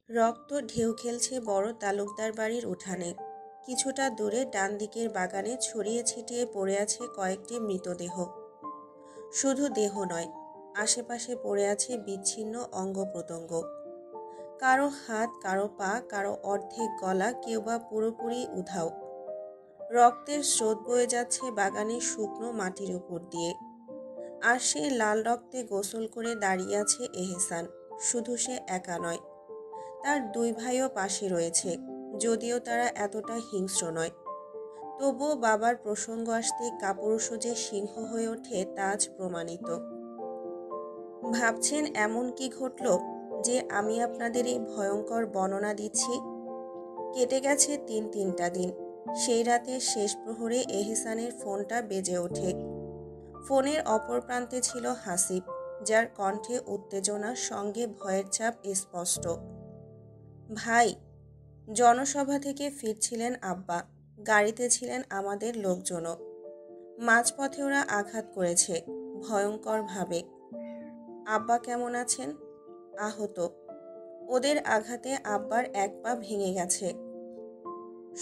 রক্ত ঢেউ খেলছে বড় তালুকদার বাড়ির উঠানে। কিছুটা দূরে ডান দিকের বাগানে ছড়িয়ে ছিটিয়ে পড়ে আছে কয়েকটি মৃতদেহ। শুধু দেহ নয়, আশেপাশে পড়ে আছে বিচ্ছিন্ন অঙ্গ প্রত্যঙ্গ। কারো হাত, কারো পা, কারো অর্ধেক গলা, কেউ বা পুরোপুরি উধাও। রক্তের স্রোত বয়ে যাচ্ছে বাগানের শুকনো মাটির উপর দিয়ে। আর সে লাল রক্তে গোসল করে দাঁড়িয়ে আছে এহসান। শুধু সে একা নয়, তার দুই ভাইও পাশে রয়েছে। যদিও তারা এতটা হিংস্র নয়, তবুও বাবার প্রসঙ্গ আসতে কাপুরুষও যে সিংহ হয়ে ওঠে তা আজ প্রমাণিত। ভাবছেন এমন কি ঘটল যে আমি আপনাদের এই ভয়ঙ্কর বর্ণনা দিচ্ছি? কেটে গেছে তিনটা দিন। সেই রাতের শেষ প্রহরে এহসানের ফোনটা বেজে ওঠে। ফোনের অপর প্রান্তে ছিল হাসিব, যার কণ্ঠে উত্তেজনার সঙ্গে ভয়ের ছাপ স্পষ্ট। ভাই, জনসভা থেকে ফিরছিলেন আব্বা। গাড়িতে ছিলেন আমাদের লোকজনও। মাঝপথে ওরা আঘাত করেছে, ভয়ঙ্করভাবে। আব্বা কেমন আছেন? আহত। ওদের আঘাতে আব্বার এক পা ভেঙে গেছে।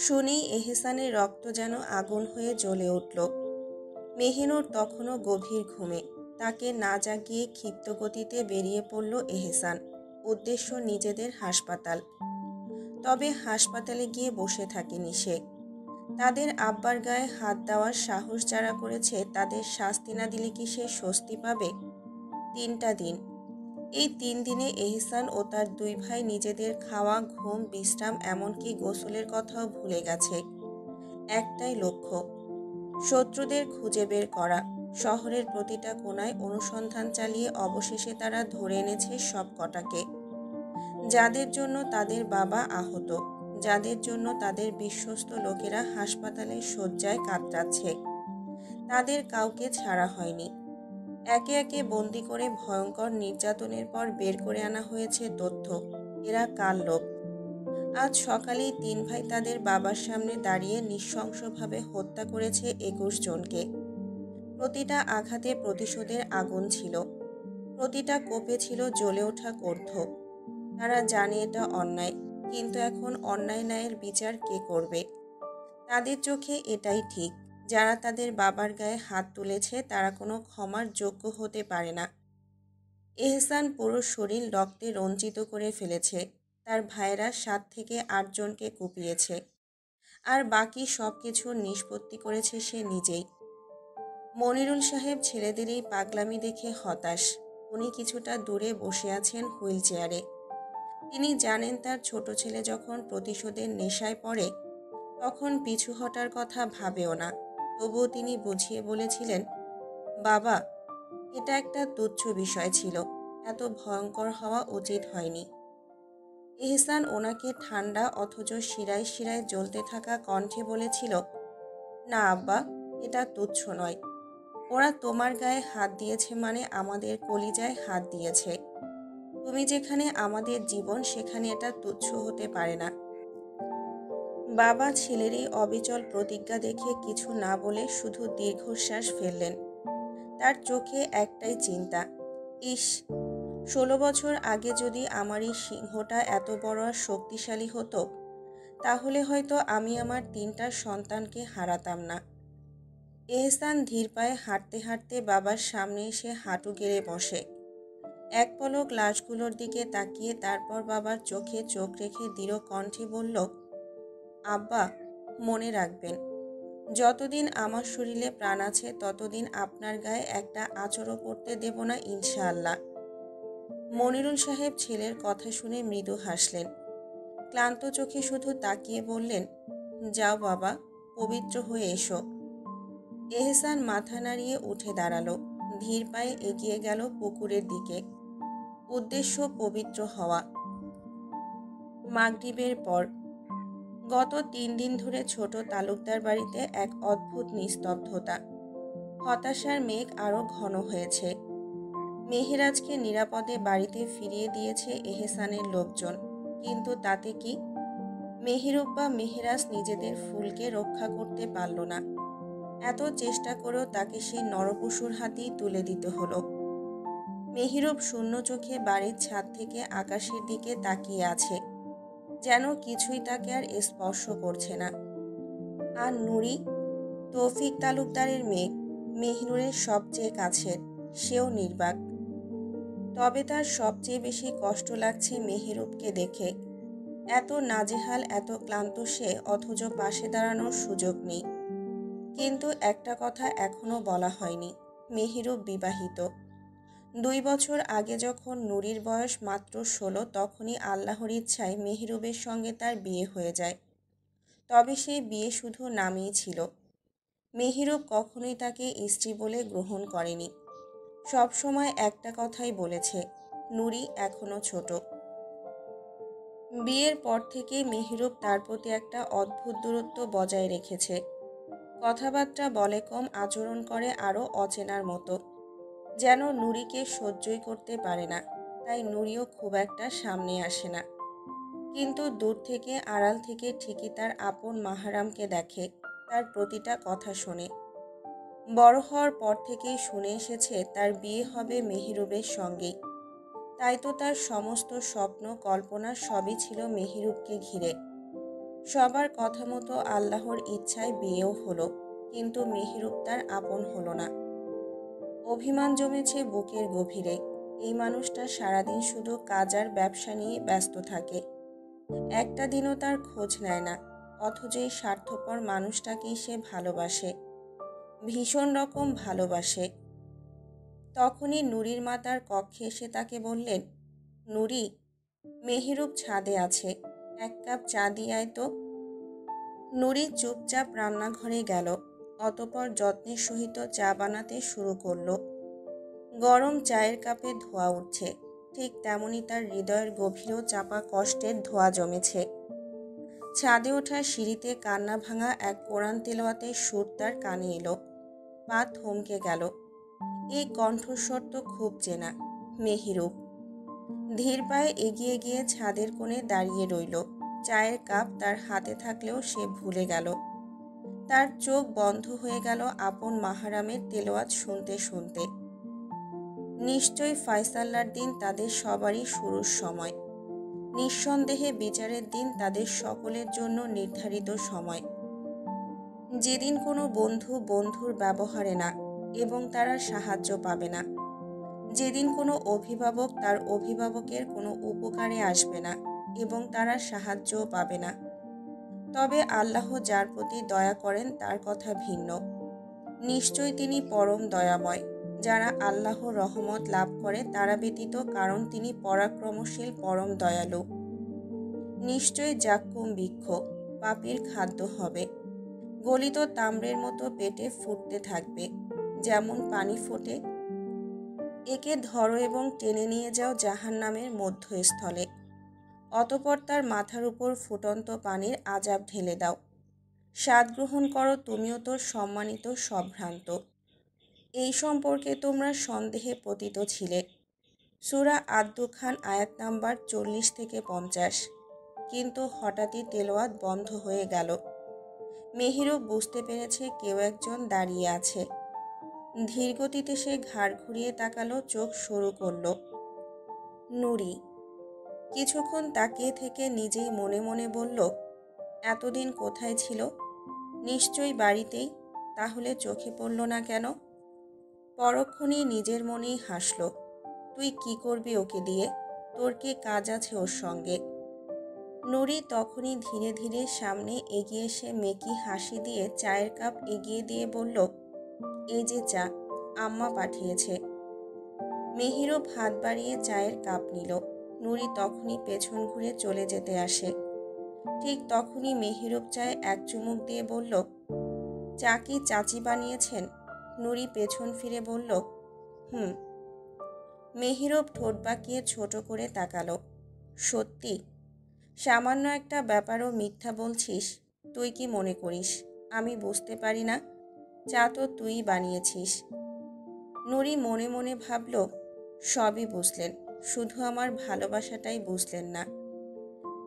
শুনেই এহসানের রক্ত যেন আগুন হয়ে জ্বলে উঠল। মেহিনুর তখনও গভীর ঘুমে। তাকে না জাগিয়ে ক্ষিপ্ত গতিতে বেরিয়ে পড়ল এহসান। উদ্দেশ্য নিজেদের হাসপাতাল। তবে হাসপাতালে গিয়ে বসে থাকেনি সে। তাদের আব্বার গায়ে হাত দেওয়ার সাহস যারা করেছে, তাদের শাস্তি না দিলে কি সে স্বস্তি পাবে? 3টা দিন। এই 3 দিনে এহসান ও তার দুই ভাই নিজেদের খাওয়া, ঘুম, বিশ্রাম, এমনকি গোসলের কথাও ভুলে গেছে। একটাই লক্ষ্য, শত্রুদের খুঁজে বের করা। শহরের প্রতিটা কোণায় অনুসন্ধান চালিয়ে অবশেষে তারা ধরে এনেছে সব কটাকে। যাদের জন্য তাদের বাবা আহত, যাদের জন্য তাদের বিশ্বস্ত লোকেরা হাসপাতালের শয্যায় কাতরাচ্ছে, তাদের কাউকে ছাড়া হয়নি। একে একে বন্দি করে ভয়ঙ্কর নির্যাতনের পর বের করে আনা হয়েছে তথ্য। এরা কার লোক? আজ সকালেই 3 ভাই তাদের বাবার সামনে দাঁড়িয়ে নৃশংসভাবে হত্যা করেছে 21 জনকে। প্রতিটা আঘাতে প্রতিশোধের আগুন ছিল, প্রতিটা কোপে ছিল জ্বলে ওঠা কর্তব্য। তারা জানে এটা অন্যায়, কিন্তু এখন অন্যায় ন্যায়ের বিচার কে করবে? তাদের চোখে এটাই ঠিক। যারা তাদের বাবার গায়ে হাত তুলেছে তারা কোনো ক্ষমার যোগ্য হতে পারে না। এহসান পুরো শরীর রক্তে রঞ্জিত করে ফেলেছে। তার ভাইয়েরা 7 থেকে 8 জনকে কুপিয়েছে, আর বাকি সব কিছুর নিষ্পত্তি করেছে সে নিজেই। মনিরুল সাহেব ছেলেদের এই পাগলামি দেখে হতাশ। উনি কিছুটা দূরে বসে আছেন হুইল চেয়ারে। তিনি জানেন তার ছোট ছেলে যখন প্রতিশোধের নেশায় পড়ে তখন পিছু হটার কথা ভাবেও না। তবুও তিনি বুঝিয়ে বলেছিলেন, বাবা, এটা একটা তুচ্ছ বিষয় ছিল, এত ভয়ঙ্কর হওয়া উচিত হয়নি। এহসান ওনাকে ঠান্ডা অথচ শিরায় শিরায় জ্বলতে থাকা কণ্ঠে বলেছিল, না আব্বা, এটা তুচ্ছ নয়। ওরা তোমার গায়ে হাত দিয়েছে মানে আমাদের কলিজায় হাত দিয়েছে। তুমি যেখানে আমাদের জীবন, সেখানে এটা তুচ্ছ হতে পারে না। বাবা ছেলের এই অবিচল প্রতিজ্ঞা দেখে কিছু না বলে শুধু দীর্ঘশ্বাস ফেললেন। তার চোখে একটাই চিন্তা, ইস, 16 বছর আগে যদি আমার এই সিংহটা এত বড় আর শক্তিশালী হতো, তাহলে হয়তো আমি আমার 3টা সন্তানকে হারাতাম না। এহসান ধীর পায়ে হাঁটতে হাঁটতে বাবার সামনে এসে হাঁটু গেড়ে বসে। এক পলক লাশগুলোর দিকে তাকিয়ে তারপর বাবার চোখে চোখ রেখে দৃঢ় কণ্ঠে বলল, আব্বা, মনে রাখবেন, যতদিন আমার শরীরে প্রাণ আছে ততদিন আপনার গায়ে একটা আঁচড়ও পড়তে দেব না, ইনশাআল্লাহ। মনিরুল সাহেব ছেলের কথা শুনে মৃদু হাসলেন। ক্লান্ত চোখে শুধু তাকিয়ে বললেন, যাও বাবা, পবিত্র হয়ে এসো। এহসান মাথা নাড়িয়ে উঠে দাঁড়ালো। ধীর পায়ে এগিয়ে গেল পুকুরের দিকে। উদ্দেশ্য পবিত্র হওয়া। মাগরিবের পর। গত 3 দিন ধরে ছোট তালুকদার বাড়িতে এক অদ্ভুত নিস্তব্ধতা। হতাশার মেঘ আরো ঘন হয়েছে। মেহেরাজকে নিরাপদে বাড়িতে ফিরিয়ে দিয়েছে এহসানের লোকজন, কিন্তু তাতে কি? মেহেরুব বা মেহেরাজ নিজেদের ফুলকে রক্ষা করতে পারল না। এত চেষ্টা করেও তাকে সেই নরপশুর হাতেই তুলে দিতে হলো। মেহেরুব শূন্য চোখে বাড়ির ছাদ থেকে আকাশের দিকে তাকিয়ে আছে। যেন কিছুই তাকে আর স্পর্শ করছে না। আর নুরি, তৌফিক তালুকদারের মেয়ে, মেহিনুরের সবচেয়ে কাছের, সেও নির্বাক। তবে তার সবচেয়ে বেশি কষ্ট লাগছে মেহেরুবকে দেখে। এত নাজেহাল, এত ক্লান্ত সে, অথচ পাশে দাঁড়ানোর সুযোগ নেই। কিন্তু একটা কথা এখনো বলা হয়নি, মেহেরুব বিবাহিত। 2 বছর আগে যখন নুরির বয়স মাত্র 16, তখনই আল্লাহর ইচ্ছায় মেহেরুবের সঙ্গে তার বিয়ে হয়ে যায়। তবে সেই বিয়ে শুধু নামেই ছিল। মেহেরুব কখনোই তাকে স্ত্রী বলে গ্রহণ করেনি। সবসময় একটা কথাই বলেছে, নুরি এখনো ছোট। বিয়ের পর থেকে মেহেরুব তার প্রতি একটা অদ্ভুত দূরত্ব বজায় রেখেছে। কথাবার্তা বলে কম, আচরণ করে আরও অচেনার মতো, যেন নুরিকে সহ্যই করতে পারে না। তাই নুরিও খুব একটা সামনে আসে না, কিন্তু দূর থেকে, আড়াল থেকে ঠিকই তার আপন মাহারামকে দেখে, তার প্রতিটা কথা শোনে। বড় হওয়ার পর থেকেই শুনে এসেছে তার বিয়ে হবে মেহেরুবের সঙ্গেই। তাই তো তার সমস্ত স্বপ্ন, কল্পনা সবই ছিল মেহেরুবকে ঘিরে। সবার কথা মতো আল্লাহর ইচ্ছায় বিয়েও হলো, কিন্তু মেহেরুব তার আপন হলো না। অভিমান জমেছে বুকের গভীরে। এই মানুষটা সারাদিন শুধু কাজ আর ব্যবসা নিয়ে ব্যস্ত থাকে, একটা দিনও তার খোঁজ নেয় না। অথচ এই স্বার্থপর মানুষটাকেই সে ভালোবাসে, ভীষণ রকম ভালোবাসে। তখনই নুরির মা তার কক্ষে এসে তাকে বললেন, নুরি, মেহেরুব ছাদে আছে, 1 কাপ চা দিয়ে আয় তো। নুরি চুপচাপ রান্নাঘরে গেল। অতঃপর যত্নের সহিত চা বানাতে শুরু করলো। গরম চায়ের কাপে ধোঁয়া উঠছে, ঠিক তেমনি তার হৃদয়ের গভীরেও চাপা কষ্টের ধোঁয়া জমেছে। ছাদে ওঠার সিঁড়িতে কান্না ভাঙা এক কোরআন তেলাওয়াতের সুর তার কানে এলো। পা থমকে গেল। এই কণ্ঠস্বর তো খুব চেনা, মেহেরুব। ধীর পায়ে এগিয়ে গিয়ে ছাদের কোণে দাঁড়িয়ে রইল। চায়ের কাপ তার হাতে থাকলেও সে ভুলে গেল। তার চোখ বন্ধ হয়ে গেল আপন মাহারামের তেলাওয়াত শুনতে শুনতে। নিশ্চয়ই ফায়সাল্লার দিন তাদের সবারই শুরুর সময়। নিঃসন্দেহে বিচারের দিন তাদের সকলের জন্য নির্ধারিত সময়, যেদিন কোনো বন্ধু বন্ধুর ব্যবহারে না এবং তারা সাহায্য পাবে না, যেদিন কোনো অভিভাবক তার অভিভাবকের কোনো উপকারে আসবে না এবং তারা সাহায্যও পাবে না। তবে আল্লাহ যার প্রতি দয়া করেন তার কথা ভিন্ন। নিশ্চয় তিনি পরম দয়াময়। যারা আল্লাহর রহমত লাভ করে তারা ব্যতীত, কারণ তিনি পরাক্রমশীল, পরম দয়ালু। নিশ্চয় যাক্কুম বৃক্ষ পাপীর খাদ্য হবে, গলিত তাম্রের মতো পেটে ফুটতে থাকবে, যেমন পানি ফোটে। একে ধরো এবং টেনে নিয়ে যাও জাহান্নামের মধ্যস্থলে। অতঃপর তার মাথার উপর ফুটন্ত পানির আযাব ঢেলে দাও। স্বাদ গ্রহণ করো তুমিও তোর সম্মানিত সম্ভ্রান্ত। এই সম্পর্কে তোমরা সন্দেহে পতিত ছিলে। সূরা আদ-দুখান আয়াত নাম্বার 40 থেকে 50। কিন্তু হঠাৎই তেলাওয়াত বন্ধ হয়ে গেল। মেহেরুব বুঝতে পেরেছে কেউ একজন দাঁড়িয়ে আছে। ধীরগতিতে সে ঘাড় ঘুরিয়ে তাকালো, চোখ সরু করল। নুরি। কিছুক্ষণ তাকিয়ে থেকে নিজেই মনে মনে বলল, এতদিন কোথায় ছিল? নিশ্চয়ই বাড়িতেই, তাহলে চোখে পড়ল না কেন? পরক্ষণেই নিজের মনেই হাসল। তুই কি করবি ওকে দিয়ে? তোর কি কাজ আছে ওর সঙ্গে? নুরি তখনই ধীরে ধীরে সামনে এগিয়ে এসে মেকি হাসি দিয়ে চায়ের কাপ এগিয়ে দিয়ে বলল, এই যে চা, আম্মা পাঠিয়েছে। মেহেরুব হাত বাড়িয়ে চায়ের কাপ নিল। নুরি তখনই পেছন ঘুরে চলে যেতে আসে। ঠিক তখনই মেহেরুব চায়ে এক চুমুক দিয়ে বলল, চা কি চাচি বানিয়েছেন? নুরি পেছন ফিরে বলল, হুম। মেহেরুব ঠোঁট বাঁকিয়ে ছোট করে তাকালো। সত্যি? সামান্য একটা ব্যাপারও মিথ্যা বলছিস? তুই কি মনে করিস আমি বুঝতে পারি না? চা তো তুই বানিয়েছিস। নুরি মনে মনে ভাবল, সবই বুঝলেন, শুধু আমার ভালোবাসাটাই বুঝলেন না।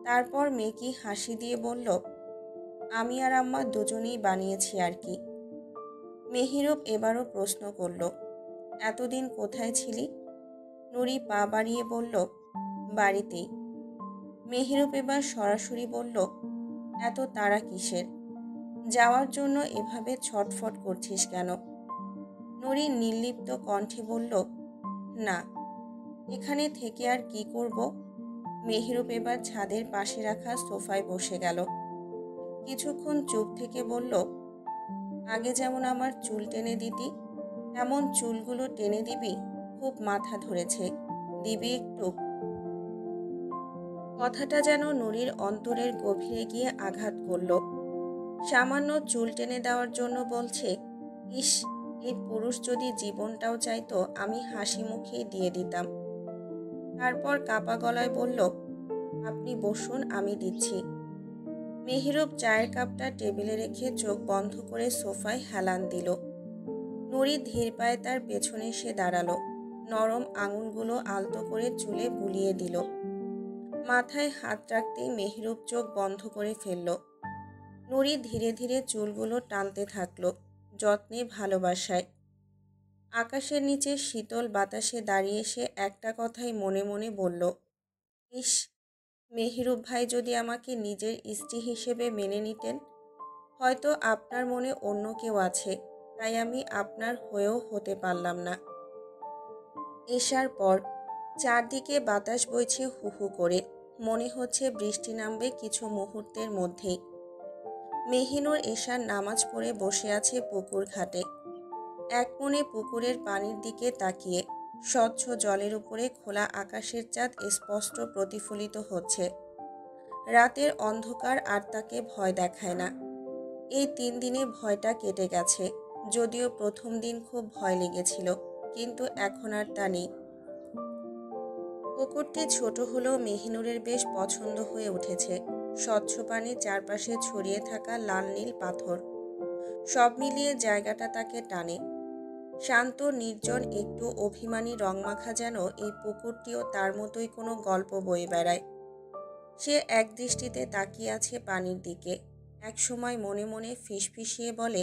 তারপর মেকি হাসি দিয়ে বলল, আমি আর আম্মা দুজনেই বানিয়েছি আর কি। মেহেরুব এবারও প্রশ্ন করল, এতদিন কোথায় ছিলি? নুরি পা বাড়িয়ে বলল, বাড়িতেই। মেহেরুপ এবার সরাসরি বলল, এত তাড়া কিসের? যাওয়ার জন্য এভাবে ছটফট করছিস কেন? নুরি নির্লিপ্ত কণ্ঠে বলল, না, এখানে থেকে আর কি করব? মেহেরুপ এবার ছাদের পাশে রাখা সোফায় বসে গেল। কিছুক্ষণ চুপ থেকে বলল, আগে যেমন আমার চুল টেনে দিতি, এমন চুলগুলো টেনে দিবি? খুব মাথা ধরেছে, দিবি একটু? কথাটা যেন নুরির অন্তরের গভীরে গিয়ে আঘাত করল। সামান্য চুল টেনে দেওয়ার জন্য বলছে, ইস, এই পুরুষ যদি জীবনটাও চাইতো আমি হাসি মুখেই দিয়ে দিতাম। তারপর কাপা গলায় বলল, আপনি বসুন, আমি দিচ্ছি। মেহেরুপ চায়ের কাপটা টেবিলে রেখে চোখ বন্ধ করে সোফায় হেলান দিল। নুরি ধীর পায়ে তার পেছনে এসে দাঁড়ালো। নরম আঙুলগুলো আলতো করে চুলে বুলিয়ে দিল। মাথায় হাত রাখতেই মেহেরুপ চোখ বন্ধ করে ফেলল। নুরি ধীরে ধীরে চুলগুলো টানতে থাকলো, যত্নে ভালোবাসায়। আকাশের নিচে শীতল বাতাসে দাঁড়িয়ে সে একটা কথাই মনে মনে বলল, ইস, মেহেরুপ ভাই যদি আমাকে নিজের স্ত্রী হিসেবে মেনে নিতেন। হয়তো আপনার মনে অন্য কেউ আছে, তাই আমি আপনার হয়েও হতে পারলাম না। এশার পর চারদিকে বাতাস বইছে হু হু করে, মনে হচ্ছে বৃষ্টি নামবে কিছু মুহূর্তের মধ্যেই। মেহিনুর এশার নামাজ পড়ে বসে আছে পুকুর ঘাটে। এক মনে পুকুরের পানির দিকে তাকিয়ে। স্বচ্ছ জলের উপরে খোলা আকাশের চাঁদ স্পষ্ট প্রতিফলিত হচ্ছে। রাতের অন্ধকার আর তাকে ভয় দেখায় না। এই 3 দিনে ভয়টা কেটে গেছে, যদিও প্রথম দিন খুব ভয় লেগেছিল, কিন্তু এখন আর তা নেই। পুকুরটি ছোট হলেও মেহিনুরের বেশ পছন্দ হয়ে উঠেছে। স্বচ্ছ পানি, চারপাশে ছড়িয়ে থাকা লাল নীল পাথর, সব মিলিয়ে জায়গাটা তাকে টানে। শান্ত, নির্জন, একটু অভিমানী রংমাখা, যেন এই পুকুরটিও তার মতোই কোনো গল্প বয়ে বেড়ায়। সে এক দৃষ্টিতে তাকিয়ে আছে পানির দিকে। একসময় মনে মনে ফিসফিসিয়ে বলে,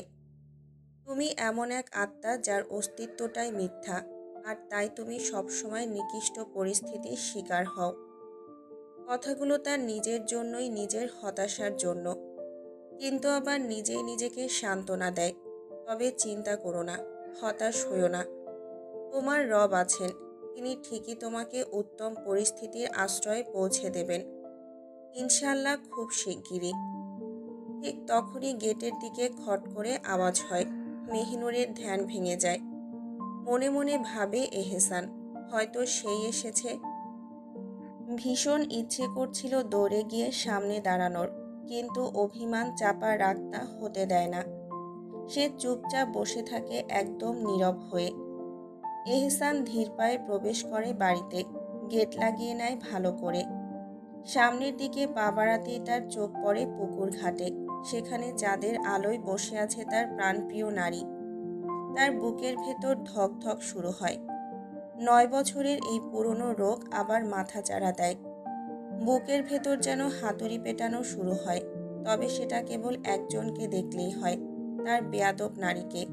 তুমি এমন এক আত্মা যার অস্তিত্বটাই মিথ্যা, আর তাই তুমি সবসময় নিকৃষ্ট পরিস্থিতির শিকার হও। কথাগুলো তার নিজের জন্যই, নিজের হতাশার জন্য। কিন্তু আবার নিজেই নিজেকে সান্ত্বনা দেয়, তবে চিন্তা করো না, হতাশ হইও না। তোমার রব আছেন, তিনি ঠিকই তোমাকে উত্তম পরিস্থিতির আশ্রয়ে পৌঁছে দেবেন, ইনশাল্লাহ, খুব শিগগিরই। ঠিক তখনই গেটের দিকে খট করে আওয়াজ হয়। মেহিনুরের ধ্যান ভেঙে যায়। মনে মনে ভাবে এহসান, হয়তো সেই এসেছে। ভীষণ ইচ্ছে করছিল দৌড়ে গিয়ে সামনে দাঁড়ানোর, কিন্তু অভিমান চাপা রাগটা হতে দেয় না। সে চুপচাপ বসে থাকে, একদম নীরব হয়ে। এহসান ধীর পায়ে প্রবেশ করে বাড়িতে, গেট লাগিয়ে নেয় ভালো করে। সামনের দিকে পা বাড়াতেই তার চোখ পড়ে পুকুর ঘাটে। সেখানে চাঁদের আলোয় বসে আছে তার প্রাণপ্রিয় নারী। তার বুকের ভেতর ধক ধক শুরু হয়। 9 বছরের এই পুরনো রোগ আবার মাথাচাড়া দেয়। বুকের ভেতর যেন হাতুড়ি পেটানো শুরু হয়। তবে সেটা কেবল একজনকে দেখলেই হয়, তার বেয়াদব নারীকে।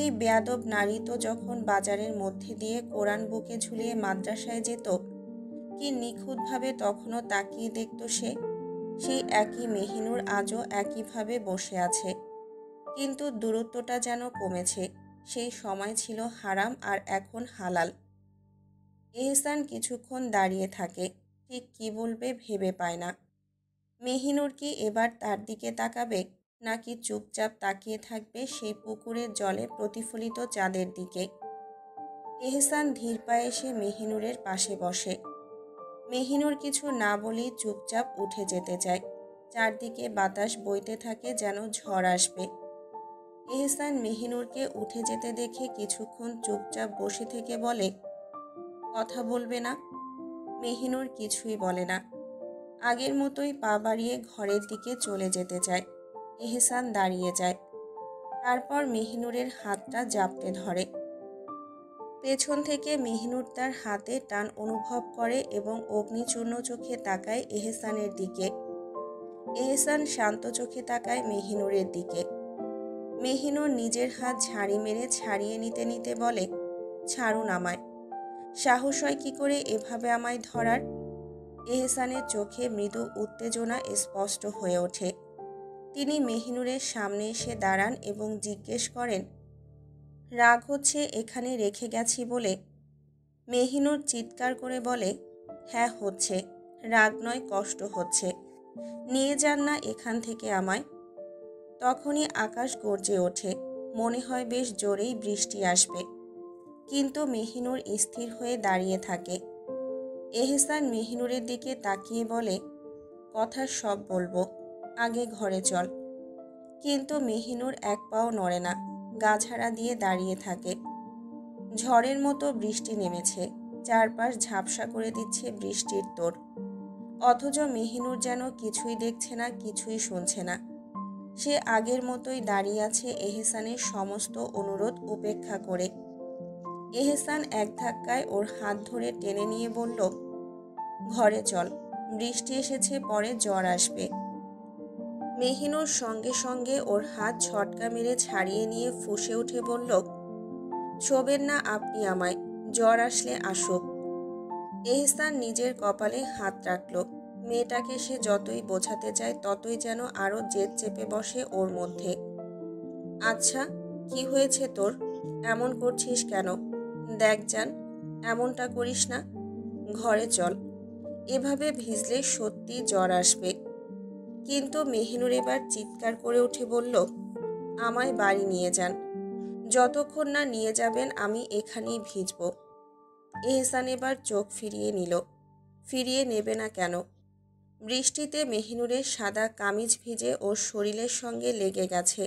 এই বেয়াদব নারী তো যখন বাজারের মধ্যে দিয়ে কোরআন বুকে ঝুলিয়ে মাদ্রাসায় যেত, কি নিখুঁতভাবে তখনও তাকিয়ে দেখত সে। সেই একই মেহিনুর আজও একইভাবে বসে আছে, কিন্তু দূরত্বটা যেন কমেছে। সেই সময় ছিল হারাম, আর এখন হালাল। এহসান কিছুক্ষণ দাঁড়িয়ে থাকে, ঠিক কি বলবে ভেবে পায় না। মেহিনুর কি এবার তার দিকে তাকাবে, নাকি চুপচাপ তাকিয়ে থাকবে সেই পুকুরের জলে প্রতিফলিত চাঁদের দিকে? এহসান ধীর পায়ে এসে মেহিনুরের পাশে বসে। মেহিনুর কিছু না বলেই চুপচাপ উঠে যেতে চায়। চারদিকে বাতাস বইতে থাকে, যেন ঝড় আসবে। এহসান মেহিনুরকে উঠে যেতে দেখে কিছুক্ষণ চুপচাপ বসে থেকে বলে, কথা বলবে না? মেহিনুর কিছুই বলে না। আগের মতোই পা বাড়িয়ে ঘরের দিকে চলে যেতে চায়। এহসান দাঁড়িয়ে যায়। তারপর মেহিনুরের হাতটা জাপটে ধরে। পেছন থেকে মেহিনুর তার হাতে টান অনুভব করে এবং অগ্নিচূর্ণ চোখে তাকায় এহসানের দিকে। এহসান শান্ত চোখে তাকায় মেহিনুরের দিকে। মেহিনুর নিজের হাত ঝাড়ি মেরে ছাড়িয়ে নিতে নিতে বলে, ছাড়ুন আমায়। সাহস হয় কি করে এভাবে আমায় ধরার? এহসানের চোখে মৃদু উত্তেজনা স্পষ্ট হয়ে ওঠে। তিনি মেহিনুরের সামনে এসে দাঁড়ান এবং জিজ্ঞেস করেন, রাগ হচ্ছে এখানে রেখে গেছি বলে? মেহিনুর চিৎকার করে বলে, হ্যাঁ হচ্ছে, রাগ নয়, কষ্ট হচ্ছে। নিয়ে যান না এখান থেকে আমায়। তখনই আকাশ গর্জে ওঠে, মনে হয় বেশ জোরেই বৃষ্টি আসবে। কিন্তু মেহিনুর স্থির হয়ে দাঁড়িয়ে থাকে। এহসান মেহিনুরের দিকে তাকিয়ে বলে, কথা সব বলবো, আগে ঘরে চল। কিন্তু মেহিনুর এক পাও নড়ে না, গা ঝাড়া দিয়ে দাঁড়িয়ে থাকে। ঝড়ের মতো বৃষ্টি নেমেছে, চারপাশ ঝাপসা করে দিচ্ছে বৃষ্টির তোড়। অথচ মেহিনুর যেন কিছুই দেখছে না, কিছুই শুনছে না। সে আগের মতোই দাঁড়িয়ে আছে এহসানের সমস্ত অনুরোধ উপেক্ষা করে। এহসান এক ধাক্কায় ওর হাত ধরে টেনে নিয়ে বলল, ঘরে চল, বৃষ্টি এসেছে, পরে জ্বর আসবে। মেহিনুর সঙ্গে সঙ্গে ওর হাত ঝটকা মেরে ছাড়িয়ে নিয়ে ফুঁসে উঠে বলল, ছোবেন না আপনি আমায়, জ্বর আসলে আসুক। এহসান নিজের কপালে হাত রাখল। মেয়েটাকে সে যতই বোঝাতে চায় ততই যেন আরো জেদ চেপে বসে ওর মধ্যে। আচ্ছা, কি হয়েছে তোর? এমন করছিস কেন? দেখ জান, এমনটা করিস না, ঘরে চল, এভাবে ভিজলে সত্যি জ্বর আসবে। কিন্তু মেহিনুর এবার চিৎকার করে উঠে বলল, আমায় বাড়ি নিয়ে যান, যতক্ষণ না নিয়ে যাবেন আমি এখানেই ভিজব। এহসান এবার চোখ ফিরিয়ে নিল। ফিরিয়ে নেবে না কেন? বৃষ্টিতে মেহিনুরের সাদা কামিজ ভিজে ওর শরীরের সঙ্গে লেগে গেছে,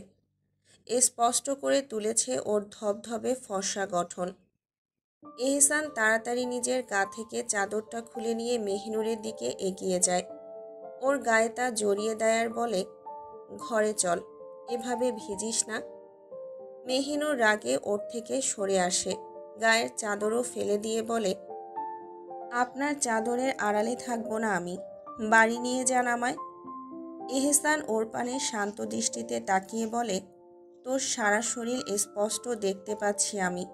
স্পষ্ট করে তুলেছে ওর ধবধবে ফর্সা গঠন। এহসান তাড়াতাড়ি নিজের গা থেকে চাদরটা খুলে নিয়ে মেহিনুরের দিকে এগিয়ে যায়। ওর গায়ে তা জড়িয়ে দেয় আর বলে, ঘরে চল, এভাবে ভিজিস না। মেহিনুর রাগে ওর থেকে সরে আসে, গায়ের চাদরও ফেলে দিয়ে বলে, আপনার চাদরের আড়ালে থাকবো না আমি, বাড়ি নিয়ে যান আমায়। এহসান ওর পানে শান্ত দৃষ্টিতে তাকিয়ে বলে, তোর সারা শরীর স্পষ্ট দেখতে পাচ্ছি আমি,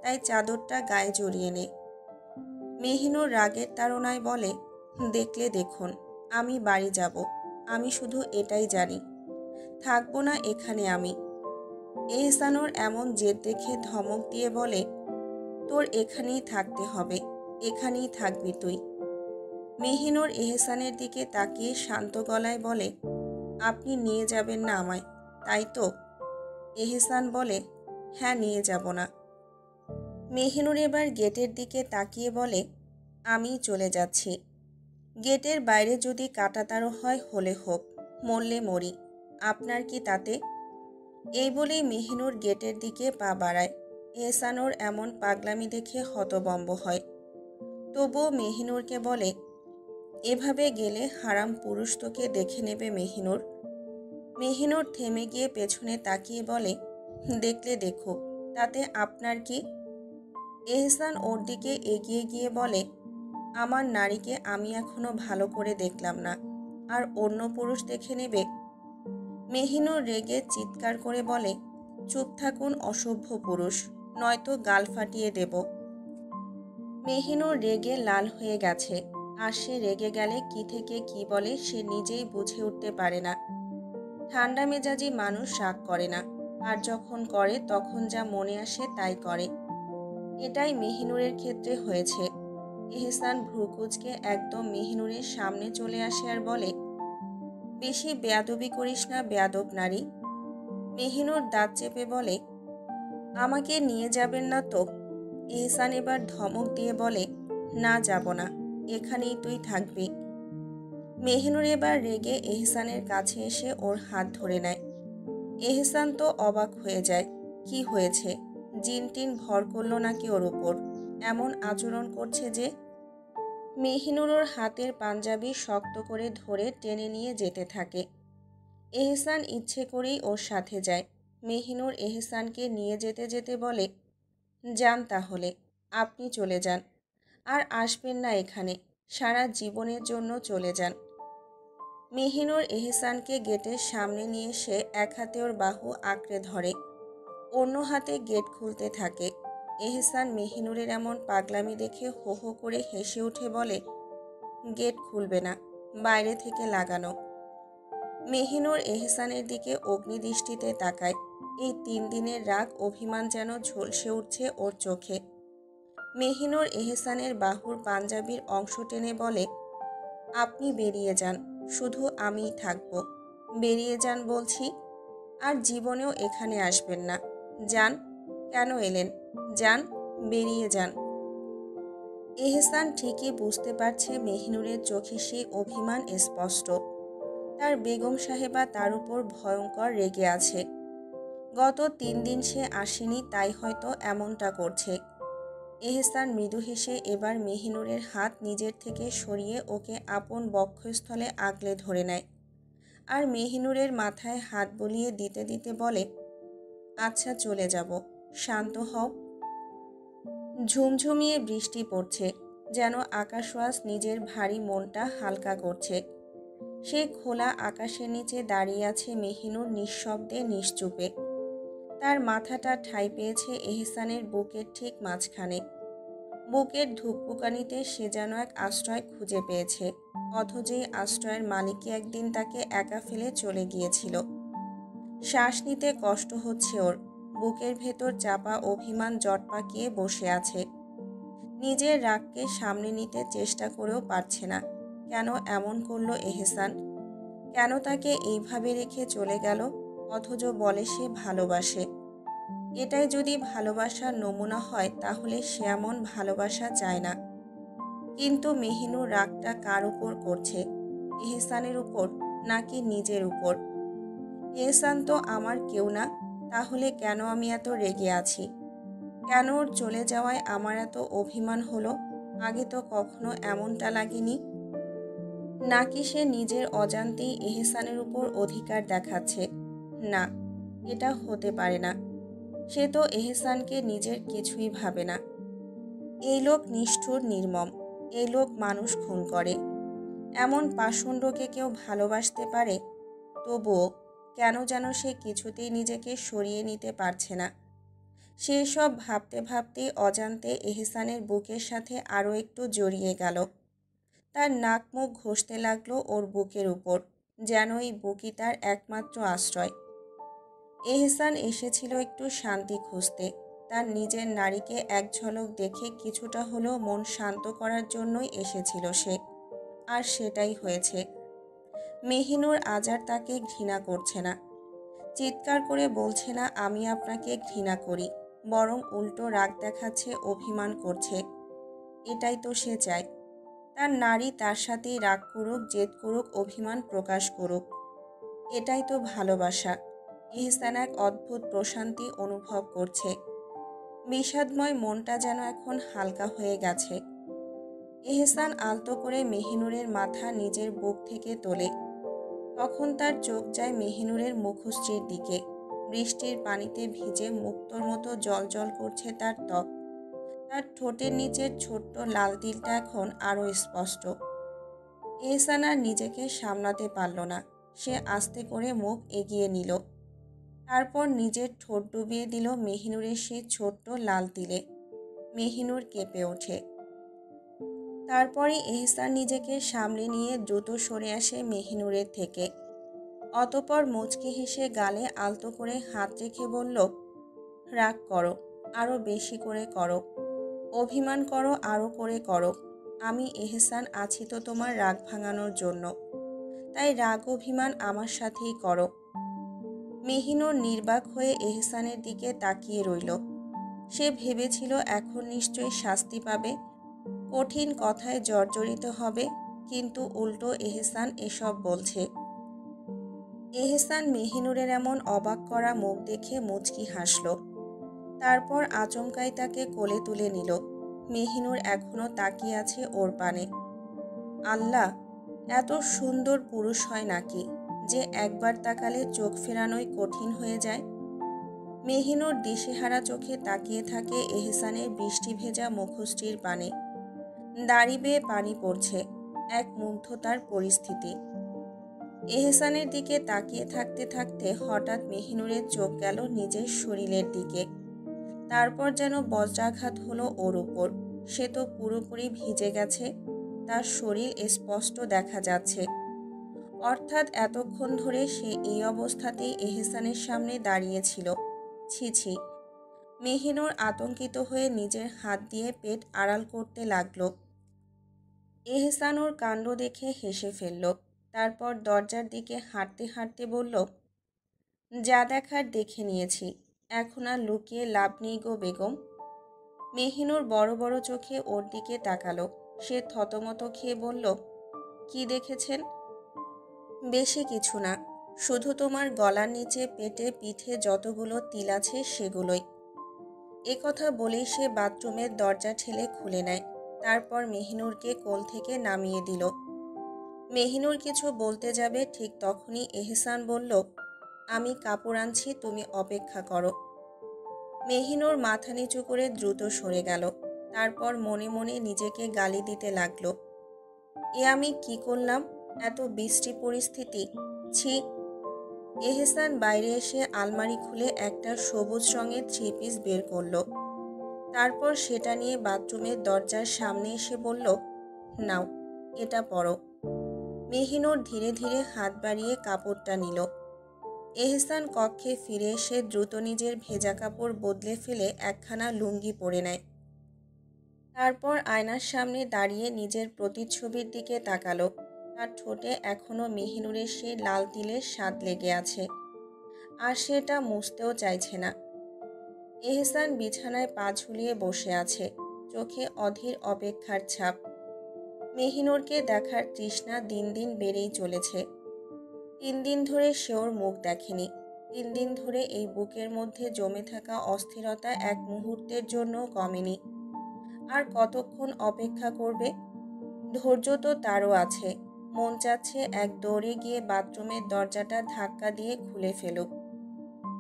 তাই চাদরটা গায়ে জড়িয়ে নে। মেহিনুর রাগের তাড়নায় বলে, দেখলে দেখুন, আমি বাড়ি যাব, আমি শুধু এটাই জানি, থাকবো না এখানে আমি। এহসানোর এমন জেদ দেখে ধমক দিয়ে বলে, তোর এখানেই থাকতে হবে, এখানেই থাকবি তুই। মেহিনুর এহসানের দিকে তাকিয়ে শান্ত গলায় বলে, আপনি নিয়ে যাবেন না আমায়, তাই তো? এহসান বলে, হ্যাঁ, নিয়ে যাব না। মেহিনুর এবার গেটের দিকে তাকিয়ে বলে, আমি চলে যাচ্ছি। গেটের বাইরে যদি কাঁটাতারও হয় হলে হোক, মরলে মরি, আপনার কি তাতে? এই বলেই মেহিনুর গেটের দিকে পা বাড়ায়। এহসানোর এমন পাগলামি দেখে হতবম্ব হয়। তবুও মেহিনুরকে বলে, এভাবে গেলে হারাম পুরুষ তোকে দেখে নেবে মেহিনুর। মেহিনুর থেমে গিয়ে পেছনে তাকিয়ে বলে, দেখলে দেখুক, তাতে আপনার কি? এহসান ওর দিকে এগিয়ে গিয়ে বলে, আমার নারীকে আমি এখনো ভালো করে দেখলাম না, আর অন্য পুরুষ দেখে নেবে? মেহিনুর রেগে চিৎকার করে বলে, চুপ থাকুন অসভ্য পুরুষ, নয়তো গাল ফাটিয়ে দেব। মেহিনুর রেগে লাল হয়ে গেছে, আর সে রেগে গেলে কি থেকে কি বলে সে নিজেই বুঝে উঠতে পারে না। ঠান্ডা মেজাজি মানুষ রাগ করে না, আর যখন করে তখন যা মনে আসে তাই করে। এটাই মেহিনুরের ক্ষেত্রে হয়েছে। এহসান ভ্রুকুচকে একদম মেহিনুরের সামনে চলে আসে আর বলে, বেশি বেয়াদবি করিস না বেয়াদব নারী। মেহিনুর দাঁত চেপে বলে, আমাকে নিয়ে যাবেন না তো? এহসান এবার ধমক দিয়ে বলে, না, যাব না, এখানেই তুই থাকবি। মেহিনুর এবার রেগে এহসানের কাছে এসে ওর হাত ধরে নেয়। এহসান তো অবাক হয়ে যায়, কি হয়েছে, জিন টিন ভর করলো নাকি ওর উপর, এমন আচরণ করছে যে? মেহিনুর ওর হাতের পাঞ্জাবি শক্ত করে ধরে টেনে নিয়ে যেতে থাকে। এহসান ইচ্ছে করেই ওর সাথে যায়। মেহিনুর এহসানকে নিয়ে যেতে যেতে বলে, যান তাহলে, আপনি চলে যান, আর আসবেন না এখানে, সারা জীবনের জন্য চলে যান। মেহিনুর এহসানকে গেটের সামনে নিয়ে এসে এক হাতে ওর বাহু আঁকড়ে ধরে, অন্য হাতে গেট খুলতে থাকে। এহসান মেহিনুরের এমন পাগলামি দেখে হো হো করে হেসে উঠে বলে, গেট খুলবে না, বাইরে থেকে লাগানো। মেহিনুর এহসানের দিকে অগ্নিদৃষ্টিতে তাকায়। এই 3 দিনের রাগ অভিমান যেন ঝলসে উঠছে ওর চোখে। মেহিনুর এহসানের বাহুর পাঞ্জাবির অংশ টেনে বলে, আপনি বেরিয়ে যান, শুধু আমিই থাকবো। বেরিয়ে যান বলছি, আর জীবনেও এখানে আসবেন না। যান। কেন এলেন? যান, বেরিয়ে যান। এহসান ঠিকই বুঝতে পারছে মেহিনুরের চোখে সেই অভিমান স্পষ্ট। তার বেগম সাহেবা তার উপর ভয়ঙ্কর রেগে আছে। গত 3 দিন সে আসেনি, তাই হয়তো এমনটা করছে। এহসান মৃদু হেসে এবার মেহিনুরের হাত নিজের থেকে সরিয়ে ওকে আপন বক্ষস্থলে আগলে ধরে নেয়, আর মেহিনুরের মাথায় হাত বুলিয়ে দিতে দিতে বলে, আচ্ছা চলে যাব, শান্ত হও। ঝুমঝুমিয়ে বৃষ্টি পড়ছে, যেন আকাশওয়াজ নিজের ভারী মনটা হালকা করছে। সে খোলা আকাশের নিচে দাঁড়িয়ে আছে মেহিনুর, নিঃশব্দে নিশ্চুপে। তার মাথাটা ঠাঁই পেয়েছে এহসানের বুকের ঠিক মাঝখানে। বুকের ধুকপুকানিতে সে যেন এক আশ্রয় খুঁজে পেয়েছে, অথচ এই আশ্রয়ের মালিকই একদিন তাকে একা ফেলে চলে গিয়েছিল। শ্বাস নিতে কষ্ট হচ্ছে ওর, বুকের ভেতর চাপা অভিমান জট পাকিয়ে বসে আছে। নিজের রাগকে সামনে নিতে চেষ্টা করেও পারছে না। কেন এমন করলো এহসান? কেন তাকে এইভাবে রেখে চলে গেল, অথচ বলে সে ভালোবাসে? এটাই যদি ভালোবাসার নমুনা হয়, তাহলে সে এমন ভালোবাসা চায় না। কিন্তু মেহিনুর রাগটা কার উপর করছে? এহসানের উপর নাকি নিজের উপর? এহসান তো আমার কেউ না, তাহলে কেন আমি এত রেগে আছি? কেন ওর চলে যাওয়ায় আমার এত অভিমান হলো? আগে তো কখনো এমনটা লাগেনি। নাকি সে নিজের অজান্তেই এহসানের উপর অধিকার দেখাচ্ছে? না, এটা হতে পারে না। সে তো এহসানকে নিজের কিছুই ভাবে না। এই লোক নিষ্ঠুর, নির্মম। এই লোক মানুষ খুন করে। এমন পাষণ্ডকে কেউ ভালোবাসতে পারে? তবুও কেন যেন সে কিছুতেই নিজেকে সরিয়ে নিতে পারছে না। সে সব ভাবতে ভাবতে অজান্তে এহসানের বুকের সাথে আরও একটু জড়িয়ে গেল। তার নাক মুখ ঘষতে লাগলো ওর বুকের উপর, যেন এই বুকই তার একমাত্র আশ্রয়। এহসান এসেছিল একটু শান্তি খুঁজতে। তার নিজের নারীকে এক ঝলক দেখে কিছুটা হলেও মন শান্ত করার জন্যই এসেছিল সে। আর সেটাই হয়েছে। মেহিনুর আজ আর তাকে ঘৃণা করছে না। চিৎকার করে বলছে না আমি আপনাকে ঘৃণা করি, বরং উল্টো রাগ দেখাচ্ছে, অভিমান করছে। এটাই তো সে চায়। তার নারী তার সাথেই রাগ করুক, জেদ করুক, অভিমান প্রকাশ করুক। এটাই তো ভালোবাসা। এহসান এক অদ্ভুত প্রশান্তি অনুভব করছে। বিষাদময় মনটা যেন এখন হালকা হয়ে গেছে। এহসান আলতো করে মেহিনুরের মাথা নিজের বুক থেকে তোলে। তখন তার চোখ যায় মেহিনুরের মুখশ্রীর দিকে। বৃষ্টির পানিতে ভিজে মুক্তোর মতো জলজল করছে তার ত্বক। তার ঠোঁটের নিচের ছোট্ট লাল তিলটা এখন আরও স্পষ্ট। এহসান আর নিজেকে সামলাতে পারল না। সে আস্তে করে মুখ এগিয়ে নিল। তারপর নিজের ঠোঁট ডুবিয়ে দিল মেহিনুরের সেই ছোট্ট লাল তিলে। মেহিনুর কেঁপে ওঠে। তারপরই এহসান নিজেকে সামলে নিয়ে দ্রুত সরে আসে মেহিনুরের থেকে। অতঃপর মুচকি হেসে গালে আলতো করে হাত রেখে বলল, রাগ করো, আরও বেশি করে করো। অভিমান করো, আরও করে করো। আমি এহসান আছি তো তোমার রাগ ভাঙানোর জন্য। তাই রাগ অভিমান আমার সাথেই করো। মেহিনুর নির্বাক হয়ে এহসানের দিকে তাকিয়ে রইল। সে ভেবেছিল এখন নিশ্চয়ই শাস্তি পাবে, কঠিন কথায় জর্জরিত হবে, কিন্তু উল্টো এহসান এসব বলছে। এহসান মেহিনুরের এমন অবাক করা মুখ দেখে মুচকি হাসল। তারপর আচমকাই তাকে কোলে তুলে নিল। মেহিনুর এখনো তাকিয়ে আছে ওর পানে। আল্লাহ, এত সুন্দর পুরুষ হয় নাকি, যে একবার তাকালে চোখ ফেরানোই কঠিন হয়ে যায়। মেহিনুর দিশেহারা চোখে তাকিয়ে থাকে এহসানের বৃষ্টি ভেজা মুখশ্রীর পানে। দাড়ি বেয়ে পানি পড়ছে, এক মুগ্ধতার পরিস্থিতি। এহসানের দিকে তাকিয়ে থাকতে থাকতে হঠাৎ মেহিনুরের চোখ গেল নিজের শরীরের দিকে। তারপর যেন বজ্রাঘাত হলো ওর উপর। সে তো পুরোপুরি ভিজে গেছে। তার শরীর স্পষ্ট দেখা যাচ্ছে। অর্থাৎ এতক্ষণ ধরে সে এই অবস্থাতেই এহসানের সামনে দাঁড়িয়েছিল। ছি ছি। মেহিনুর আতঙ্কিত হয়ে নিজের হাত দিয়ে পেট আড়াল করতে লাগলো। এহসান ওর কাণ্ড দেখে হেসে ফেলল। তারপর দরজার দিকে হাঁটতে হাঁটতে বলল, যা দেখার দেখে নিয়েছি, এখন আর লুকিয়ে লাভ নেই গো বেগম। মেহিনুর বড় বড় চোখে ওর দিকে তাকালো। সে থতমত খেয়ে বলল, কি দেখেছেন? বেশি কিছু না, শুধু তোমার গলার নিচে, পেটে, পিঠে যতগুলো তিল আছে সেগুলোই। কথা বলেই সে বাথরুমের দরজা ঠেলে খুলে নেয়। তারপর মেহিনুরকে কোল থেকে নামিয়ে দিল। মেহিনুর কিছু বলতে যাবে, ঠিক তখনই এহসান বলল, আমি কাপড় আনছি, তুমি অপেক্ষা করো। মেহিনুর মাথা নিচু করে দ্রুত সরে গেল। তারপর মনে মনে নিজেকে গালি দিতে লাগলো, আমি কি করলাম? এত বিশ্রী পরিস্থিতি, ছি। এহসান বাইরে এসে আলমারি খুলে একটা সবুজ রঙের 3 পিস বের করলো। তারপর সেটা নিয়ে বাথরুমের দরজার সামনে এসে বলল, নাও, এটা পরো। মেহিনুর ধীরে ধীরে হাত বাড়িয়ে কাপড়টা নিল। এহসান কক্ষে ফিরে এসে দ্রুত নিজের ভেজা কাপড় বদলে ফেলে একখানা লুঙ্গি পরে নেয়। তারপর আয়নার সামনে দাঁড়িয়ে নিজের প্রতিচ্ছবির দিকে তাকালো। তার ঠোঁটে এখনো মেহিনুরের সেই লাল তিলের স্বাদ লেগে আছে, আর সেটা মুছতেও চাইছে না। এহসান বিছানায় পা ঝুলিয়ে বসে আছে, চোখে অধীর অপেক্ষার ছাপ। মেহিনুরকে দেখার তৃষ্ণা দিন দিন বেড়েই চলেছে। 3 দিন ধরে সে ওর মুখ দেখেনি। 3 দিন ধরে এই বুকের মধ্যে জমে থাকা অস্থিরতা এক মুহূর্তের জন্যও কমেনি। আর কতক্ষণ অপেক্ষা করবে? ধৈর্য তো তারও আছে। মন চাচ্ছে এক দৌড়ে গিয়ে বাথরুমের দরজাটা ধাক্কা দিয়ে খুলে ফেলুক।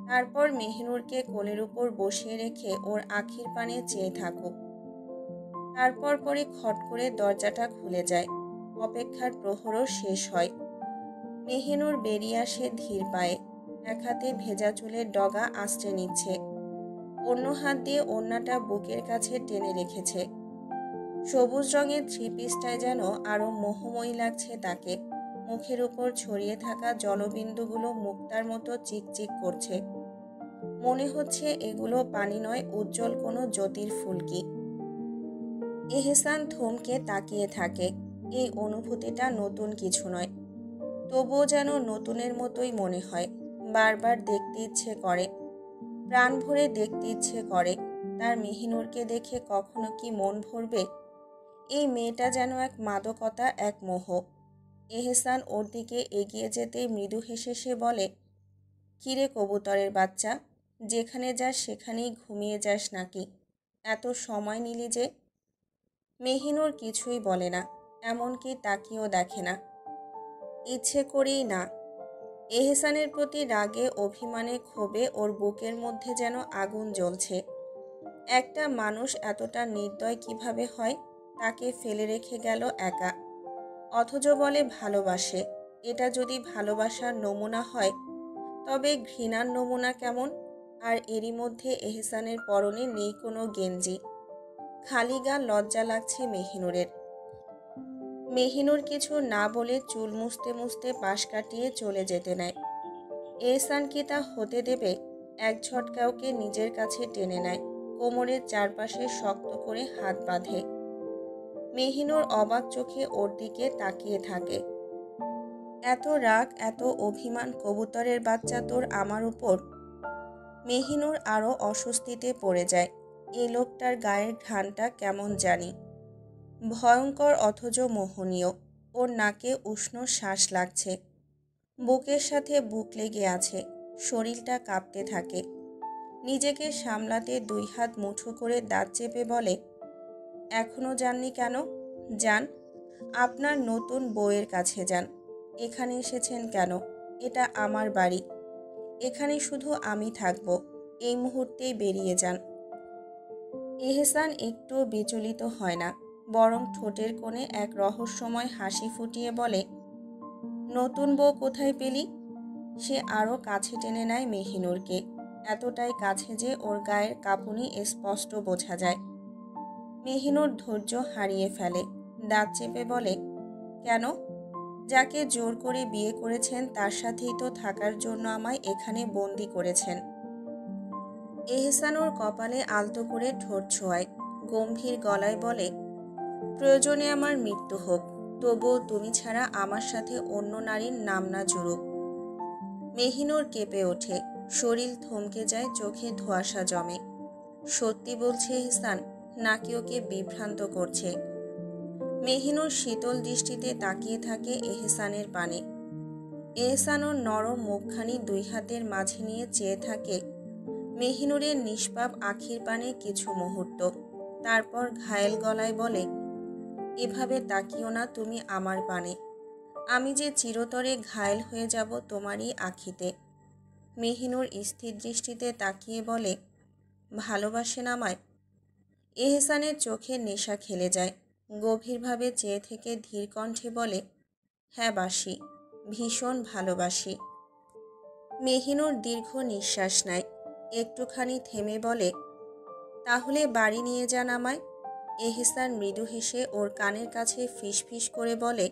তারপর মেহিনুরকে কোলের উপর বসিয়ে রেখে ওর আখির পানে চেয়ে থাকুক। তারপর পরে খট করে দরজাটা খুলে যায়। অপেক্ষার প্রহরও শেষ হয়। মেহিনুর বেরিয়ে আসে ধীর পায়ে। এক হাতে ভেজা চুলের ডগা আঁচড়ে নিচ্ছে, অন্য হাত দিয়ে ওড়নাটা বুকের কাছে টেনে রেখেছে। সবুজ রঙের 3 পিসটায় যেন আরো মোহময়ী লাগছে তাকে। মুখের উপর ছড়িয়ে থাকা জলবিন্দুগুলো মুক্তার মতো চিকচিক করছে। মনে হচ্ছে এগুলো পানি নয়, উজ্জ্বল কোনো জ্যোতির ফুলকি। এহসান থমকে তাকিয়ে থাকে। এই অনুভূতিটা নতুন কিছু নয়, তবুও যেন নতুনের মতোই মনে হয়। বারবার দেখতে ইচ্ছে করে, প্রাণ ভরে দেখতে ইচ্ছে করে। তার মেহিনুরকে দেখে কখনো কি মন ভরবে? এই মেয়েটা যেন এক মাদকতা, এক মোহ। এহসান ওর দিকে এগিয়ে যেতেই মৃদু হেসে সে বলে, কিরে কবুতরের বাচ্চা, যেখানে যাস সেখানেই ঘুমিয়ে যাস নাকি? এত সময় নিলি যে? মেহিনুর কিছুই বলে না, এমনকি তাকিয়েও দেখে না। ইচ্ছে করেই না। এহসানের প্রতি রাগে, অভিমানে, ক্ষোভে ওর বুকের মধ্যে যেন আগুন জ্বলছে। একটা মানুষ এতটা নির্দয় কিভাবে হয়? তাকে ফেলে রেখে গেল একা, অথচ বলে ভালোবাসে। এটা যদি ভালোবাসার নমুনা হয়, তবে ঘৃণার নমুনা কেমন? আর এরই মধ্যে এহসানের পরনে নেই কোনো গেঞ্জি, খালি গা। লজ্জা লাগছে মেহিনুরের। মেহিনুর কিছু না বলে চুল মুছতে মুছতে পাশ কাটিয়ে চলে যেতে নেয়। এহসান কি তা হতে দেবে? এক ঝটকা ওকে নিজের কাছে টেনে নেয়, কোমরের চারপাশে শক্ত করে হাত বাঁধে। মেহিনুর অবাক চোখে ওর দিকে তাকিয়ে থাকে। এত রাগ, এত অভিমান, কবুতরের বাচ্চা তোর আমার উপর? মেহিনুর আরও অস্বস্তিতে পড়ে যায়। এই লোকটার গায়ের ঘ্রাণটা কেমন জানি, ভয়ঙ্কর অথচ মোহনীয়। ওর নাকে উষ্ণ শ্বাস লাগছে, বুকের সাথে বুক লেগে আছে, শরীরটা কাঁপতে থাকে। নিজেকে সামলাতে 2 হাত মুঠো করে দাঁত চেপে বলে, এখনো যাননি কেন? যান, আপনার নতুন বউয়ের কাছে যান। এখানে এসেছেন কেন? এটা আমার বাড়ি, এখানে শুধু আমি থাকব। এই মুহূর্তেই বেরিয়ে যান। এহসান একটু বিচলিত হয় না, বরং ঠোঁটের কোণে এক রহস্যময় হাসি ফুটিয়ে বলে, নতুন বউ কোথায় পেলি? সে আরও কাছে টেনে নেয় মেহিনুরকে, এতটাই কাছে যে ওর গায়ের কাঁপুনি স্পষ্ট বোঝা যায়। মেহিনুর ধৈর্য হারিয়ে ফেলে, দাঁত চেপে বলে, কেন? যাকে জোর করে বিয়ে করেছেন তার সাথেই তো থাকার জন্য আমায় এখানে বন্দি করেছেন। এহসান ওর কপালে আলতো করে ঠোঁট ছোঁয়ায়, গম্ভীর গলায় বলে, প্রয়োজনে আমার মৃত্যু হোক, তবুও তুমি ছাড়া আমার সাথে অন্য নারীর নাম না জুড়ুক। মেহিনুর কেঁপে ওঠে, শরীর থমকে যায়, চোখে ধোঁয়াশা জমে। সত্যি বলছে এহসান, নাকি ওকে বিভ্রান্ত করছে? মেহিনুর শীতল দৃষ্টিতে তাকিয়ে থাকে এহসানের পানে। এহসান ওর নরম মুখখানি দুই হাতের মাঝে নিয়ে চেয়ে থাকে মেহিনুরের নিষ্পাপ আখির পানে কিছু মুহূর্ত। তারপর ঘায়েল গলায় বলে, এভাবে তাকিও না তুমি আমার পানে, আমি যে চিরতরে ঘায়েল হয়ে যাব তোমারই আখিতে। মেহিনুর স্থির দৃষ্টিতে তাকিয়ে বলে, ভালোবাসেন আমায়? এহসানের চোখে নেশা খেলে যায়, গভীরভাবে চেয়ে থেকে ধীর কণ্ঠে বলে, হ্যাঁ বাসি, ভীষণ ভালোবাসি। মেহিনুর দীর্ঘ নিঃশ্বাস নেয়, একটুখানি থেমে বলে, তাহলে বাড়ি নিয়ে যান আমায়। এহসান মৃদু হেসে ওর কানের কাছে ফিসফিস করে বলে,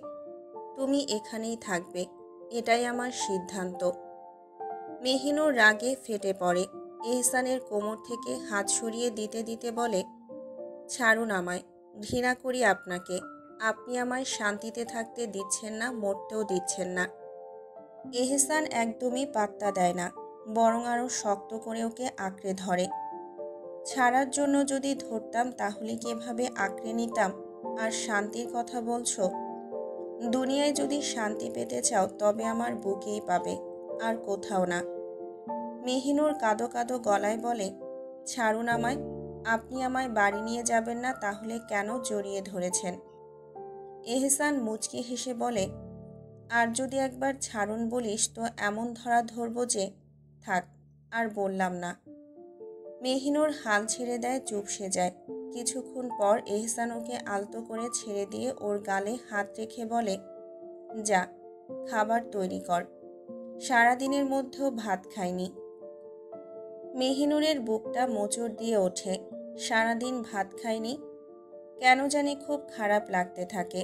তুমি এখানেই থাকবে, এটাই আমার সিদ্ধান্ত। মেহিনুর রাগে ফেটে পড়ে, এহসানের কোমর থেকে হাত সরিয়ে দিতে দিতে বলে, ছাড়ুন আমায়, ঘৃণা করি আপনাকে, আপনি আমায় শান্তিতে থাকতে দিচ্ছেন না, মরতেও দিচ্ছেন না। এহসান একদমই পাত্তা দেয় না, বরং আরও শক্ত করে ওকে আঁকড়ে ধরে। ছাড়ার জন্য যদি ধরতাম তাহলে কি এভাবে আঁকড়ে নিতাম? আর শান্তির কথা বলছো? দুনিয়ায় যদি শান্তি পেতে চাও তবে আমার বুকেই পাবে, আর কোথাও না। মেহিনুর কাঁদো কাঁদো গলায় বলে, ছাড়ুন আমায়, আপনি আমায় বাড়ি নিয়ে যাবেন না, তাহলে কেন জড়িয়ে ধরেছেন? এহসান মুচকি হেসে বলে, আর যদি একবার ছাড়ুন বলিস তো এমন ধরা ধরবো যে, থাক, আর বললাম না। মেহিনুর হাল ছেড়ে দেয়, চুপসে যায়। কিছুক্ষণ পর এহসান ওকে আলতো করে ছেড়ে দিয়ে ওর গালে হাত রেখে বলে, যা, খাবার তৈরি কর, সারাদিনের মধ্যেও ভাত খাইনি। মেহিনুরের বুকটা মোচড় দিয়ে ওঠে, সারাদিন ভাত খাইনি? কেন জানি খুব খারাপ লাগতে থাকে।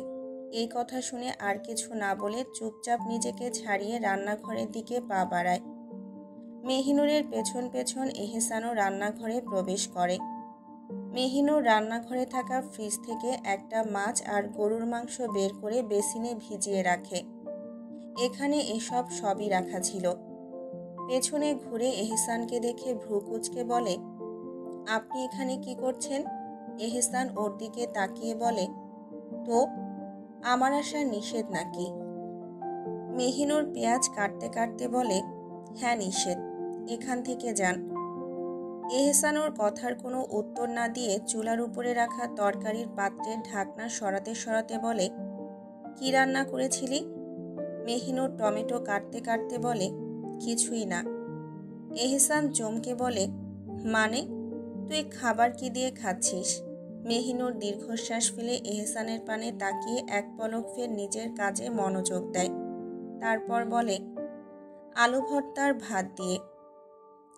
এই কথা শুনে আর কিছু না বলে চুপচাপ নিজেকে ছাড়িয়ে রান্নাঘরের দিকে পা বাড়ায়। মেহিনুরের পেছন পেছন এহসানও রান্নাঘরে প্রবেশ করে। মেহিনুর রান্নাঘরে থাকা ফ্রিজ থেকে একটা মাছ আর গরুর মাংস বের করে বেসিনে ভিজিয়ে রাখে। এখানে এসব সবই রাখা ছিল। পেছনে ঘুরে এহসানকে দেখে ভ্রু কুঁচকে বলে, আপনি এখানে কি করছেন? এহসান ওর দিকে তাকিয়ে বলে, তো আমার আসা নিষেধ নাকি? মেহিনুর পেঁয়াজ কাটতে কাটতে বলে, হ্যাঁ নিষেধ, এখান থেকে যান। এহসান ওর কথার কোনো উত্তর না দিয়ে চুলার উপরে রাখা তরকারির পাত্রের ঢাকনা সরাতে সরাতে বলে, কি রান্না করেছিলি? মেহিনুর টমেটো কাটতে কাটতে বলে, কিছুই না। এহসান চমকে বলে, মানে তুই খাবার কি দিয়ে খাচ্ছিস? মেহিনুর দীর্ঘশ্বাস ফেলে এহসানের পানে তাকিয়ে এক পলক ফের নিজের কাজে মনোযোগ দেয়। তারপর বলে, আলু ভর্তার ভাত দিয়ে।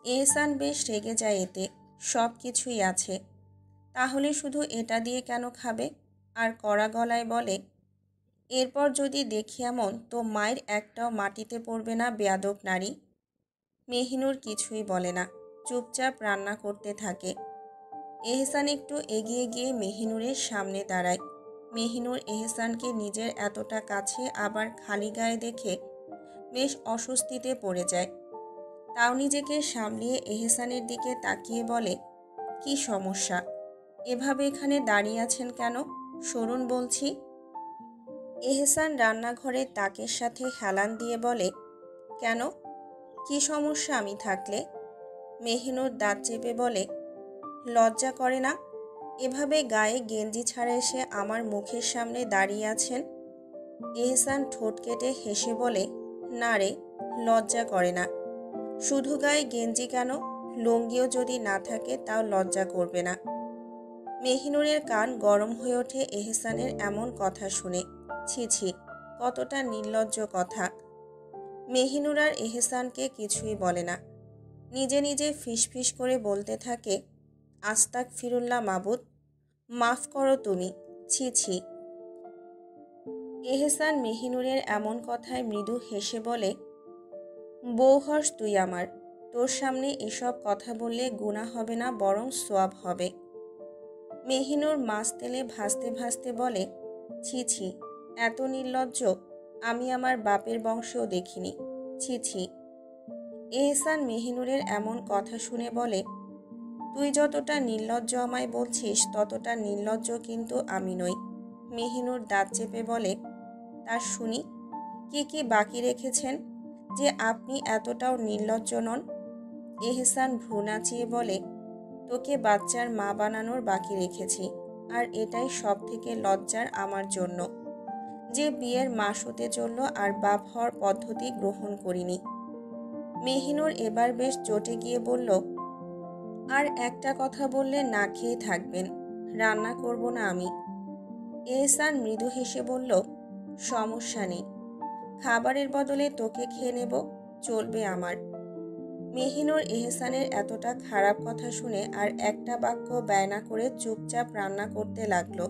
এহসান বেশ রেগে যায় এতে, সব কিছুই আছে, তাহলে শুধু এটা দিয়ে কেন খাবে? আর কড়া গলায় বলে, এরপর যদি দেখি এমন তো মায়ের একটাও মাটিতে পড়বে না, বেয়াদব নারী। মেহিনুর কিছুই বলে না, চুপচাপ রান্না করতে থাকে। এহসান একটু এগিয়ে গিয়ে মেহিনুরের সামনে দাঁড়ায়। মেহিনুর এহসানকে নিজের এতটা কাছে আবার খালি গায়ে দেখে বেশ অস্বস্তিতে পড়ে যায়। তাও নিজেকে সামলিয়ে এহসানের দিকে তাকিয়ে বলে, কি সমস্যা? এভাবে এখানে দাঁড়িয়ে আছেন কেন? সরুন বলছি। এহসান রান্নাঘরের তাকের সাথে হেলান দিয়ে বলে, কেন, কি সমস্যা আমি থাকলে? মেহিনুর দাঁত চেপে বলে, লজ্জা করে না? এভাবে গায়ে গেঞ্জি ছাড়া এসে আমার মুখের সামনে দাঁড়িয়ে আছেন। এহসান ঠোঁট কেটে হেসে বলে, না রে, লজ্জা করে না। শুধু গায়ে গেঞ্জি কেন, লুঙ্গিও যদি না থাকে তাও লজ্জা করবে না। মেহিনুরের কান গরম হয়ে ওঠে এহসানের এমন কথা শুনে। ছি ছি, কতটা নির্লজ্জ কথা। মেহিনুর আর এহসানকে কিছুই বলে না, নিজে নিজে ফিসফিস করে বলতে থাকে, আস্তাক ফিরুল্লাহ মাবুদ, মাফ করো তুমি, ছি ছি। এহসান মেহিনুরের এমন কথায় মৃদু হেসে বলে, বউ হস তুই আমার। তোর সামনে এসব কথা বললে গুনাহ হবে না, বরং সওয়াব হবে। মেহিনুর মাছ তেলে ভাজতে ভাজতে বলে, ছি ছি, এত নির্লজ্জ আমি আমার বাপের বংশেও দেখিনি, ছি ছি। এহসান মেহিনুরের এমন কথা শুনে বলে, তুই যতটা নির্লজ্জ আমায় বলছিস ততটা নির্লজ্জ কিন্তু আমি নই। মেহিনুর দাঁত চেপে বলে, তা শুনি, কি কি বাকি রেখেছেন যে আপনি এতটাও নির্লজ্জ নন? এহসান ভ্রু নাচিয়ে বলে, তোকে বাচ্চার মা বানানোর বাকি রেখেছি, আর এটাই সব থেকে লজ্জার আমার জন্য, যে বিয়ের মাস হতে চলল আর বাপ হওয়ার পদ্ধতি গ্রহণ করিনি। মেহিনুর এবার বেশ চটে গিয়ে বলল, আর একটা কথা বললে না খেয়ে থাকবেন, রান্না করব না আমি। এহসান মৃদু হেসে বলল, সমস্যা নেই, খাবারের বদলে তোকে খেয়ে নেব, চলবে আমার। মেহিনুর এহসানের এতটা খারাপ কথা শুনে আর একটা বাক্য ব্যয় না করে চুপচাপ রান্না করতে লাগলো।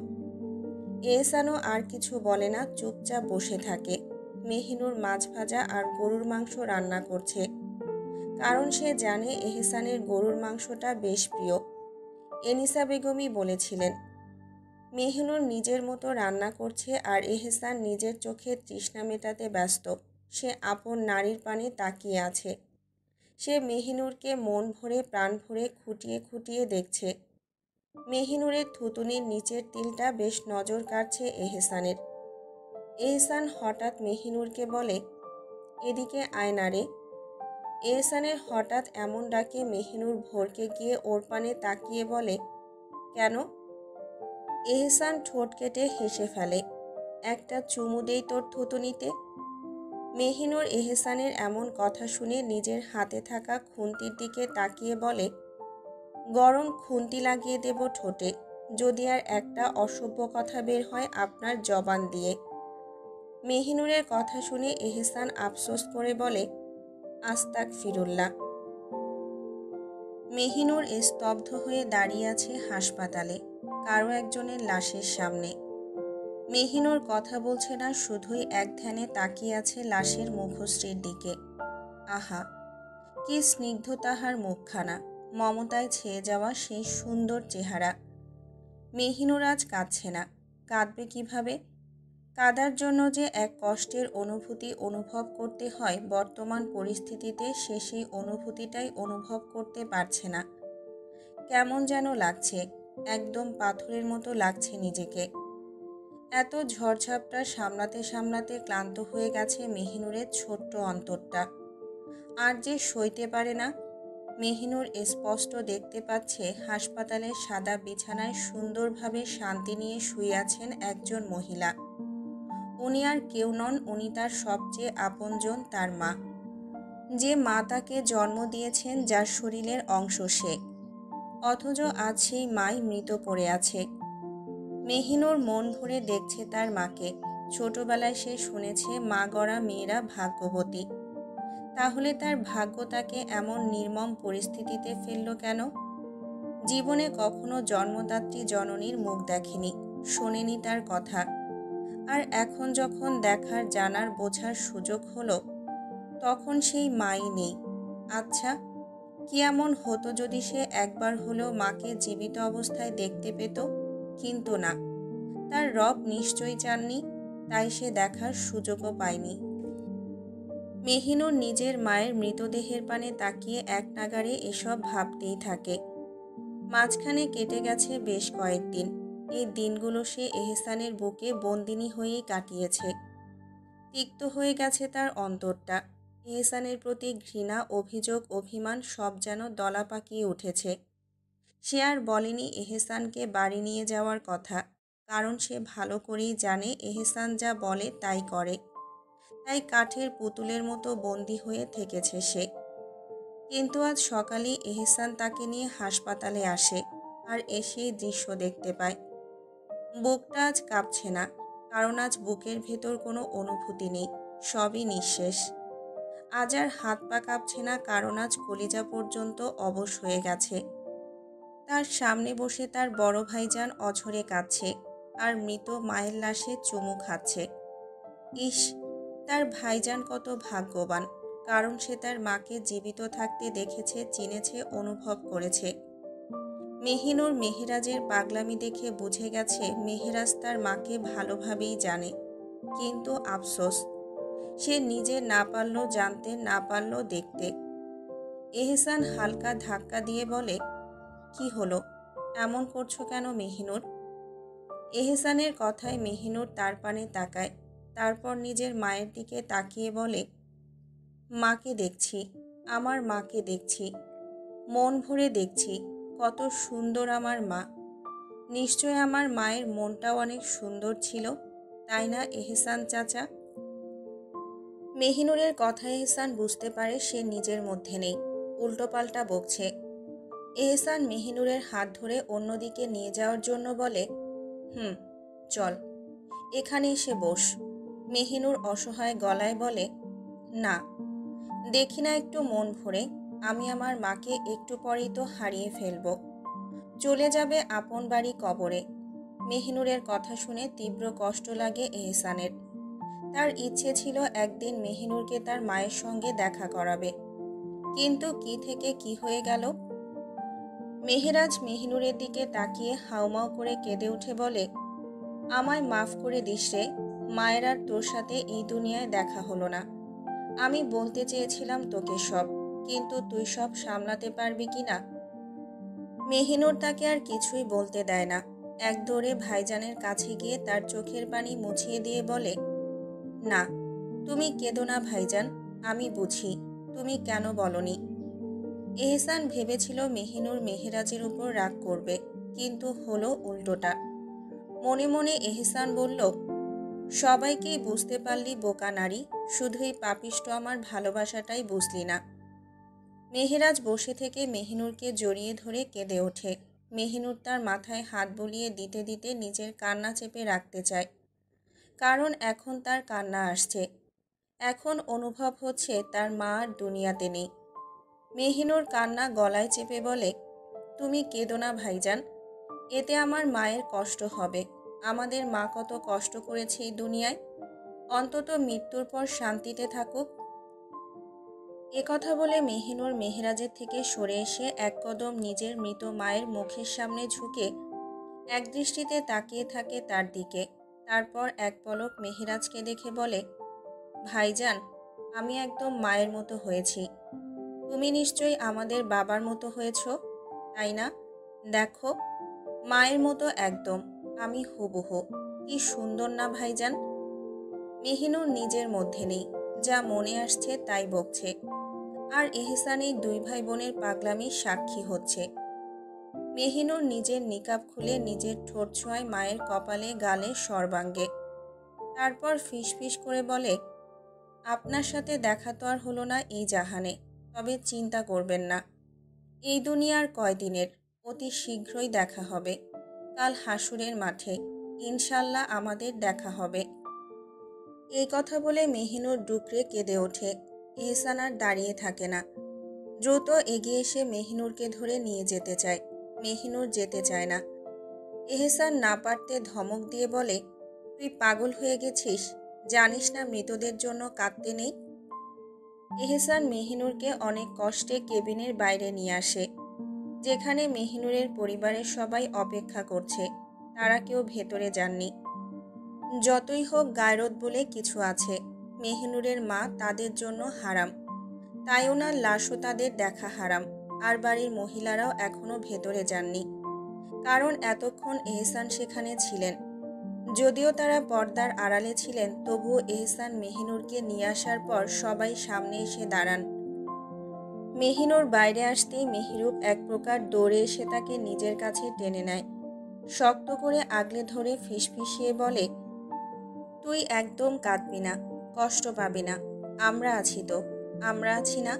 এহসানও আর কিছু বলে না, চুপচাপ বসে থাকে। মেহিনুর মাছ ভাজা আর গরুর মাংস রান্না করছে, কারণ সে জানে এহসানের গরুর মাংসটা বেশ প্রিয়। এনিসা বেগমই বলেছিলেন। মেহিনুর নিজের মতো রান্না করছে আর এহসান নিজের চোখে তৃষ্ণা মেটাতে ব্যস্ত। সে আপন নারীর পানে তাকিয়ে আছে। সে মেহিনুরকে মন ভরে প্রাণ ভরে খুঁটিয়ে খুঁটিয়ে দেখছে। মেহিনুরের থুতুনির নিচের তিলটা বেশ নজর কাড়ছে এহসানের। এহসান হঠাৎ মেহিনুরকে বলে, এদিকে আয় না রে। এহসানের হঠাৎ এমন ডাকে মেহিনুর ভরকে গিয়ে ওর পানে তাকিয়ে বলে, কেন? এহসান ঠোঁট কেটে হেসে ফেলে, একটা চুমু দেই তোর থুতুনিতে। মেহিনুর এহসানের এমন কথা শুনে নিজের হাতে থাকা খুন্তির দিকে তাকিয়ে বলে, গরম খুন্তি লাগিয়ে দেব ঠোঁটে, যদি আর একটা অসভ্য কথা বের হয় আপনার জবান দিয়ে। মেহিনুরের কথা শুনে এহসান আফসোস করে বলে, আস্তাগফিরুল্লাহ। মেহিনুর স্তব্ধ হয়ে দাঁড়িয়ে আছে হাসপাতালে, কারো একজনের লাশের সামনে। মেহিনুর কথা বলছে না, শুধুই এক ধ্যানে তাকিয়ে আছে লাশের মুখশ্রীর দিকে। আহা, কি স্নিগ্ধ তাহার মুখখানা, মমতায় ছেয়ে যাওয়া সেই সুন্দর চেহারা। মেহিনুর আজ কাঁদছে না, কাঁদবে কিভাবে? কাঁদার জন্য যে এক কষ্টের অনুভূতি অনুভব করতে হয়, বর্তমান পরিস্থিতিতে সে সেই অনুভূতিটাই অনুভব করতে পারছে না। কেমন যেন লাগছে, একদম পাথরের মতো লাগছে নিজেকে। এত ঝড়ঝাপটা সামলাতে সামলাতে ক্লান্ত হয়ে গেছে মেহিনুরের ছোট্ট অন্তরটা, আর যে সইতে পারে না। মেহিনুর স্পষ্ট দেখতে পাচ্ছে হাসপাতালের সাদা বিছানায় সুন্দরভাবে শান্তি নিয়ে শুয়ে আছেন একজন মহিলা। উনি আর কেউ নন, উনি তার সবচেয়ে আপনজন, তার মা। যে মা তাকে জন্ম দিয়েছেন, যার শরীরের অংশ সে, অথচ আজ সেই মাই মৃত পড়ে আছে। মেহিনুর মন ভরে দেখছে তার মাকে। ছোটবেলায় সে শুনেছে মা গড়া মেয়েরা ভাগ্যবতী। তাহলে তার ভাগ্য তাকে এমন নির্মম পরিস্থিতিতে ফেলল কেন? জীবনে কখনো জন্মদাত্রী জননীর মুখ দেখেনি, শোনেনি তার কথা। আর এখন যখন দেখার, জানার, বোঝার সুযোগ হলো, তখন সেই মাই নেই। আচ্ছা, কি এমন হতো যদি সে একবার হলেও মাকে জীবিত অবস্থায় দেখতে পেত? কিন্তু না, তার রব নিশ্চয়ই চাননি, তাই সে দেখার সুযোগও পায়নি। মেহিনুর নিজের মায়ের মৃতদেহের পানে তাকিয়ে এক নাগাড়ে এসব ভাবতেই থাকে। মাঝখানে কেটে গেছে বেশ কয়েকদিন। এই দিনগুলো সে এহসানের বুকে বন্দিনী হয়েই কাটিয়েছে। তিক্ত হয়ে গেছে তার অন্তরটা। এহসানের প্রতি ঘৃণা, অভিযোগ, অভিমান সব যেন দলা পাকিয়ে উঠেছে। সে আর বলেনি এহসানকে বাড়ি নিয়ে যাওয়ার কথা, কারণ সে ভালো করেই জানে এহসান যা বলে তাই করে। তাই কাঠের পুতুলের মতো বন্দী হয়ে থেকেছে সে। কিন্তু আজ সকালে এহসান তাকে নিয়ে হাসপাতালে আসে, আর এসেই দৃশ্য দেখতে পায়। বুকটা আজ কাঁপছে না, কারণ আজ বুকের ভেতর কোনো অনুভূতি নেই, সবই নিঃশেষ। আজ আর হাত পা কাঁপছে না, কারণ আজ কলিজা পর্যন্ত অবশ হয়ে গেছে। তার সামনে বসে তার বড় ভাইজান অঝরে কাঁদছে, আর মৃত মায়ের লাশে চুমু খাচ্ছে। ইস, তার ভাইজান কত ভাগ্যবান, কারণ সে তার মাকে জীবিত থাকতে দেখেছে, চিনেছে, অনুভব করেছে। মেহিনুর মেহেরাজের পাগলামি দেখে বুঝে গেছে মেহেরাজ তার মাকে ভালোভাবেই জানে, কিন্তু আফসোস, সে নিজে না পারল জানতে, না পারল দেখতে। এহসান হালকা ধাক্কা দিয়ে বলে, কি হলো, এমন করছো কেন মেহিনুর? এহসানের কথায় মেহিনুর তার পানে তাকায়, তারপর নিজের মায়ের দিকে তাকিয়ে বলে, মাকে দেখছি, আমার মাকে দেখছি, মন ভরে দেখছি, কত সুন্দর আমার মা। নিশ্চয় আমার মায়ের মনটাও অনেক সুন্দর ছিল, তাই না এহসান চাচা? মেহিনুরের কথা এহসান বুঝতে পারে সে নিজের মধ্যে নেই, উল্টোপাল্টা বকছে। এহসান মেহিনুরের হাত ধরে অন্যদিকে নিয়ে যাওয়ার জন্য বলে, চল, এখানে এসে বস। মেহিনুর অসহায় গলায় বলে, না, দেখি না একটু মন ভরে, আমি আমার মাকে একটু পরেই তো হারিয়ে ফেলব, চলে যাবে আপন বাড়ি কবরে। মেহিনুরের কথা শুনে তীব্র কষ্ট লাগে এহসানের। তার ইচ্ছে ছিল একদিন মেহিনুরকে তার মায়ের সঙ্গে দেখা করাবে, কিন্তু কি থেকে কি হয়ে গেল। মেহেরাজ মেহিনুরের দিকে তাকিয়ে হাউমাউ করে কেঁদে উঠে বলে, আমায় মাফ করে দিস রে, মায়ের আর তোর সাথে এই দুনিয়ায় দেখা হলো না। আমি বলতে চেয়েছিলাম তোকে সব, কিন্তু তুই সব সামলাতে পারবি কি না। মেহিনুর তাকে আর কিছুই বলতে দেয় না, এক দৌড়ে ভাইজানের কাছে গিয়ে তার চোখের পানি মুছিয়ে দিয়ে বলে, না, তুমি কেঁদো না ভাইজান, আমি বুঝি তুমি কেন বলনি। এহসান ভেবেছিল মেহিনুর মেহেরাজের উপর রাগ করবে, কিন্তু হলো উল্টোটা। মনে মনে এহসান বলল, সবাইকেই বুঝতে পারলি বোকা নারী, শুধুই পাপিষ্ট আমার ভালোবাসাটাই বুঝলি না। মেহেরাজ বসে থেকে মেহিনুরকে জড়িয়ে ধরে কেঁদে ওঠে। মেহিনুর তার মাথায় হাত বুলিয়ে দিতে দিতে নিজের কান্না চেপে রাখতে চায়, কারণ এখন তার কান্না আসছে। এখন অনুভব হচ্ছে তার মা আর দুনিয়াতে নেই। মেহিনুর কান্না গলায় চেপে বলে, তুমি কেঁদো না ভাইজান, এতে আমার মায়ের কষ্ট হবে। আমাদের মা কত কষ্ট করেছে এই দুনিয়ায়, অন্তত মৃত্যুর পর শান্তিতে থাকুক। কথা বলে মেহিনুর মেহেরাজের থেকে সরে এসে এক কদম নিজের মৃত মায়ের মুখের সামনে ঝুঁকে এক দৃষ্টিতে তাকিয়ে থাকে তার দিকে। তারপর এক পলক মেহেরাজকে দেখে বলে, ভাইজান, আমি একদম মায়ের মতো হয়েছি। তুমি নিশ্চয়ই আমাদের বাবার মতো হয়েছ, তাই না? দেখো, মায়ের মতো একদম, আমি হুবহু। কি সুন্দর না ভাইজান? মেহিনুর নিজের মধ্যে নেই, যা মনে আসছে তাই বকছে, আর এহসান এই দুই ভাই বোনের পাগলামির সাক্ষী হচ্ছে। মেহিনুর নিজের নিকাব খুলে নিজের ঠোঁট ছোঁয়ায় মায়ের কপালে, গালে, সর্বাঙ্গে। তারপর ফিসফিস করে বলে, আপনার সাথে দেখা তো আর হলো না এই জাহানে, তবে চিন্তা করবেন না, এই দুনিয়ার কয়দিনের, অতি শীঘ্রই দেখা হবে। কাল হাসুরের মাঠে ইনশাল্লাহ আমাদের দেখা হবে। এই কথা বলে মেহিনুর ডুকরে কেঁদে ওঠে। এহসান আর দাঁড়িয়ে থাকে না, দ্রুত এগিয়ে এসে মেহিনুরকে ধরে নিয়ে যেতে চায়। মেহিনুর যেতে চায় না। এহসান না পারতে ধমক দিয়ে বলে, তুই পাগল হয়ে গেছিস, জানিস না মৃতদের জন্য কাঁদতে নেই। এহসান মেহিনুরকে অনেক কষ্টে কেবিনের বাইরে নিয়ে আসে, যেখানে মেহিনুরের পরিবারের সবাই অপেক্ষা করছে। তারা কেউ ভেতরে যাননি। যতই হোক গায়রত বলে কিছু আছে, মেহিনুরের মা তাদের জন্য হারাম, তাই ওনার লাশও তাদের দেখা হারাম। আর বাড়ির মহিলারাও এখনো ভেতরে যাননি, কারণ এতক্ষণ এহসান সেখানে ছিলেন। যদিও তারা পর্দার আড়ালে ছিলেন, তবুও এহসান মেহিনুরকে নিয়ে আসার পর সবাই সামনে এসে দাঁড়ান। মেহিনুর বাইরে আসতেই মেহিরুপ এক প্রকার দৌড়ে এসে তাকে নিজের কাছে টেনে নেয়, শক্ত করে আগলে ধরে ফিসফিসিয়ে বলে, তুই একদম কাঁদবি না, কষ্ট পাবি না, আমরা আছি তো, আমরা আছি না।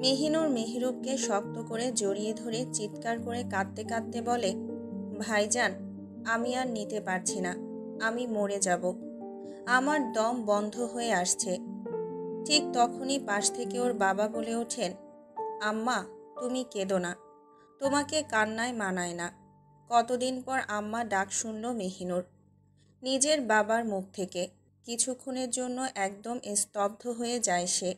মেহিনুর মেহিরুপকে শক্ত করে জড়িয়ে ধরে চিৎকার করে কাঁদতে কাঁদতে বলে, ভাইজান, আমি আর নিতে পারছি না, আমি মরে যাব, আমার দম বন্ধ হয়ে আসছে। ঠিক তখনই পাশ থেকে ওর বাবা বলে ওঠেন, আম্মা, তুমি কেঁদো না, তোমাকে কান্নায় মানায় না। কতদিন পর আম্মা ডাক শুনল মেহিনুর নিজের বাবার মুখ থেকে। কিছুক্ষণের জন্য একদম স্তব্ধ হয়ে যায় সে।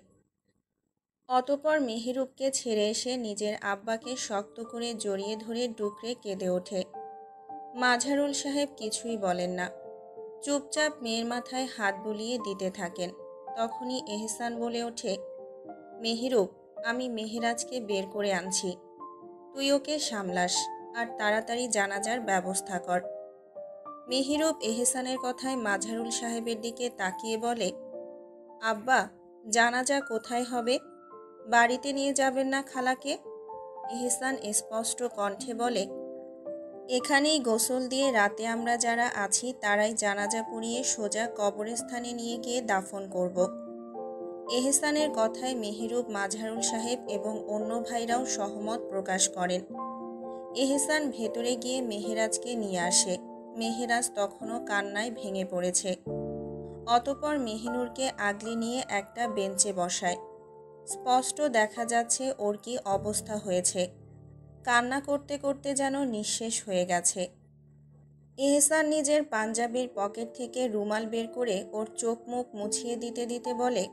অতঃপর মেহেরুবকে ছেড়ে এসে নিজের আব্বাকে শক্ত করে জড়িয়ে ধরে ডুকরে কেঁদে ওঠে। মাঝারুল সাহেব কিছুই বলেন না, চুপচাপ মেয়ের মাথায় হাত বুলিয়ে দিতে থাকেন। তখনই এহসান বলে ওঠে, মেহেরুব, আমি মেহেরাজকে বের করে আনছি, তুই ওকে সামলাস আর তাড়াতাড়ি জানাজার ব্যবস্থা কর। মেহেরুব এহসানের কথায় মাঝারুল সাহেবের দিকে তাকিয়ে বলে, আব্বা, জানাজা কোথায় হবে? বাড়িতে নিয়ে যাবেন না খালাকে? এহসান স্পষ্ট কণ্ঠে বলে, এখানেই গোসল দিয়ে রাতে আমরা যারা আছি তারাই জানাজা পড়িয়ে সোজা কবরস্থানে নিয়ে গিয়ে দাফন করব। এহসানের কথায় মেহেরুব, মাঝারুল সাহেব এবং অন্য ভাইরাও সহমত প্রকাশ করেন। এহসান ভেতরে গিয়ে মেহেরাজকে নিয়ে আসে। মেহেরাজ তখনও কান্নায় ভেঙে পড়েছে। অতঃপর মেহিনুরকে আগলে নিয়ে একটা বেঞ্চে বসায়। স্পষ্ট দেখা যাচ্ছে ওর কি অবস্থা হয়েছে। কান্না করতে করতে যেন নিঃশেষ হয়ে গেছে। এহসান নিজের পাঞ্জাবির পকেট থেকে রুমাল বের করে ওর চোখ মুখ মুছিয়ে দিতে দিতে বলে,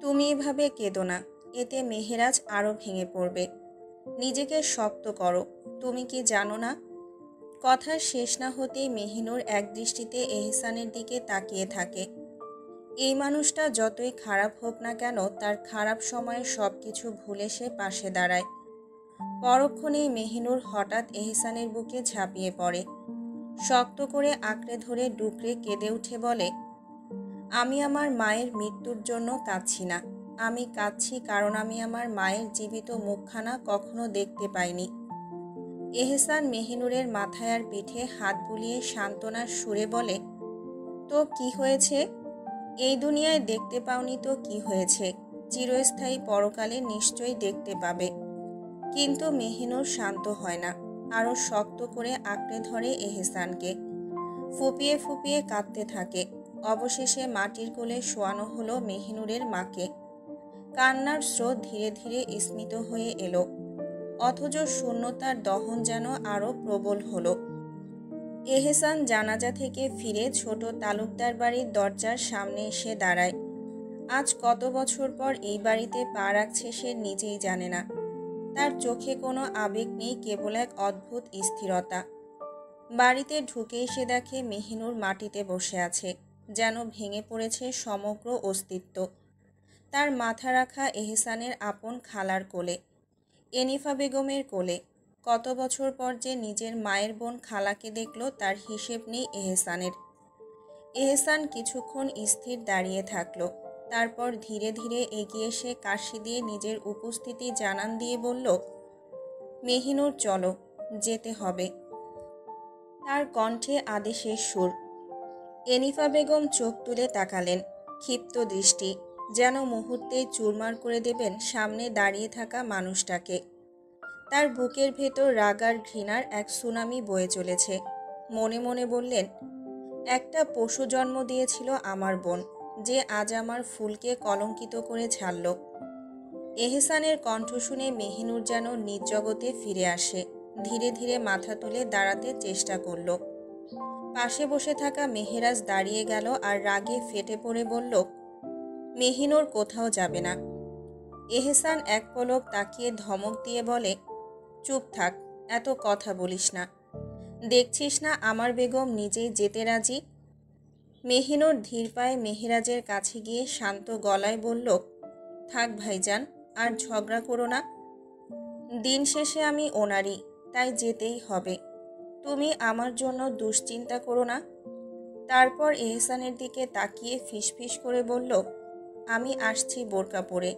তুমি এভাবে কেঁদো না, এতে মেহেরাজ আরও ভেঙে পড়বে। নিজেকে শক্ত করো, তুমি কি জানো না? কথার শেষ না হতেই মেহিনুর একদৃষ্টিতে এহসানের দিকে তাকিয়ে থাকে। এই মানুষটা যতই খারাপ হোক না কেন, তার খারাপ সময়ে সব কিছু ভুলে সে পাশে দাঁড়ায়। পরক্ষণেই মেহিনুর হঠাৎ এহসানের বুকে ঝাঁপিয়ে পড়ে। শক্ত করে আঁকড়ে ধরে ডুকরে কেঁদে উঠে বলে, আমি আমার মায়ের মৃত্যুর জন্য কাঁদছি না, আমি কাঁদছি কারণ আমি আমার মায়ের জীবিত মুখখানা কখনো দেখতে পাইনি। এহসান মেহিনুরের মাথায় আর পিঠে হাত বুলিয়ে সান্ত্বনার সুরে বলে, তো কি হয়েছে? এই দুনিয়ায় দেখতে পাওনি তো কি হয়েছে, চিরস্থায়ী পরকালে নিশ্চয়ই দেখতে পাবে। কিন্তু মেহিনুর শান্ত হয় না, আরও শক্ত করে আঁকড়ে ধরে এহসানকে। ফুপিয়ে ফুপিয়ে কাঁদতে থাকে। অবশেষে মাটির কোলে শোয়ানো হলো মেহিনুরের মাকে। কান্নার স্রোত ধীরে ধীরে স্মিত হয়ে এলো, অথচ শূন্যতার দহন যেন আরও প্রবল হলো। এহসান জানাজা থেকে ফিরে ছোট তালুকদার বাড়ির দরজার সামনে এসে দাঁড়ায়। আজ কত বছর পর এই বাড়িতে পা রাখছে সে নিজেই জানে না। তার চোখে কোনো আবেগ নেই, কেবল এক অদ্ভুত স্থিরতা। বাড়িতে ঢুকেই সে দেখে মেহিনুর মাটিতে বসে আছে, যেন ভেঙে পড়েছে সমগ্র অস্তিত্ব। তার মাথা রাখা এহসানের আপন খালার কোলে, এনিফা বেগমের কোলে। কত বছর পর যে নিজের মায়ের বোন খালাকে দেখল তার হিসেব নেই এহসানের। এহসান কিছুক্ষণ স্থির দাঁড়িয়ে থাকল, তারপর ধীরে ধীরে এগিয়ে এসে কাশি দিয়ে নিজের উপস্থিতি জানান দিয়ে বলল, মেহিনুর চলো, যেতে হবে। তার কণ্ঠে আদেশের সুর। এনিফা বেগম চোখ তুলে তাকালেন, ক্ষিপ্ত দৃষ্টি, যেন মুহূর্তেই চুরমার করে দেবেন সামনে দাঁড়িয়ে থাকা মানুষটাকে। তার বুকের ভেতর রাগ আর ঘৃণার এক সুনামি বয়ে চলেছে। মনে মনে বললেন, একটা পশু জন্ম দিয়েছিল আমার বোন, যে আজ আমার ফুলকে কলঙ্কিত করে ছাড়ল। এহসানের কণ্ঠ শুনে মেহিনুর যেন নিজ জগতে ফিরে আসে। ধীরে ধীরে মাথা তুলে দাঁড়াতে চেষ্টা করল। পাশে বসে থাকা মেহেরাজ দাঁড়িয়ে গেল আর রাগে ফেটে পড়ে বলল, মেহিনুর কোথাও যাবে না। এহসান এক পলক তাকিয়ে ধমক দিয়ে বলে, চুপ থাক, এত কথা বলিস না। দেখছিস না আমার বেগম নিজেই যেতে রাজি। মেহিনুর ধীর পায়ে মেহেরাজের কাছে গিয়ে শান্ত গলায় বলল, থাক ভাইজান, আর ঝগড়া করো না। দিন শেষে আমি ওনারই, তাই যেতেই হবে। তুমি আমার জন্য দুশ্চিন্তা করো না। তারপর এহসানের দিকে তাকিয়ে ফিসফিস করে বলল, আমি আসছি বোরকা পরে।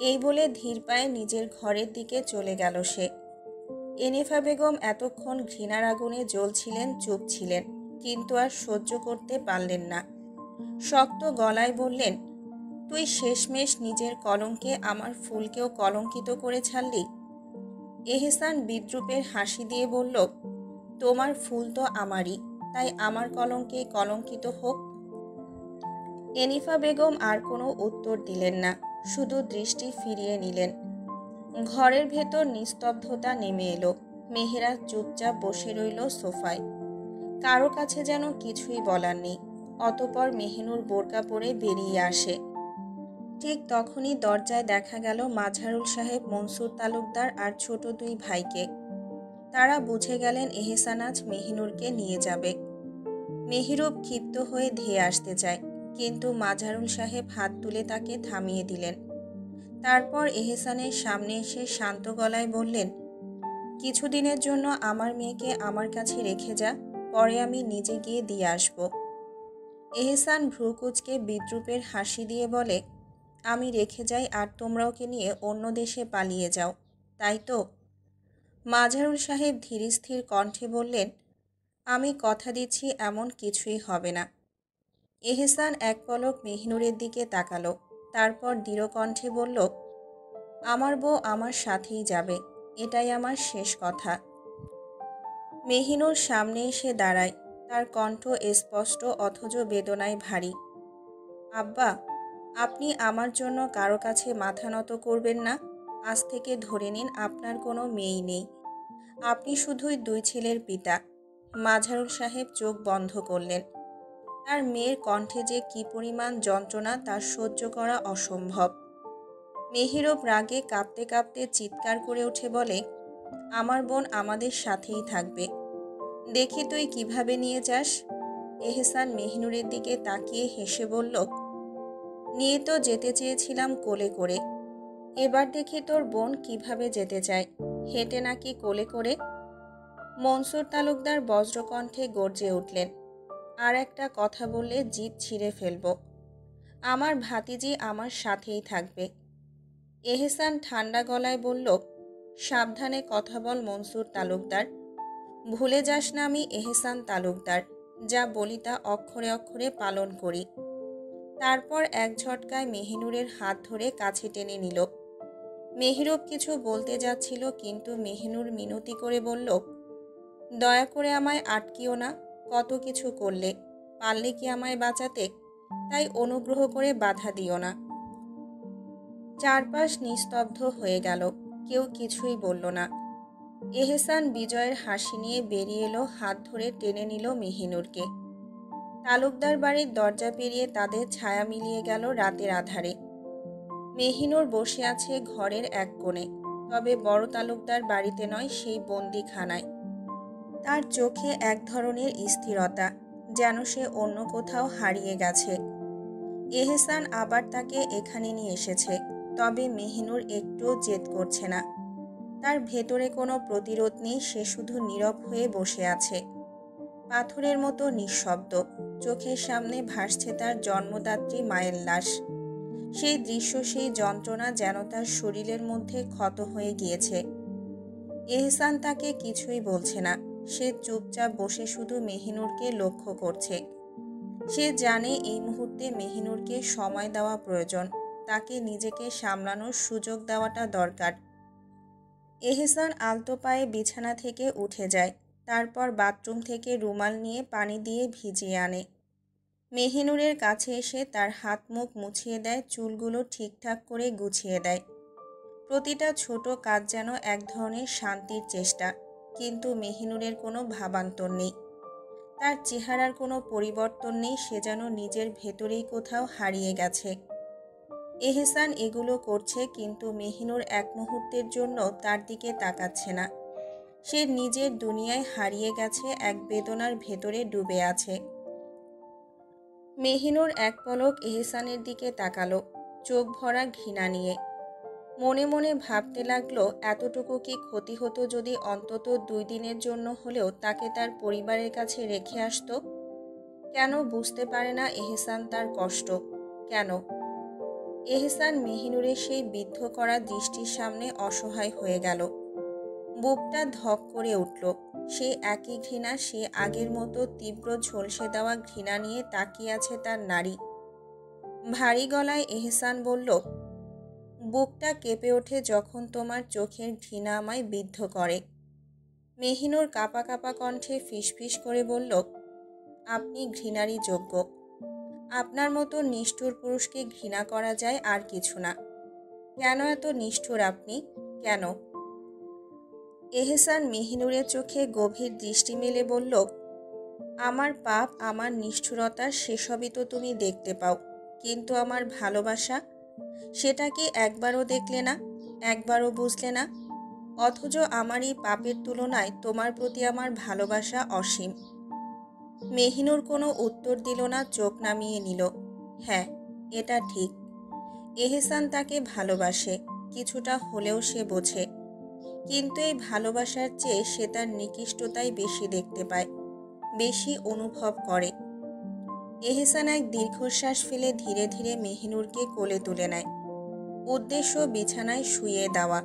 এই বলে ধীর পায়ে নিজের ঘরের দিকে চলে গেল সে। এনিফা বেগম এতক্ষণ ঘৃণার আগুনে জ্বলছিলেন, চুপ ছিলেন, কিন্তু আর সহ্য করতে পারলেন না। শক্ত গলায় বললেন, তুই শেষমেশ নিজের কলঙ্কে আমার ফুলকেও কলঙ্কিত করে ছাড়লি। এহসান বিদ্রূপের হাসি দিয়ে বলল, তোমার ফুল তো আমারই, তাই আমার কলঙ্কে কলঙ্কিত হোক। এনিফা বেগম আর কোনো উত্তর দিলেন না, শুধু দৃষ্টি ফিরিয়ে নিলেন। ঘরের ভেতর নিস্তব্ধতা নেমে এলো। মেহেরাজ চুপচাপ বসে রইল সোফায়। কারো কাছে যেন কিছুই বলার নেই। অতঃপর মেহিনুর বোরকা পরে বেরিয়ে আসে। ঠিক তখনই দরজায় দেখা গেল মাঝারুল সাহেব, মনসুর তালুকদার আর ছোট দুই ভাইকে। তারা বুঝে গেলেন এহসান আজ মেহিনুরকে নিয়ে যাবে। মেহিরুব ক্ষিপ্ত হয়ে ধেয়ে আসতে চায়, কিন্তু মাঝারুল সাহেব হাত তুলে তাকে থামিয়ে দিলেন। তারপর এহসানের সামনে এসে শান্ত গলায় বললেন, কিছুদিনের জন্য আমার মেয়েকে আমার কাছে রেখে যা, পরে আমি নিজে গিয়ে দিয়ে আসব। এহসান ভ্রুকুচকে বিদ্রূপের হাসি দিয়ে বলে, আমি রেখে যাই আর তোমরা ওকে নিয়ে অন্য দেশে পালিয়ে যাও, তাই তো? মাঝারুল সাহেব ধীরস্থির কণ্ঠে বললেন, আমি কথা দিচ্ছি এমন কিছুই হবে না। এহসান এক পলক মেহিনুরের দিকে তাকালো, তারপর দৃঢ় কণ্ঠে বলল, আমার বউ আমার সাথেই যাবে, এটাই আমার শেষ কথা। মেহিনুর সামনে এসে দাঁড়ায়, তার কণ্ঠ স্পষ্ট অথচ বেদনায় ভারী। আব্বা, আপনি আমার জন্য কারো কাছে মাথা নত করবেন না। আজ থেকে ধরে নিন আপনার কোনো মেয়েই নেই, আপনি শুধুই দুই ছেলের পিতা। মাঝারুল সাহেব চোখ বন্ধ করলেন। তার মেয়ের কণ্ঠে যে কী পরিমাণ যন্ত্রণা তা সহ্য করা অসম্ভব। মেহিরব রাগে কাঁপতে কাঁপতে চিৎকার করে উঠে বলে, আমার বোন আমাদের সাথেই থাকবে, দেখি তুই কিভাবে নিয়ে যাস। এহসান মেহিনুরের দিকে তাকিয়ে হেসে বলল, নিয়ে তো যেতে চেয়েছিলাম কোলে করে, এবার দেখি তোর বোন কিভাবে যেতে চায়, হেঁটে নাকি কোলে করে। মনসুর তালুকদার বজ্রকণ্ঠে গর্জে উঠলেন, আর একটা কথা বললে জিভ ছিঁড়ে ফেলব। আমার ভাতিজি আমার সাথেই থাকবে। এহসান ঠান্ডা গলায় বলল, সাবধানে কথা বল মনসুর তালুকদার, ভুলে যাস না আমি এহসান তালুকদার, যা বলি তা অক্ষরে অক্ষরে পালন করি। তারপর এক ঝটকায় মেহিনুরের হাত ধরে কাছে টেনে নিল। মেহিরুব কিছু বলতে যাচ্ছিল, কিন্তু মেহিনুর মিনতি করে বলল, দয়া করে আমায় আটকিও না, কত কিছু করলে, পারলে কি আমায় বাঁচাতে, তাই অনুগ্রহ করে বাধা দিও না। চারপাশ নিস্তব্ধ হয়ে গেল, কেউ কিছুই বলল না। এহসান বিজয়ের হাসি নিয়ে বেরিয়ে এলো, হাত ধরে টেনে নিল মেহিনুরকে। তালুকদার বাড়ির দরজা পেরিয়ে তাদের ছায়া মিলিয়ে গেল রাতের আধারে। মেহিনুর বসে আছে ঘরের এক কোণে, তবে বড় তালুকদার বাড়িতে নয়, সেই বন্দিখানায়। তার চোখে এক ধরনের স্থিরতা, যেন সে অন্য কোথাও হারিয়ে গেছে। এহসান আবার তাকে এখানে নিয়ে এসেছে, তবে মেহিনুর একটুও জেদ করছে না। তার ভেতরে কোনো প্রতিরোধ নেই, সে শুধু নীরব হয়ে বসে আছে, পাথরের মতো নিঃশব্দ। চোখের সামনে ভাসছে তার জন্মদাত্রী মায়ের লাশ। সেই দৃশ্য, সেই যন্ত্রণা যেন তার শরীরের মধ্যে ক্ষত হয়ে গিয়েছে। এহসান তাকে কিছুই বলছে না, সে চুপচাপ বসে শুধু মেহিনুরকে লক্ষ্য করছে। সে জানে এই মুহূর্তে মেহিনুরকে সময় দেওয়া প্রয়োজন, তাকে নিজেকে সামলানোর সুযোগ দেওয়াটা দরকার। এহসান আলতো পায়ে বিছানা থেকে উঠে যায়, তারপর বাথরুম থেকে রুমাল নিয়ে পানি দিয়ে ভিজিয়ে আনে। মেহিনুরের কাছে এসে তার হাত মুখ মুছিয়ে দেয়, চুলগুলো ঠিকঠাক করে গুছিয়ে দেয়। প্রতিটা ছোট কাজ যেন এক ধরনের শান্তির চেষ্টা, কিন্তু মেহিনুরের কোনো ভাবান্তর নেই, তার চেহারার কোনো পরিবর্তন নেই, সে যেন নিজের ভেতরেই কোথাও হারিয়ে গেছে। এহসান এগুলো করছে, কিন্তু মেহিনুর এক মুহূর্তের জন্য তার দিকে তাকাচ্ছে না। সে নিজের দুনিয়ায় হারিয়ে গেছে, এক বেদনার ভেতরে ডুবে আছে। মেহিনুর এক পলক এহসানের দিকে তাকালো, চোখ ভরা ঘৃণা নিয়ে। মনে মনে ভাবতে লাগলো, এতটুকু কি ক্ষতি হতো যদি অন্তত 2 দিনের জন্য হলেও তাকে তার পরিবারের কাছে রেখে আসতো? কেন বুঝতে পারে না এহসান তার কষ্ট? কেন? এহসান মেহিনুরের সেই বিদ্ধ করা দৃষ্টির সামনে অসহায় হয়ে গেল। বুকটা ধক করে উঠল। সেই একই ঘৃণা, সে আগের মতো তীব্র ঝলসে দেওয়া ঘৃণা নিয়ে তাকিয়ে আছে তার নারী। ভারী গলায় এহসান বলল, বুকটা কেঁপে ওঠে যখন তোমার চোখের ঘৃণা আমায় বিদ্ধ করে। মেহিনুর কাঁপা কাঁপা কণ্ঠে ফিসফিস করে বলল, আপনি ঘৃণারই যোগ্য। আপনার মতো নিষ্ঠুর পুরুষকে ঘৃণা করা যায়, আর কিছু না। কেন এত নিষ্ঠুর আপনি, কেন? এহসান মেহিনুরের চোখে গভীর দৃষ্টি মেলে বলল, আমার পাপ, আমার নিষ্ঠুরতা সেসবই তো তুমি দেখতে পাও, কিন্তু আমার ভালোবাসা, সেটা কি একবারও দেখলে না? একবারও বুঝলে না? অথচ আমার এই পাপের তুলনায় তোমার প্রতি আমার ভালোবাসা অসীম। মেহিনুর কোনো উত্তর দিল না, চোখ নামিয়ে নিল। হ্যাঁ, এটা ঠিক। এহসান তাকে ভালোবাসে, কিছুটা হলেও সে বোঝে। কিন্তু এই ভালোবাসার চেয়ে সে তার নিকৃষ্টতাই বেশি দেখতে পায়, বেশি অনুভব করে। এহসান এক দীর্ঘশ্বাস ফেলে ধীরে ধীরে মেহিনুরকে কোলে তুলে নেয়। উদ্দেশ্য বিছানায় শুইয়ে দেওয়া।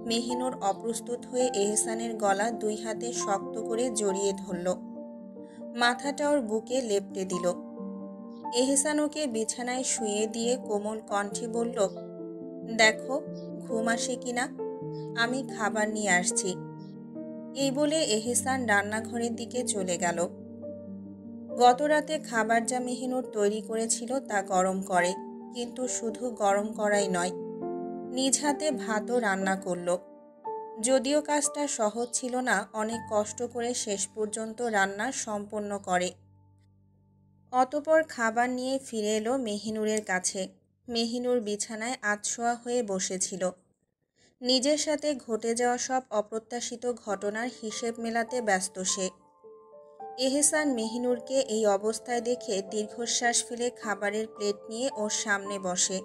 মেহিনুর অপ্রস্তুত হয়ে এহসানের গলা দুই হাতে শক্ত করে জড়িয়ে ধরল, মাথাটা ওর বুকে লেপ্টে দিল। এহসান ওকে বিছানায় শুইয়ে দিয়ে কোমল কণ্ঠে বলল, দেখো ঘুম আসে কিনা, আমি খাবার নিয়ে আসছি। এই বলে এহসান রান্নাঘরের দিকে চলে গেল। গত রাতে খাবার যা মেহিনুর তৈরি করেছিল তা গরম করে, কিন্তু শুধু গরম করাই নয়, নিজ হাতে ভাতও রান্না করল। যদিও কাজটা সহজ ছিল না, অনেক কষ্ট করে শেষ পর্যন্ত রান্না সম্পন্ন করে। অতঃপর খাবার নিয়ে ফিরে এলো মেহিনুরের কাছে। মেহিনুর বিছানায় আধশোয়া হয়ে বসেছিল। নিজের সাথে ঘটে যাওয়া সব অপ্রত্যাশিত ঘটনার হিসেব মেলাতে ব্যস্ত সে। এহসান মেহিনুরকে এই অবস্থায় দেখে দীর্ঘশ্বাস ফেলে খাবারের প্লেট নিয়ে ওর সামনে বসে।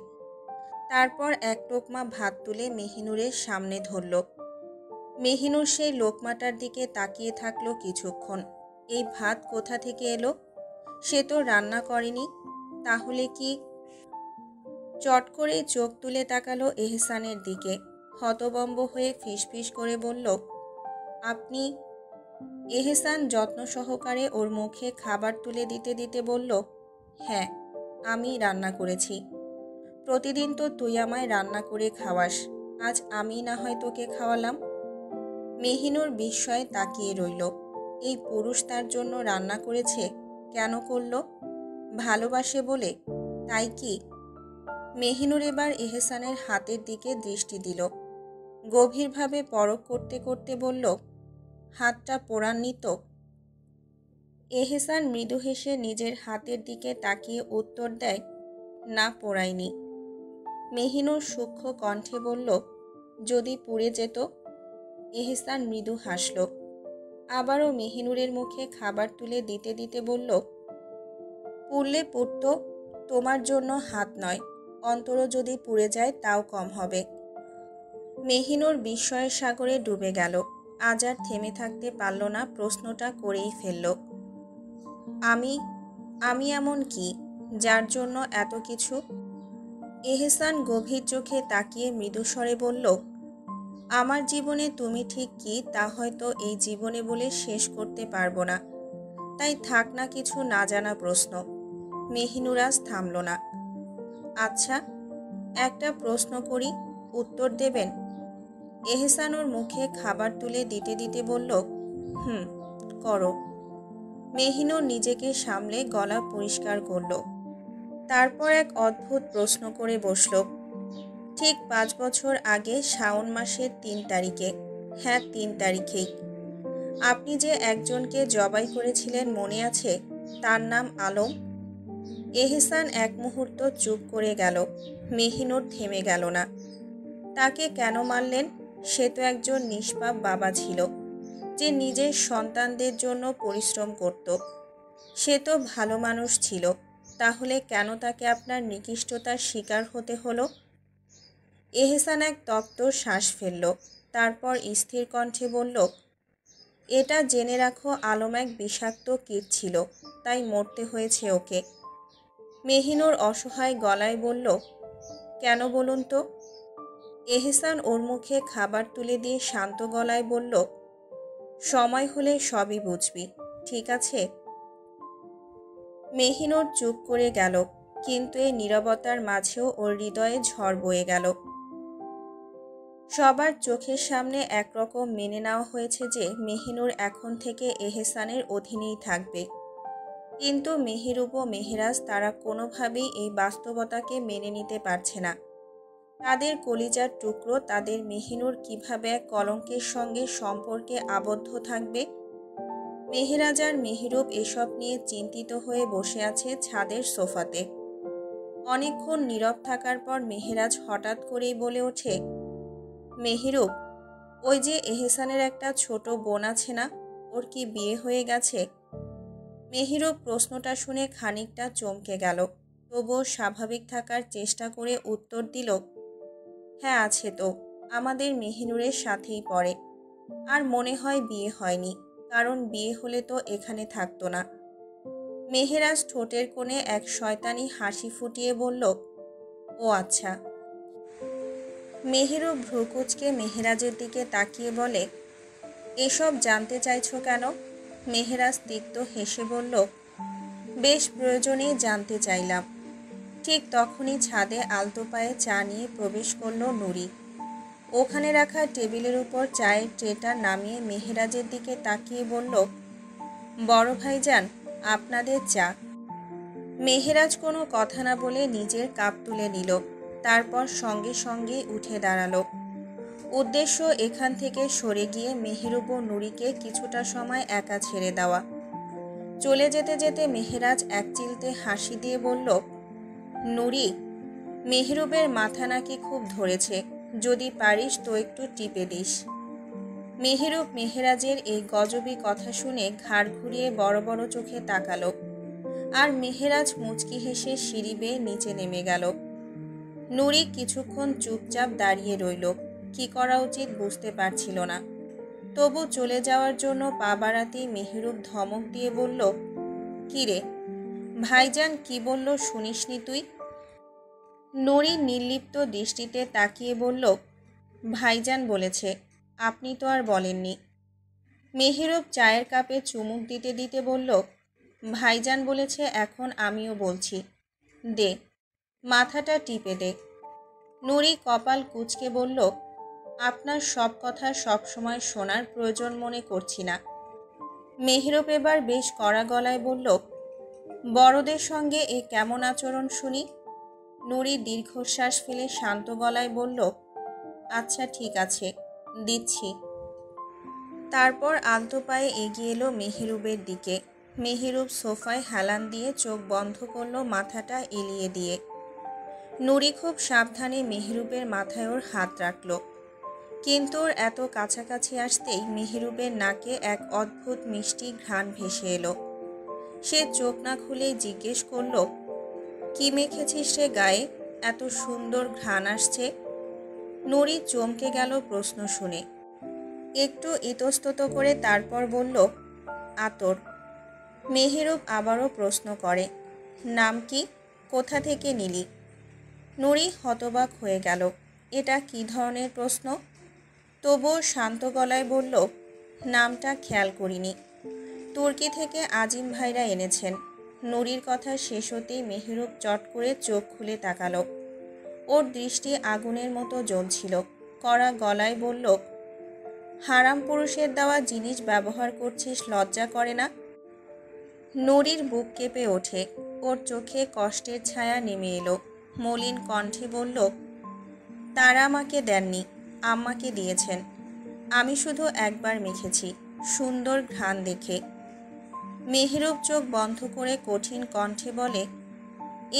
তারপর এক লোকমা ভাত তুলে মেহিনুরের সামনে ধরল। মেহিনুর সেই লোকমাটার দিকে তাকিয়ে থাকলো কিছুক্ষণ। এই ভাত কোথা থেকে এলো? সে তো রান্না করেনি। তাহলে কি? চট করেই চোখ তুলে তাকালো এহসানের দিকে। হতবম্ব হয়ে ফিসফিস করে বলল, আপনি? এহসান যত্ন সহকারে ওর মুখে খাবার তুলে দিতে দিতে বলল, হ্যাঁ, আমি রান্না করেছি। প্রতিদিন তো তুই আমায় রান্না করে খাওয়াস, আজ আমি না হয় তোকে খাওয়ালাম। মেহিনুর বিস্ময়ে তাকিয়ে রইল। এই পুরুষ তার জন্য রান্না করেছে? কেন করল? ভালোবাসে বলে? তাই কি? মেহিনুর এবার এহসানের হাতের দিকে দৃষ্টি দিল। গভীরভাবে পরখ করতে করতে বলল, হাতটা পোড়াননি তো? এহসান মৃদু হেসে নিজের হাতের দিকে তাকিয়ে উত্তর দেয়, না, পোড়ায়নি। মেহিনুর সূক্ষ্ম কণ্ঠে বলল, যদি পুড়ে যেত? এহসান মৃদু হাসল। আবারও মেহিনুরের মুখে খাবার তুলে দিতে দিতে বলল, পুড়লে পুড়ত, তোমার জন্য হাত নয়, অন্তরও যদি পুড়ে যায় তাও কম হবে। মেহিনুর বিস্ময়ের সাগরে ডুবে গেল। আজ আর থেমে থাকতে পারল না, প্রশ্নটা করেই ফেলল, আমি আমি এমন কি যার জন্য এত কিছু? এহসান গভীর চোখে তাকিয়ে মৃদুস্বরে বলল, আমার জীবনে তুমি ঠিক কি তা হয়তো এই জীবনে বলে শেষ করতে পারবো না, তাই থাক না কিছু না জানা প্রশ্ন। মেহিনুর আজ থামল না। আচ্ছা, একটা প্রশ্ন করি, উত্তর দেবেন? এহসান ওর মুখে খাবার তুলে দিতে দিতে বলল, হুম, করো। মেহিনুর নিজেকে সামলে গলা পরিষ্কার করল। তারপর এক অদ্ভুত প্রশ্ন করে বসল, ঠিক 5 বছর আগে শাওন মাসের 3 তারিখে, হ্যাঁ 3 তারিখেই, আপনি যে একজনকে জবাই করেছিলেন মনে আছে? তার নাম আলম। এহসান এক মুহূর্ত চুপ করে গেল। মেহিনুর থেমে গেল না। তাকে কেন মারলেন? সে তো একজন নিষ্পাপ বাবা ছিল, যে নিজের সন্তানদের জন্য পরিশ্রম করত। সে তো ভালো মানুষ ছিল, তাহলে কেন তাকে আপনার নিকৃষ্টতার শিকার হতে হলো? এহসান এক তপ্ত শ্বাস ফেলল। তারপর স্থির কণ্ঠে বলল, এটা জেনে রাখো, আলম এক বিষাক্ত কীট ছিল, তাই মরতে হয়েছে ওকে। মেহিনুর অসহায় গলায় বলল, কেন বলুন তো? এহসান ওর মুখে খাবার তুলে দিয়ে শান্ত গলায় বলল, সময় হলে সবই বুঝবি, ঠিক আছে? মেহিনুর চুপ করে গেল, কিন্তু এই নীরবতার মাঝেও ওর হৃদয়ে ঝড় বয়ে গেল। সবার চোখের সামনে একরকম মেনে নেওয়া হয়েছে যে মেহিনুর এখন থেকে এহসানের অধীনেই থাকবে, কিন্তু মেহেরুব ও মেহেরাজ তারা কোনোভাবেই এই বাস্তবতাকে মেনে নিতে পারছে না। তাদের কলিজার টুকরো তাদের মেহিনুর কিভাবে এক কলঙ্কের সঙ্গে সম্পর্কে আবদ্ধ থাকবে? মেহেরাজ আর মেহেরুব এসব নিয়ে চিন্তিত হয়ে বসে আছে ছাদের সোফাতে। অনেকক্ষণ নীরব থাকার পর মেহেরাজ হঠাৎ করেই বলে ওঠে, মেহেরুব, ওই যে এহসানের একটা ছোট বোন আছে না, ওর কি বিয়ে হয়ে গেছে? মেহেরুব প্রশ্নটা শুনে খানিকটা চমকে গেল, তবুও স্বাভাবিক থাকার চেষ্টা করে উত্তর দিল, হ্যাঁ আছে তো, আমাদের মেহিনুরের সাথেই পড়ে। আর মনে হয় বিয়ে হয়নি, কারণ বিয়ে হলে তো এখানে থাকতো না। মেহেরাজ ঠোঁটের কোণে এক শয়তানি হাসি ফুটিয়ে বলল, ও আচ্ছা। মেহেরুব ভ্রুকুচকে মেহেরাজের দিকে তাকিয়ে বলে, এসব জানতে চাইছো কেন? মেহেরাজ তিক্ত হেসে বলল, বেশ প্রয়োজনেই জানতে চাইলাম। ঠিক তখনই ছাদে আলতো পায়ে চা নিয়ে প্রবেশ করলো নুরি। ওখানে রাখা টেবিলের উপর চায়ের ট্রেটা নামিয়ে মেহেরাজের দিকে তাকিয়ে বলল, বড় ভাইজান, আপনাদের চা। মেহেরাজ কোনো কথা না বলে নিজের কাপ তুলে নিল, তারপর সঙ্গে সঙ্গে উঠে দাঁড়ালো। উদ্দেশ্য এখান থেকে সরে গিয়ে মেহেরুব ও নুরিকে কিছুটা সময় একা ছেড়ে দেওয়া। চলে যেতে যেতে মেহেরাজ একচিলতে হাসি দিয়ে বলল, নুরি, মেহেরুবের মাথা নাকি খুব ধরেছে, যদি পারিস তো একটু টিপে দিস। মেহেরুব মেহেরাজের এই গজবি কথা শুনে ঘাড় ঘুরিয়ে বড় বড় চোখে তাকালো, আর মেহেরাজ মুচকি হেসে সিঁড়ি বেয়ে নিচে নেমে গেল। নুরি কিছুক্ষণ চুপচাপ দাঁড়িয়ে রইল, কি করা উচিত বুঝতে পারছিল না। তবু চলে যাওয়ার জন্য পা বাড়াতেই মেহেরুব ধমক দিয়ে বলল, কিরে ভাইজান কি বলল শুনিসনি তুই? নুরি নির্লিপ্ত দৃষ্টিতে তাকিয়ে বলল, ভাইজান বলেছে, আপনি তো আর বলেননি। মেহেরুব চায়ের কাপে চুমুক দিতে দিতে বলল, ভাইজান বলেছে, এখন আমিও বলছি, দে, মাথাটা টিপে দে। নুরি কপাল কুঁচকে বলল, আপনার সব কথা সবসময় শোনার প্রয়োজন মনে করছি না। মেহেরুব এবার বেশ কড়া গলায় বলল, বড়দের সঙ্গে এ কেমন আচরণ শুনি? নুরি দীর্ঘশ্বাস ফেলে শান্ত গলায় বলল, আচ্ছা ঠিক আছে, দিচ্ছি। তারপর আলতো পায়ে এগিয়ে এলো মেহেরুবের দিকে। মেহেরুব সোফায় হেলান দিয়ে চোখ বন্ধ করলো, মাথাটা এলিয়ে দিয়ে। নুরি খুব সাবধানে মেহেরুবের মাথায় ওর হাত রাখল, কিন্তু ওর এত কাছাকাছি আসতেই মেহেরুবের নাকে এক অদ্ভুত মিষ্টি ঘ্রাণ ভেসে এলো। সে চোখ না খুলেই জিজ্ঞেস করল, কি মেখেছিস রে গায়ে, এত সুন্দর ঘ্রাণ আসছে? নুরি চমকে গেল প্রশ্ন শুনে, একটু ইতস্তত করে তারপর বলল, আতর। মেহেরুব আবারও প্রশ্ন করে, নাম কি, কোথা থেকে নিলি? নুরি হতবাক হয়ে গেল, এটা কি ধরনের প্রশ্ন? তবুও শান্ত গলায় বলল, নামটা খেয়াল করিনি, তুর্কি থেকে আজিম ভাইরা এনেছেন। নুরির কথা শেষ হতেই মেহেরুব চট করে চোখ খুলে তাকালো। ওর দৃষ্টি আগুনের মতো জ্বলছিল। কড়া গলায় বলল, হারাম পুরুষের দেওয়া জিনিস ব্যবহার করছিস, লজ্জা করে না? নুরির বুক কেঁপে ওঠে, ওর চোখে কষ্টের ছায়া নেমে এলো। মলিন কণ্ঠে বলল, তারা আমাকে দেননি, আম্মাকে দিয়েছেন। আমি শুধু একবার মেখেছি, সুন্দর ঘ্রাণ দেখে। মেহেরুব চোখ বন্ধ করে কঠিন কণ্ঠে বলে,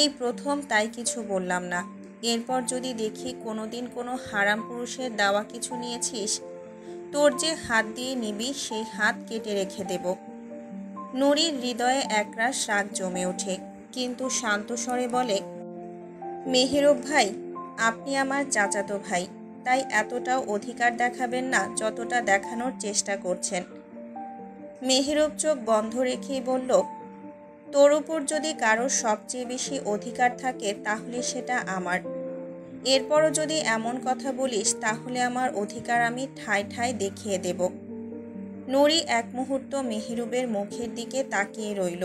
এই প্রথম, তাই কিছু বললাম না। এরপর যদি দেখি কোনোদিন কোনো হারাম পুরুষের দেওয়া কিছু নিয়েছিস, তোর যে হাত দিয়ে নিবি সেই হাত কেটে রেখে দেব। নুরির হৃদয়ে একরাশ রাগ জমে ওঠে, কিন্তু শান্ত স্বরে বলে, মেহেরুব ভাই, আপনি আমার চাচাতো ভাই, তাই এতটাও অধিকার দেখাবেন না যতটা দেখানোর চেষ্টা করছেন। মেহেরুব চোখ বন্ধ রেখেই বলল, তোর উপর যদি কারোর সবচেয়ে বেশি অধিকার থাকে তাহলে সেটা আমার। এরপরও যদি এমন কথা বলিস তাহলে আমার অধিকার আমি ঠায় ঠায় দেখিয়ে দেব। নুরি এক মুহূর্ত মেহেরুবের মুখের দিকে তাকিয়ে রইল।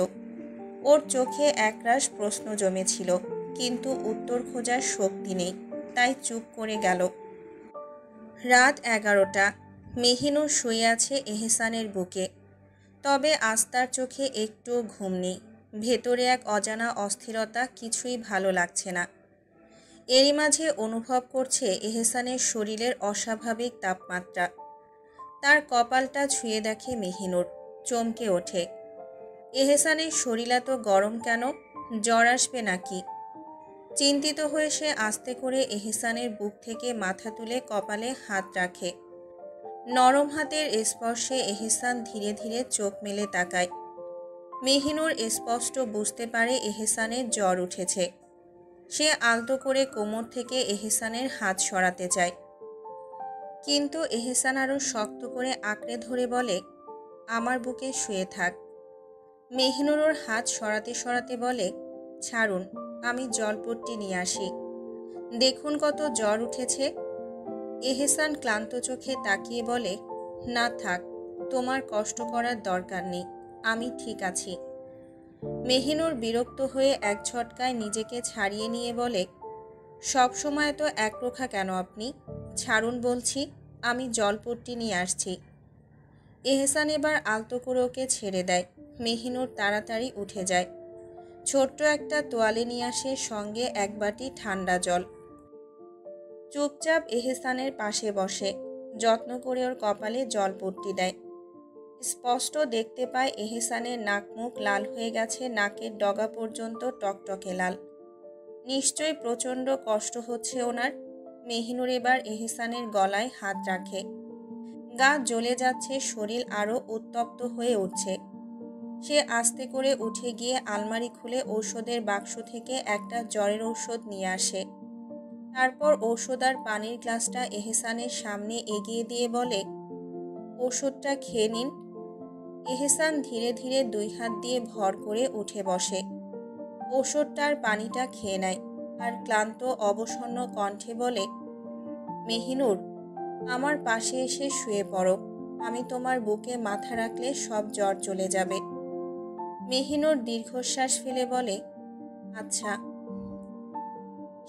ওর চোখে একরাশ প্রশ্ন জমেছিল, কিন্তু উত্তর খোঁজার শক্তি নেই, তাই চুপ করে গেল। রাত 11টা। মেহিনুর শুয়ে আছে এহসানের বুকে, তবে আজ তার চোখে একটুও ঘুম নেই। ভেতরে এক অজানা অস্থিরতা, কিছুই ভালো লাগছে না। এরই মাঝে অনুভব করছে এহসানের শরীরের অস্বাভাবিক তাপমাত্রা। তার কপালটা ছুঁয়ে দেখে মেহিনুর, চমকে ওঠে। এহসানের শরীর এত গরম কেন? জ্বর আসবে নাকি? চিন্তিত হয়ে সে আস্তে করে এহসানের বুক থেকে মাথা তুলে কপালে হাত রাখে। নরম হাতের স্পর্শে এহসান ধীরে ধীরে চোখ মেলে তাকায়। মেহিনুর স্পষ্ট বুঝতে পারে এহসানের জ্বর উঠেছে। সে আলতো করে কোমর থেকে এহসানের হাত সরাতে চায়, কিন্তু এহসান আরও শক্ত করে আঁকড়ে ধরে বলে, আমার বুকে শুয়ে থাক। মেহিনুর ওর হাত সরাতে সরাতে বলে, ছাড়ুন, আমি জলপট্টি নিয়ে আসি। দেখুন কত জ্বর উঠেছে। এহসান ক্লান্ত চোখে তাকিয়ে বলে, না থাক, তোমার কষ্ট করার দরকার নেই, আমি ঠিক আছি। মেহিনুর বিরক্ত হয়ে এক ঝটকায় নিজেকে ছাড়িয়ে নিয়ে বলে, সব সময় তো একরোখা কেন আপনি? ছাড়ুন বলছি, আমি জলপট্টি নিয়ে আসছি। এহসান এবার আলতো করে ওকে ছেড়ে দেয়। মেহিনুর তাড়াতাড়ি উঠে যায়। ছোট্ট একটা তোয়ালে নিয়ে আসে, সঙ্গে এক বাটি ঠান্ডা জল। চুপচাপ এহসানের পাশে বসে, যত্ন করে ওর কপালে জলপট্টি দেয়। স্পষ্ট দেখতে পায় এহসানের নাক মুখ লাল হয়ে গেছে, নাকের ডগা পর্যন্ত টকটকে লাল। নিশ্চয়ই প্রচণ্ড কষ্ট হচ্ছে ওনার। মেহিনুর এবার এহসানের গলায় হাত রাখে। গা জ্বলে যাচ্ছে, শরীর আরও উত্তপ্ত হয়ে উঠছে। সে আস্তে করে উঠে গিয়ে আলমারি খুলে ঔষধের বাক্স থেকে একটা জ্বরের ঔষধ নিয়ে আসে। তারপর ঔষধ আর পানির গ্লাসটা এহসানের সামনে এগিয়ে দিয়ে বলে, ওষুধটা খেয়ে নিন। এহসান ধীরে ধীরে 2 হাত দিয়ে ভর করে উঠে বসে। ওষুধটার পানিটা খেয়ে নেয় আর ক্লান্ত অবসন্ন কণ্ঠে বলে, মেহিনুর, আমার পাশে এসে শুয়ে পড়ো। আমি তোমার বুকে মাথা রাখলে সব জ্বর চলে যাবে। মেহিনুর দীর্ঘশ্বাস ফেলে বলে, আচ্ছা।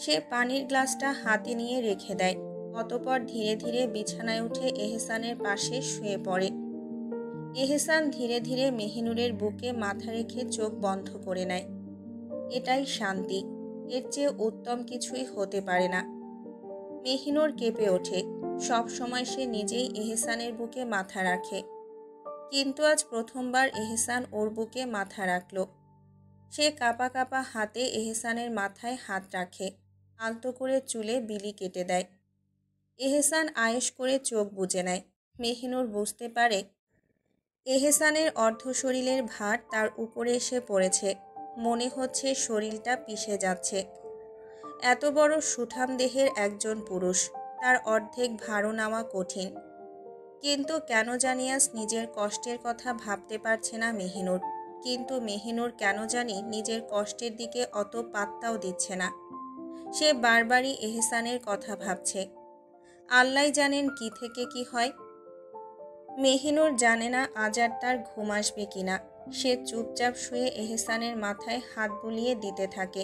সে পানির গ্লাসটা হাতে নিয়ে রেখে দেয়। অতঃপর ধীরে ধীরে বিছানায় উঠে এহসানের পাশে শুয়ে পড়ে। এহসান ধীরে ধীরে মেহিনুরের বুকে মাথা রেখে চোখ বন্ধ করে নেয়। এটাই শান্তি, এর চেয়ে উত্তম কিছুই হতে পারে না। মেহিনুর কেঁপে ওঠে। সব সময় সে নিজেই এহসানের বুকে মাথা রাখে, কিন্তু আজ প্রথমবার এহসান ওর বুকে মাথা রাখল। সে কাঁপা কাঁপা হাতে এহসানের মাথায় হাত রাখে, আলতো করে চুলে বিলি কেটে দেয়। এহসান আয়েশ করে চোখ বুজে নেয়। মেহিনুর বুঝতে পারে এহসানের অর্ধ শরীরের ভার তার উপরে এসে পড়েছে। মনে হচ্ছে শরীরটা পিষে যাচ্ছে। এত বড় সুঠাম দেহের একজন পুরুষ, তার অর্ধেক ভারও নেওয়া কঠিন। কিন্তু কেন জানি আজ নিজের কষ্টের কথা ভাবতে পারছে না মেহিনুর। কিন্তু মেহিনুর কেন জানি নিজের কষ্টের দিকে অত পাত্তাও দিচ্ছে না। সে বারবারই এহসানের কথা ভাবছে। আল্লাহ জানেন কি থেকে কি হয়। মেহিনুর জানে না আজ আর তার ঘুম আসবে কিনা। সে চুপচাপ শুয়ে এহসানের মাথায় হাত বুলিয়ে দিতে থাকে।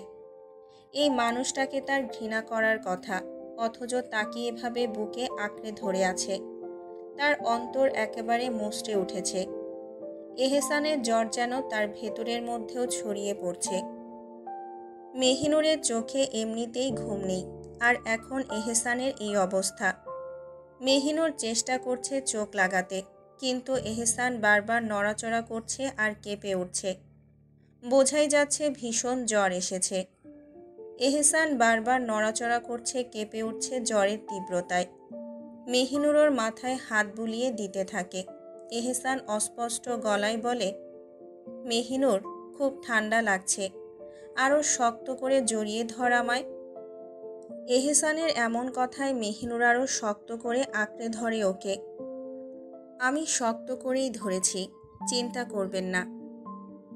এই মানুষটাকে তার ঘৃণা করার কথা, অথচ তাকে এভাবে বুকে আঁকড়ে ধরে আছে। তার অন্তর একেবারে মুচড়ে উঠেছে। এহসানের জ্বর যেন তার ভেতরের মধ্যেও ছড়িয়ে পড়ছে। মেহিনুরের চোখে এমনিতেই ঘুম নেই, আর এখন এহসানের এই অবস্থা। মেহিনুর চেষ্টা করছে চোখ লাগাতে, কিন্তু এহসান বারবার নড়াচড়া করছে আর কেঁপে উঠছে। বোঝাই যাচ্ছে ভীষণ জ্বর এসেছে। এহসান বারবার নড়াচড়া করছে, কেঁপে উঠছে জ্বরের তীব্রতায়। মেহিনুর ওর মাথায় হাত বুলিয়ে দিতে থাকে। এহসান অস্পষ্ট গলায় বলে, মেহিনুর, খুব ঠান্ডা লাগছে, আরও শক্ত করে জড়িয়ে ধর আমায়। এহসানের এমন কথায় মেহিনুর আরও শক্ত করে আঁকড়ে ধরে ওকে। আমি শক্ত করেই ধরেছি, চিন্তা করবেন না।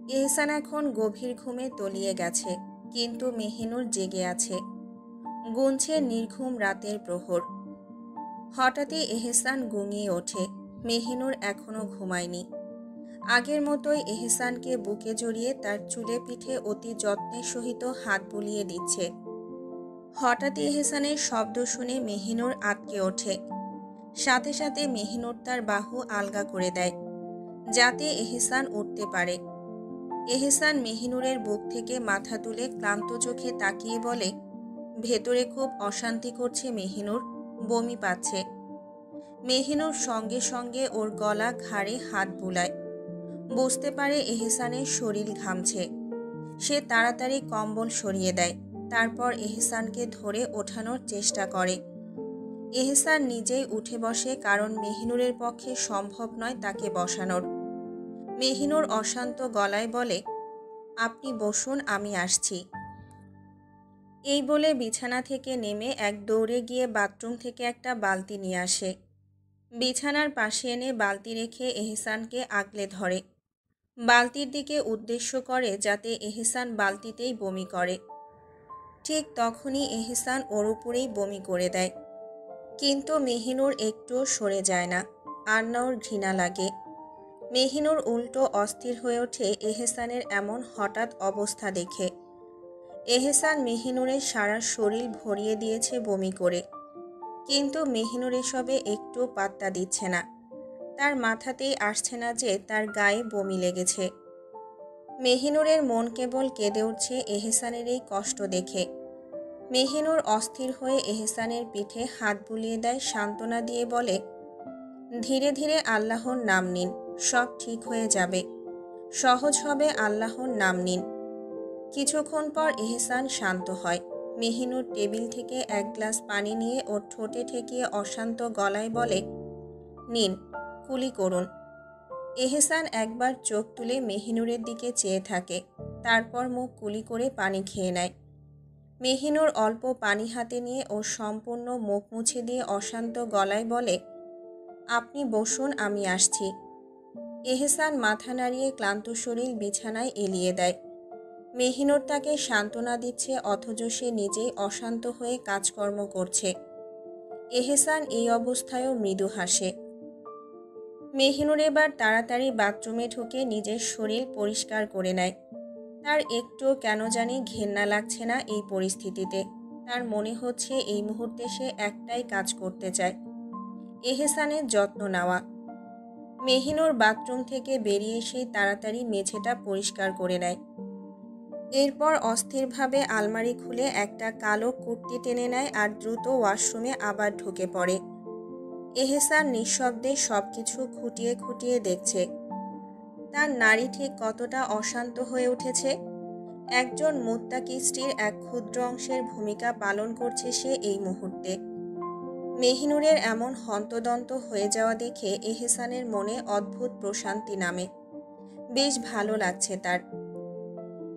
এহসান এখন গভীর ঘুমে তলিয়ে গেছে, কিন্তু মেহিনুর জেগে আছে। গুনছে নির্ঘুম রাতের প্রহর। হঠাৎই এহসান গুঙিয়ে ওঠে। মেহিনুর এখনও ঘুমায়নি। আগের মতোই এহসানকে বুকে জড়িয়ে তার চুলে পিঠে অতি যত্নের সহিত হাত বুলিয়ে দিচ্ছে। হঠাৎই এহসানের শব্দ শুনে মেহিনুর আঁতকে ওঠে। সাথে সাথে মেহিনুর তার বাহু আলগা করে দেয়, যাতে এহসান উঠতে পারে। এহসান মেহিনুরের বুক থেকে মাথা তুলে ক্লান্ত চোখে তাকিয়ে বলে, ভেতরে খুব অশান্তি করছে মেহিনুর, বমি পাচ্ছে। মেহিনুর সঙ্গে সঙ্গে ওর গলা ঘাড়ে হাত বুলায়। বুঝতে পারে এহসানের শরীর ঘামছে। সে তাড়াতাড়ি কম্বল সরিয়ে দেয়, তারপর এহসানকে ধরে ওঠানোর চেষ্টা করে। এহসান নিজেই উঠে বসে, কারণ মেহিনুরের পক্ষে সম্ভব নয় তাকে বসানোর। মেহিনুর অশান্ত গলায় বলে, আপনি বসুন, আমি আসছি। এই বলে বিছানা থেকে নেমে এক দৌড়ে গিয়ে বাথরুম থেকে একটা বালতি নিয়ে আসে। বিছানার পাশে এনে বালতি রেখে এহসানকে আগলে ধরে। বালতির দিকে উদ্দেশ্য করে যাতে এহসান বালতিতেই বমি করে। ঠিক তখনই এহসান ওর উপরেই বমি করে দেয়। কিন্তু মেহিনুর একটুও সরে যায় না, আর না ওর ঘৃণা লাগে। মেহিনুর উল্টো অস্থির হয়ে ওঠে এহসানের এমন হঠাৎ অবস্থা দেখে। এহসান মেহিনুরের সারা শরীর ভরিয়ে দিয়েছে বমি করে, কিন্তু মেহিনুর এসবে একটুও পাত্তা দিচ্ছে না। তার মাথাতেই আসছে না যে তার গায়ে বমি লেগেছে। মেহিনুরের মন কেবল কেঁদে উঠছে এহসানের এই কষ্ট দেখে। মেহিনুর অস্থির হয়ে এহসানের পিঠে হাত বুলিয়ে দেয়, সান্ত্বনা দিয়ে বলে, ধীরে ধীরে আল্লাহর নাম নিন, সব ঠিক হয়ে যাবে, সহজ হবে, আল্লাহর নাম নিন। কিছুক্ষণ পর এহসান শান্ত হয়। মেহিনুর টেবিল থেকে এক গ্লাস পানি নিয়ে ওর ঠোঁটে ঠেকিয়ে অশান্ত গলায় বলে, নিন, কুলি করুন। এহসান একবার চোখ তুলে মেহিনুরের দিকে চেয়ে থাকে, তারপর মুখ কুলি করে পানি খেয়ে নেয়। মেহিনুর অল্প পানি হাতে নিয়ে ওর সম্পূর্ণ মুখ মুছে দিয়ে অশান্ত গলায় বলে, আপনি বসুন, আমি আসছি। এহসান মাথা নাড়িয়ে ক্লান্ত শরীর বিছানায় এলিয়ে দেয়। মেহিনুর তাকে সান্ত্বনা দিচ্ছে, অথচ সে নিজেই অশান্ত হয়ে কাজকর্ম করছে। এহসান এই অবস্থায়ও মৃদু হাসে। মেহিনুর এবার তাড়াতাড়ি বাথরুমে ঢুকে নিজের শরীর পরিষ্কার করে নেয়। তার একটুও কেন জানি ঘেন্না লাগছে না এই পরিস্থিতিতে। তার মনে হচ্ছে এই মুহূর্তে সে একটাই কাজ করতে চায়, এহসানের যত্ন নেওয়া। মেহিনুর বাথরুম থেকে বেরিয়ে এসেই তাড়াতাড়ি মেঝেটা পরিষ্কার করে নেয়। এরপর অস্থিরভাবে আলমারি খুলে একটা কালো কুর্তি টেনে নেয় আর দ্রুত ওয়াশরুমে আবার ঢুকে পড়ে। এহসান নিঃশব্দে সবকিছু খুঁটিয়ে খুঁটিয়ে দেখছে। তার নারী ঠিক কতটা অশান্ত হয়ে উঠেছে। একজন মুত্তাকি স্ত্রীর এক ক্ষুদ্র অংশের ভূমিকা পালন করছে সে এই মুহূর্তে। মেহিনুরের এমন হন্তদন্ত হয়ে যাওয়া দেখে এহসানের মনে অদ্ভুত প্রশান্তি নামে। বেশ ভালো লাগছে তার।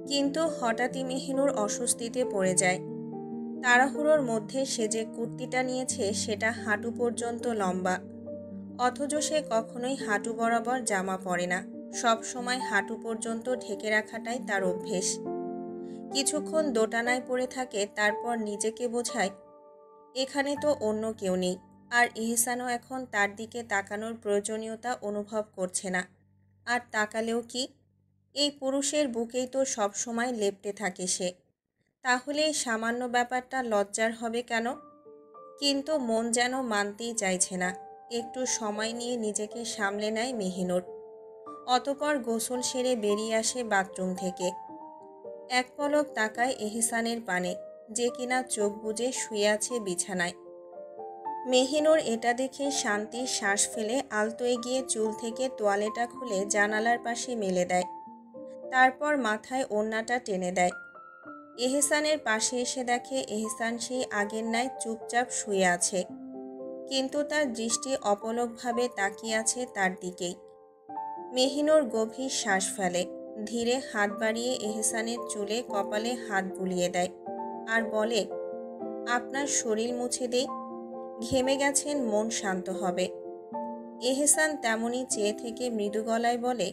কিন্তু হঠাৎই মেহিনুর অস্বস্তিতে পড়ে যায়। তাড়াহুড়োর মধ্যে সে যে কুর্তিটা নিয়েছে সেটা হাঁটু পর্যন্ত লম্বা, অথচ সে কখনোই হাঁটু বরাবর জামা পরে না। সব সময় হাঁটু পর্যন্ত ঢেকে রাখাটাই তার অভ্যেস। কিছুক্ষণ দোটানায় পড়ে থাকে, তারপর নিজেকে বোঝায় এখানে তো অন্য কেউ নেই, আর এহসানও এখন তার দিকে তাকানোর প্রয়োজনীয়তা অনুভব করছে না। আর তাকালেও কি, এই পুরুষের বুকেই তো সব সময় লেপ্টে থাকে সে। তাহলে এই সামান্য ব্যাপারটা লজ্জার হবে কেন? কিন্তু মন যেন মানতেই চাইছে না। একটু সময় নিয়ে নিজেকে সামলে নেয় মেহিনুর। অতপর গোসল সেরে বেরিয়ে আসে বাথরুম থেকে। এক পলক তাকায় এহসানের পানে, যে কিনা চোখ বুজে শুয়ে আছে বিছানায়। মেহিনুর এটা দেখে শান্তির শ্বাস ফেলে আলতো এগিয়ে চুল থেকে তোয়ালেটা খুলে জানালার পাশে মেলে দেয়। তারপর মাথায় ওড়নাটা টেনে দেয়। এহসানের পাশে এসে দেখে এহসান সেই আগের ন্যায় চুপচাপ শুয়ে আছে, কিন্তু তার দৃষ্টি অপলকভাবে তাকিয়ে আছে তার দিকেই। মেহিনুর গভীর শ্বাস ফেলে, ধীরে হাত বাড়িয়ে এহসানের চুলে কপালে হাত বুলিয়ে দেয় আর বলে, আপনার শরীর মুছে দেই, ঘেমে গেছেন, মন শান্ত হবে। এহসান তেমনই চেয়ে থেকে মৃদু গলায় বলে,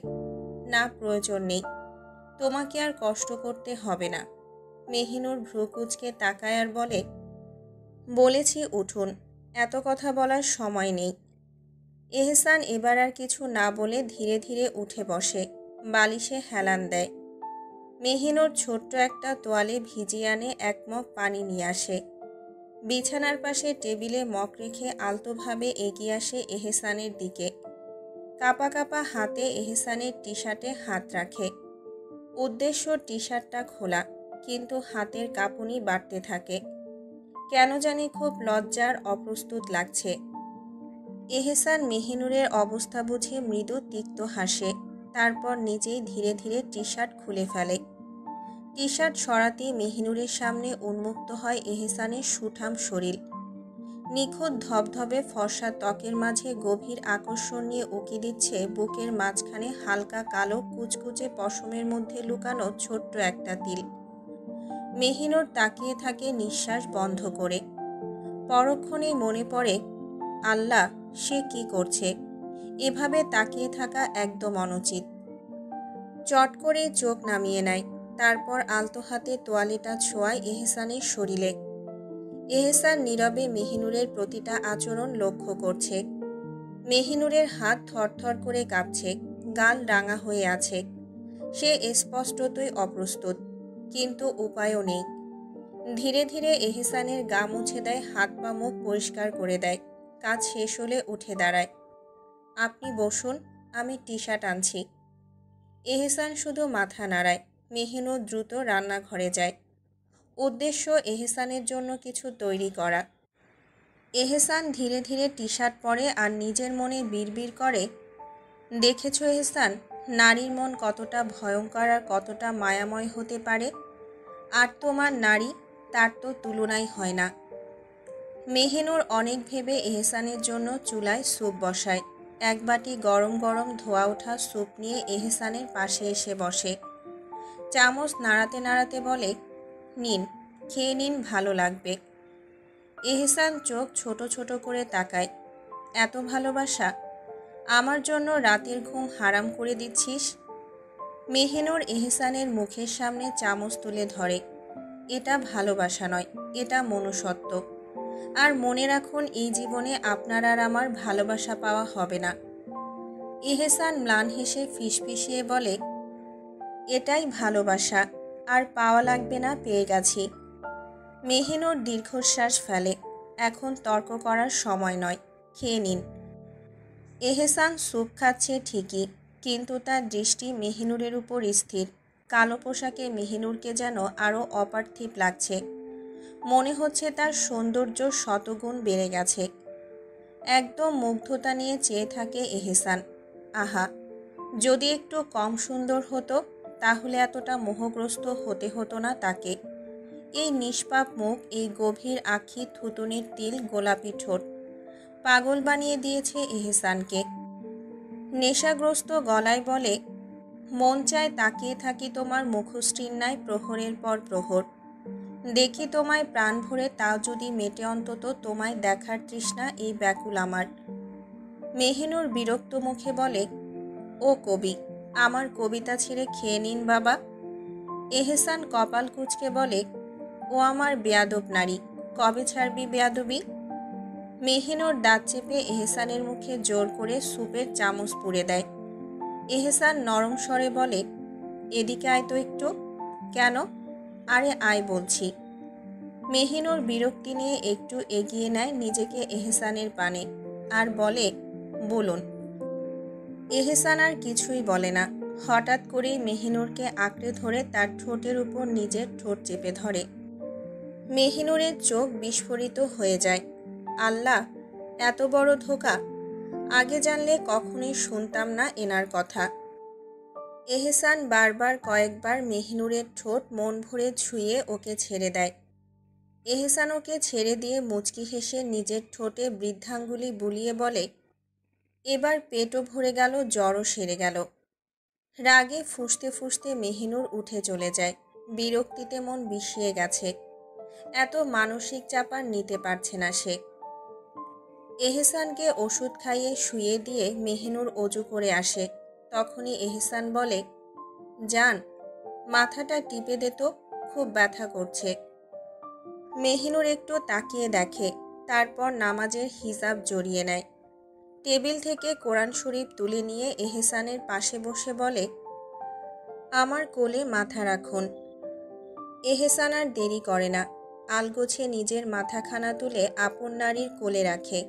না, প্রয়োজন নেই, তোমাকে আর কষ্ট করতে হবে না। মেহিনুর ভ্রু কুঁচকে তাকায় আর বলে, বলেছি উঠুন, এত কথা বলার সময় নেই। এহসান এবার আর কিছু না বলে ধীরে ধীরে উঠে বসে, বালিশে হেলান দেয়। মেহিনুর ছোট্ট একটা তোয়ালে ভিজিয়ে আনে এক মগ পানি নিয়ে আসে। বিছানার পাশে টেবিলে মগ রেখে আলতোভাবে এগিয়ে আসে এহসানের দিকে। কাঁপা কাঁপা হাতে এহসানের টি শার্টে হাত রাখে। উদ্দেশ্য টি শার্টটা খোলা, কিন্তু হাতের কাঁপুনি বাড়তে থাকে। কেন জানি খুব লজ্জার অপ্রস্তুত লাগছে। এহসান মেহিনুরের অবস্থা বুঝে মৃদু তিক্ত হাসে। তারপর নিজেই ধীরে ধীরে টি শার্ট খুলে ফেলে। টি শার্ট সরাতেই মেহিনুরের সামনে উন্মুক্ত হয় এহসানের সুঠাম শরীর। নিখুঁত ধবধবে ফর্সা ত্বকের মাঝে গভীর আকর্ষণ নিয়ে উকি দিচ্ছে বুকের মাঝখানে হালকা কালো কুচকুচে পশমের মধ্যে লুকানো ছোট্ট একটা তিল। মেহিনুর তাকিয়ে থাকে নিঃশ্বাস বন্ধ করে। পরক্ষণেই মনে পড়ে, আল্লাহ, সে কি করছে? এভাবে তাকিয়ে থাকা একদম অনুচিত। চট করে চোখ নামিয়ে নেয়। তারপর আলতো হাতে তোয়ালেটা ছোঁয়ায় এহসানের শরীরে। এহসান নীরবে মেহিনুরের প্রতিটা আচরণ লক্ষ্য করছে। মেহিনুরের হাত থরথর করে কাঁপছে, গাল রাঙা হয়ে আছে। সে স্পষ্টতই অপ্রস্তুত, কিন্তু উপায়ও নেই। ধীরে ধীরে এহসানের গা মুছে দেয়, হাত পা মুখ পরিষ্কার করে দেয়। কাজ শেষ হলে উঠে দাঁড়ায়। আপনি বসুন, আমি টি শার্ট আনছি। এহসান শুধু মাথা নাড়ায়। মেহিনুর দ্রুত রান্নাঘরে যায়। উদ্দেশ্য এহসানের জন্য কিছু তৈরি করা। এহসান ধীরে ধীরে টি শার্ট পরে আর নিজের মনে বিড়বিড় করে, দেখেছো এহসান, নারীর মন কতটা ভয়ঙ্কর আর কতটা মায়াময় হতে পারে। আর তোমার নারী, তার তো তুলনাই হয় না। মেহিনুর অনেক ভেবে এহসানের জন্য চুলায় স্যুপ বসায়। এক বাটি গরম গরম ধোয়া ওঠা স্যুপ নিয়ে এহসানের পাশে এসে বসে। চামচ নাড়াতে নাড়াতে বলে, নিন, খেয়ে নিন, ভালো লাগবে। এহসান চোখ ছোট ছোট করে তাকায়। এত ভালোবাসা? আমার জন্য রাতের ঘুম হারাম করে দিচ্ছিস? মেহিনুর এহসানের মুখের সামনে চামচ তুলে ধরে। এটা ভালোবাসা নয়, এটা মনুষ্যত্ব। আর মনে রাখুন, এই জীবনে আপনার আর আমার ভালোবাসা পাওয়া হবে না। এহসান ম্লান হেসে ফিসফিসিয়ে বলে, এটাই ভালোবাসা, আর পাওয়া লাগবে না, পেয়ে গেছি। মেহিনুর দীর্ঘশ্বাস ফেলে। এখন তর্ক করার সময় নয়, খেয়ে নিন। এহসান স্যুপ খাচ্ছে ঠিকই, কিন্তু তার দৃষ্টি মেহিনুরের উপর স্থির। কালো পোশাকে মেহিনুরকে যেন আরও অপার্থিব লাগছে। মনে হচ্ছে তার সৌন্দর্য শতগুণ বেড়ে গেছে। একদম মুগ্ধতা নিয়ে চেয়ে থাকে এহসান। আহা, যদি একটু কম সুন্দর হতো, তাহলে এতটা মোহগ্রস্ত হতে হতো না তাকে। এই নিষ্পাপ মুখ, এই গভীর আঁখি, থুতুনির তিল, গোলাপি ঠোঁট, পাগল বানিয়ে দিয়েছে এহসানকে। নেশাগ্রস্ত গলায় বলে, মন চায় তাকিয়ে থাকি তোমার মুখশ্রীর ন্যায় প্রহরের পর প্রহর। দেখি তোমায় প্রাণ ভরে, তাও যদি মেটে অন্তত তোমায় দেখার তৃষ্ণা এই ব্যাকুল আমার। মেহিনুর বিরক্ত মুখে বলে, ও কবি, আমার কবিতা ছেড়ে খেয়ে নিন বাবা। এহসান কপাল কুঁচকে বলে, ও আমার বেয়াদব নারী, কবে ছাড়বি বেয়াদবি? মেহিনুর দাঁত চেপে এহসানের মুখে জোর করে স্যুপের চামচ পুড়ে দেয়। এহসান নরম স্বরে বলে, এদিকে আয় তো একটু। কেন? আরে আয় বলছি। মেহিনুর বিরক্তি নিয়ে একটু এগিয়ে নেয় নিজেকে এহসানের পানে, আর বলে, বলুন। এহসান আর কিছুই বলে না। হঠাৎ করেই মেহিনুরকে আঁকড়ে ধরে তার ঠোঁটের উপর নিজের ঠোঁট চেপে ধরে। মেহিনুরের চোখ বিস্ফোরিত হয়ে যায়। আল্লাহ, এত বড় ধোঁকা! আগে জানলে কখনোই শুনতাম না এনার কথা। এহসান বারবার কয়েকবার মেহিনুরের ঠোঁট মন ভরে ছুঁয়ে ওকে ছেড়ে দেয়। এহসান ওকে ছেড়ে দিয়ে মুচকি হেসে নিজের ঠোঁটে বৃদ্ধাঙ্গুলি বুলিয়ে বলে, এবার পেটও ভরে গেল, জ্বরও সেরে গেল। রাগে ফুঁসতে ফুঁসতে মেহিনুর উঠে চলে যায়। বিরক্তিতে মন বিষিয়ে গেছে। এত মানসিক চাপ আর নিতে পারছে না সে। এহসানকে ওষুধ খাইয়ে শুইয়ে দিয়ে মেহিনুর অজু করে আসে। তখনই এহসান বলে, জান, মাথাটা টিপে দে তো, খুব ব্যথা করছে। মেহিনুর একটু তাকিয়ে দেখে, তারপর নামাজের হিজাব জড়িয়ে নেয়। টেবিল থেকে কোরআন শরীফ তুলে নিয়ে এহসানের পাশে বসে বলে, আমার কোলে মাথা রাখুন। এহসান আর দেরি করে না, আলগোছে নিজের মাথাখানা তুলে আপন নারীর কোলে রাখে।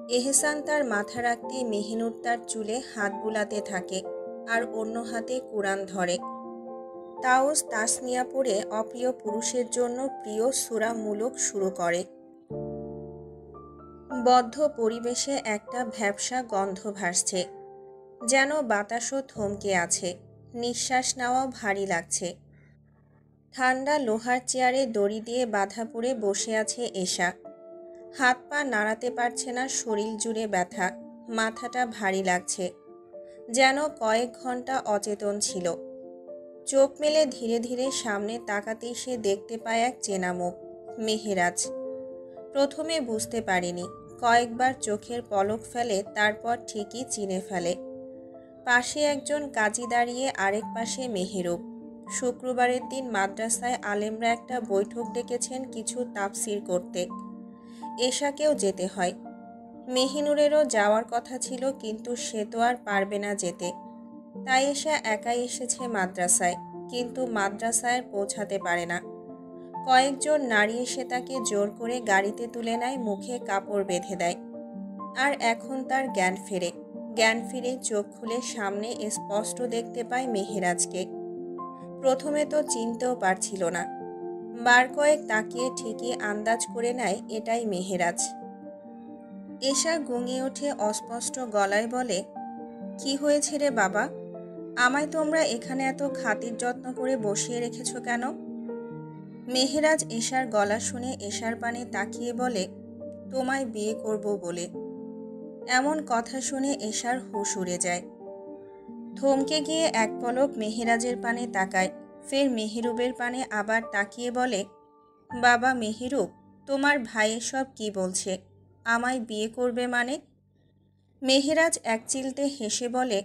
এহসান তার মাথা রাখতেই মেহিনুর তার চুলে হাত বুলাতে থাকে, আর অন্য হাতে কোরআন ধরে। তাওস তাসমিয়া পড়ে অপ্রিয় পুরুষের জন্য প্রিয় সূরা মুলক শুরু করে। বদ্ধ পরিবেশে একটা ভ্যাপসা গন্ধ ভাসছে। যেন বাতাসও থমকে আছে, নিঃশ্বাস নেওয়াও ভারী লাগছে। ঠান্ডা লোহার চেয়ারে দড়ি দিয়ে বাঁধা পড়ে বসে আছে এশা। হাত পা নাড়াতে পারছে না, শরীর জুড়ে ব্যথা, মাথাটা ভারী লাগছে, যেন কয়েক ঘন্টা অচেতন ছিল। চোখ মেলে ধীরে ধীরে সামনে তাকাতেই সে দেখতে পায় এক চেনা মুখ, মেহেরাজ। প্রথমে বুঝতে পারেনি, কয়েকবার চোখের পলক ফেলে, তারপর ঠিকই চিনে ফেলে। পাশে একজন কাজী দাঁড়িয়ে, আরেক পাশে মেহেরুব। শুক্রবারের দিন মাদ্রাসায় আলেমরা একটা বৈঠক ডেকেছেন কিছু তাফসির করতে। এশাকেও যেতে হয়। মেহিনুরেরও যাওয়ার কথা ছিল, কিন্তু সে তো আর পারবে না যেতে। তাই এশা একাই এসেছে মাদ্রাসায়, কিন্তু মাদ্রাসায় পৌঁছাতে পারে না। কয়েকজন নারী এসে তাকে জোর করে গাড়িতে তুলে নেয়, মুখে কাপড় বেঁধে দেয়। আর এখন তার জ্ঞান ফেরে। জ্ঞান ফিরে চোখ খুলে সামনে স্পষ্ট দেখতে পায় মেহেরাজকে। প্রথমে তো চিনতেও পারছিল না, বার কয়েক তাকিয়ে ঠিকই আন্দাজ করে নেয় এটাই মেহেরাজ। এশা গুঙিয়ে ওঠে, অস্পষ্ট গলায় বলে, কি হয়েছে রে বাবা? আমায় তোমরা এখানে এত খাতির যত্ন করে বসিয়ে রেখেছ কেন? মেহেরাজ এশার গলা শুনে এশার পানে তাকিয়ে বলে, তোমায় বিয়ে করব বলে। এমন কথা শুনে এশার হুঁশ উড়ে যায়। থমকে গিয়ে এক পলক মেহেরাজের পানে তাকায়, ফের মেহেরুবের পানে আবার তাকিয়ে বলে, বাবা মেহেরুব, তোমার ভাই এসব কি বলছে? আমায় বিয়ে করবে মানে? মেহেরাজ একচিলতে হেসে বলে,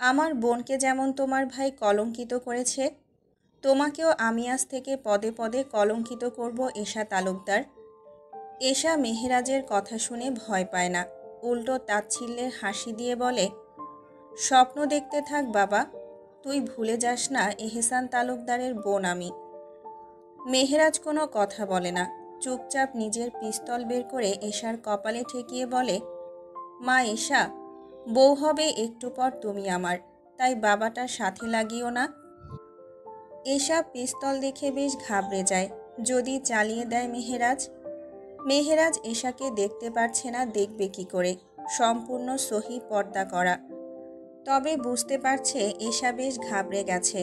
আমার বোনকে যেমন তোমার ভাই কলঙ্কিত করেছে, তোমাকেও আমি আজ থেকে পদে পদে কলঙ্কিত করব এশা তালুকদার। এশা মেহেরাজের কথা শুনে ভয় পায় না, উল্টো তাচ্ছিল্যের হাসি দিয়ে বলে, স্বপ্ন দেখতে থাক বাবা, তুই ভুলে যাস না এহসান তালুকদারের বোন আমি। মেহেরাজ কোনো কথা বলে না, চুপচাপ নিজের পিস্তল বের করে এশার কপালে ঠেকিয়ে বলে, মা এশা, বউ হবে একটু পর তুমি আমার, তাই বাবাটার সাথে লাগিও না। এশা পিস্তল দেখে বেশ ঘাবড়ে যায়, যদি চালিয়ে দেয় মেহেরাজ। মেহেরাজ এশাকে দেখতে পারছে না, দেখবে কি করে, সম্পূর্ণ সহি পর্দা করা। তবে বুঝতে পারছে এশা বেশ ঘাবড়ে গেছে।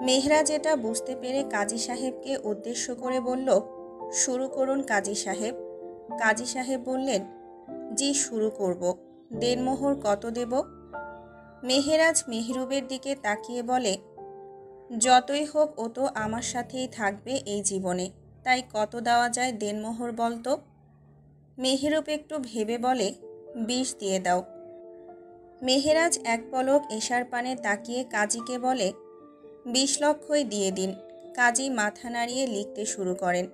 মেহেরাজ এটা বুঝতে পেরে কাজী সাহেবকে উদ্দেশ্য করে বলল, শুরু করুন কাজী সাহেব। কাজী সাহেব বললেন, জি শুরু করব। দেনমোহর কত দেব? মেহেরাজ মেহরুবের দিকে তাকিয়ে বলে, যতই হোক ও তো আমার সাথেই থাকবে এই জীবনে, তাই কত দেওয়া যায় দেনমোহর বলতো? মেহরুব একটু ভেবে বলে, 20 দিয়ে দাও। মেহেরাজ এক পলক এশার পানে তাকিয়ে কাজীকে বলে, 20 লক্ষই দিয়ে দিন। কাজী মাথা নাড়িয়ে লিখতে শুরু করেন।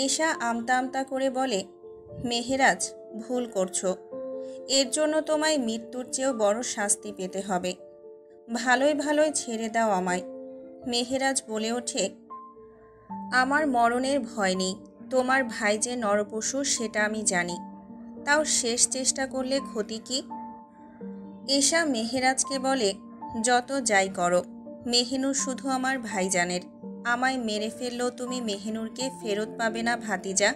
এশা আমতা আমতা করে বলে, মেহেরাজ ভুল করছো, এর জন্য তোমায় মৃত্যুর চেয়েও বড় শাস্তি পেতে হবে। ভালোই ভালোই ছেড়ে দাও আমায়। মেহেরাজ বলে ওঠে, আমার মরণের ভয় নেই, তোমার ভাই যে নরপশু সেটা আমি জানি, তাও শেষ চেষ্টা করলে ক্ষতি কি? এশা মেহেরাজকে বলে, যত যাই করো, মেহিনুর শুধু আমার ভাইজানের, আমায় মেরে ফেললেও তুমি মেহিনুরকে ফেরত পাবে না ভাতিজা।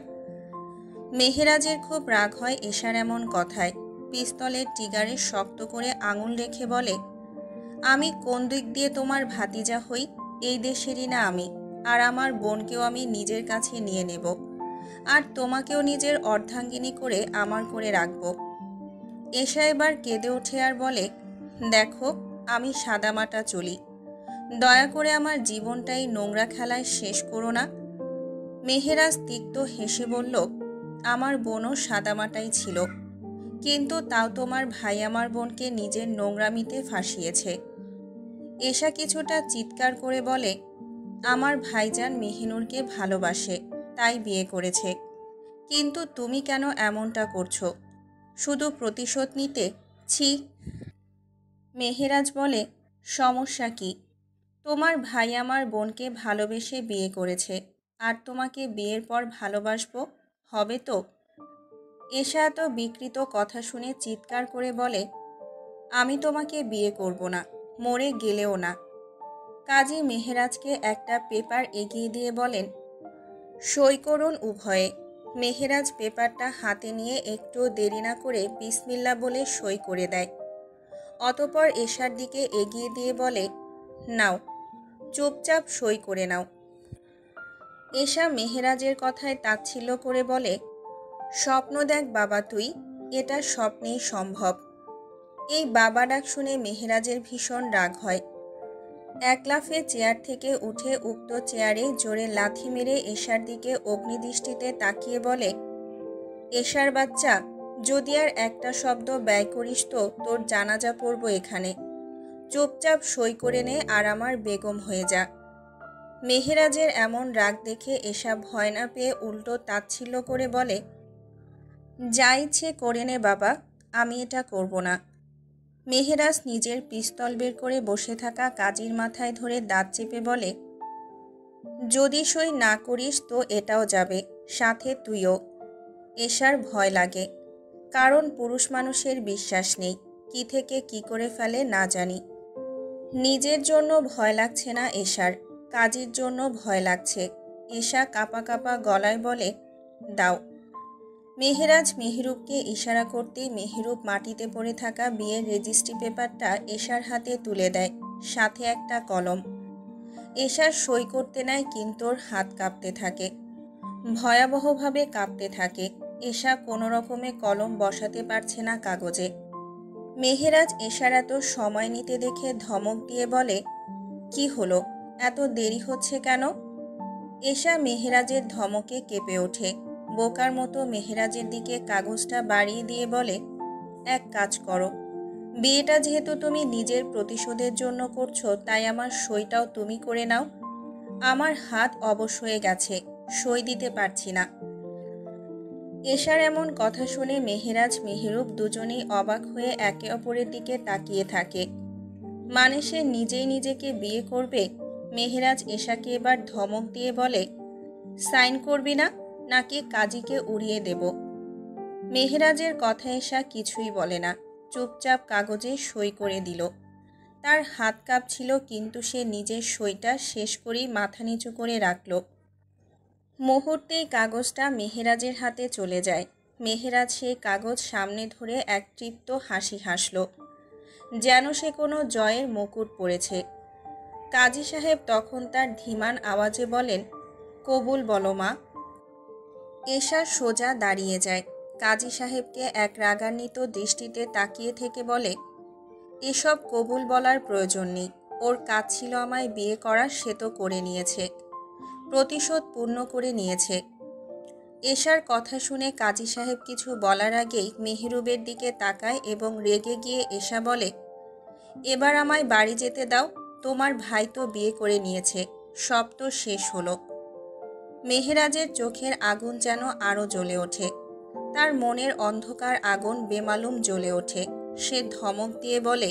মেহেরাজের খুব রাগ হয় এশার এমন কথায়, পিস্তলের ট্রিগারে শক্ত করে আঙুল রেখে বলে, আমি কোন দিক দিয়ে তোমার ভাতিজা হই? এই দেশেরই না আমি, আর আমার বোনকেও আমি নিজের কাছে নিয়ে নেব, আর তোমাকেও নিজের অর্ধাঙ্গিনী করে আমার করে রাখব। এশা এবার কেঁদে ওঠে আর বলে, দেখো আমি সাদামাটা চলি, দয়া করে আমার জীবনটাই নোংরা খেলায় শেষ করো না। মেহেরাজ তিক্ত হেসে বলল, আমার বোনও সাদামাটাই ছিল, কিন্তু তাও তোমার ভাই আমার বোনকে নিজের নোংরামিতে ফাঁসিয়েছে। এশা কিছুটা চিৎকার করে বলে, আমার ভাইজান মেহিনুরকে ভালোবাসে, তাই বিয়ে করেছে, কিন্তু তুমি কেন এমনটা করছো? শুধু প্রতিশোধ নিতে? ছি। মেহেরাজ বলে, সমস্যা কি? তোমার ভাই আমার বোনকে ভালোবেসে বিয়ে করেছে, আর তোমাকে বিয়ের পর ভালোবাসবো হবে তো? এশা এত বিকৃত কথা শুনে চিৎকার করে বলে, আমি তোমাকে বিয়ে করব না, মরে গেলেও না। কাজী মেহেরাজকে একটা পেপার এগিয়ে দিয়ে বলেন, সই করুন উভয়ে। মেহেরাজ পেপারটা হাতে নিয়ে একটু দেরি না করে বিসমিল্লা বলে সই করে দেয়। অতঃপর এশার দিকে এগিয়ে দিয়ে বলে, নাও, চুপচাপ সই করে নাও। এশা মেহেরাজের কথায় তাচ্ছিল্য করে বলে, স্বপ্ন দেখ বাবা তুই, এটা স্বপ্নেই সম্ভব। এই বাবা ডাক শুনে মেহেরাজের ভীষণ রাগ হয়। এক লাফে চেয়ার থেকে উঠে উক্ত চেয়ারে জোরে লাথি মেরে এশার দিকে অগ্নিদৃষ্টিতে তাকিয়ে বলে, এশার বাচ্চা, যদি আর একটা শব্দ ব্যয় করিস তো তোর জানাজা পড়ব এখানে। চুপচাপ সই করে নে আর আমার বেগম হয়ে যা। মেহেরাজের এমন রাগ দেখে এশা ভয় না পেয়ে উল্টো তাচ্ছিল্য করে বলে, যা ইচ্ছে করে নে বাবা, আমি এটা করব না। মেহেরাজ নিজের পিস্তল বের করে বসে থাকা কাজীর মাথায় ধরে দাঁত চেপে বলে, যদি সই না করিস তো এটাও যাবে, সাথে তুইও। এশার ভয় লাগে, কারণ পুরুষ মানুষের বিশ্বাস নেই, কি থেকে কি করে ফেলে না জানি। নিজের জন্য ভয় লাগছে না এশার, কাজীর জন্য ভয় লাগছে। এশা কাঁপা কাঁপা গলায় বলে, দাও। মেহেরাজ মেহরুবকে ইশারা করতেই মেহরুব মাটিতে পড়ে থাকা বিয়ের রেজিস্ট্রি পেপারটা এশার হাতে তুলে দেয়, সাথে একটা কলম। এশার সই করতে নেয় কিন্তু ওর হাত কাঁপতে থাকে, ভয়াবহভাবে কাঁপতে থাকে। এশা কোনো রকমে কলম বসাতে পারছে না কাগজে। মেহেরাজ এশার এত সময় নিতে দেখে ধমক দিয়ে বলে, কি হলো, এত দেরি হচ্ছে কেন? এশা মেহেরাজের ধমকে কেঁপে ওঠে, বোকার মতো মেহেরাজের দিকে কাগজটা বাড়িয়ে দিয়ে বলে, এক কাজ করো, বিয়েটা যেহেতু তুমি নিজের প্রতিশোধের জন্য করছো, তাই আমার সইটাও তুমি করে নাও। আমার হাত অবশ হয়ে গেছে, সই দিতে পারছি না। এশার এমন কথা শুনে মেহেরাজ মেহরুব দুজনেই অবাক হয়ে একে অপরের দিকে তাকিয়ে থাকে। মানে সে নিজেই নিজেকে বিয়ে করবে? মেহেরাজ এশাকে এবার ধমক দিয়ে বলে, সাইন করবি না নাকি কাজীকে উড়িয়ে দেব? মেহেরাজের কথা এশা কিছুই বলে না, চুপচাপ কাগজে সই করে দিল। তার হাত কাঁপছিল কিন্তু সে নিজের সইটা শেষ করেই মাথা নিচু করে রাখল। মুহূর্তেই কাগজটা মেহেরাজের হাতে চলে যায়। মেহেরাজ সেই কাগজ সামনে ধরে এক তৃপ্ত হাসি হাসল, যেন সে কোনো জয়ের মুকুট পরেছে। কাজী সাহেব তখন তার ধীমান আওয়াজে বলেন, কবুল বলো মা। এশা সোজা দাঁড়িয়ে যায়, কাজী সাহেবকে এক রাগান্বিত দৃষ্টিতে তাকিয়ে থেকে বলে, এসব কবুল বলার প্রয়োজন নেই, ওর কাজ ছিল আমায় বিয়ে করা, সে তো করে নিয়েছে, প্রতিশোধ পূর্ণ করে নিয়েছে। এশার কথা শুনে কাজী সাহেব কিছু বলার আগেই মেহরুবের দিকে তাকায় এবং রেগে গিয়ে এশা বলে, এবার আমায় বাড়ি যেতে দাও, তোমার ভাই তো বিয়ে করে নিয়েছে, সব তো শেষ হলো। মেহেরাজের চোখের আগুন যেন আরও জ্বলে ওঠে, তার মনের অন্ধকার আগুন বেমালুম জ্বলে ওঠে। সে ধমক দিয়ে বলে,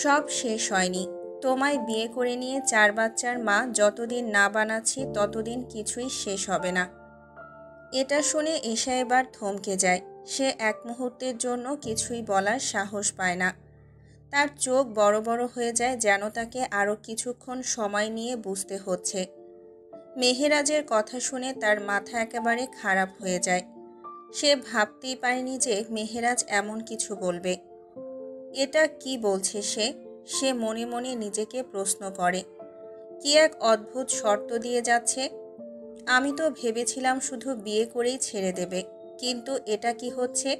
সব শেষ হয়নি, তোমায় বিয়ে করে নিয়ে 4 বাচ্চার মা যতদিন না বানাচ্ছি ততদিন কিছুই শেষ হবে না। এটা শুনে এশা এবার থমকে যায়। সে এক মুহূর্তের জন্য কিছুই বলার সাহস পায় না। তার চোখ বড় বড় হয়ে যায়, যেন তাকে আরও কিছুক্ষণ সময় নিয়ে বুঝতে হচ্ছে। মেহেরাজের কথা শুনে তার মাথা একেবারে খারাপ হয়ে যায়। সে ভাবতেই পারেনি যে মেহেরাজ এমন কিছু বলবে। এটা কি বলছে সে? সে মনে মনে নিজেকে প্রশ্ন করে, কি এক অদ্ভুত শর্ত দিয়ে যাচ্ছে। আমি তো ভেবেছিলাম শুধু বিয়ে করেই ছেড়ে দেবে, কিন্তু এটা কি হচ্ছে?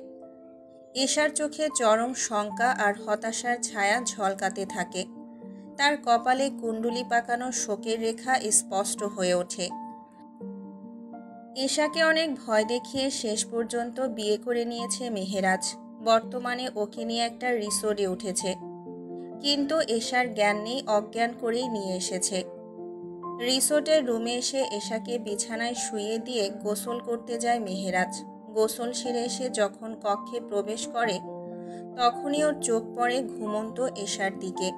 এশার চোখে চরম শঙ্কা আর হতাশার ছায়া ঝলকাতে থাকে। তার কপালে কুণ্ডুলি পাকানো শোকের রেখা স্পষ্ট হয়ে ওঠে। এশাকে অনেক ভয় দেখিয়ে শেষ পর্যন্ত বিয়ে করে নিয়েছে মেহেরাজ। বর্তমানে ওকে নিয়ে একটা রিসোর্টে উঠেছে, কিন্তু এশার জ্ঞান নেই, অজ্ঞান করেই নিয়ে এসেছে। রিসোর্টের রুমে এসে এশাকে বিছানায় শুইয়ে দিয়ে গোসল করতে যায় মেহেরাজ। গোসল সেরে এসে যখন কক্ষে প্রবেশ করে তখনই ওর চোখ পড়ে ঘুমন্ত এশার দিকে।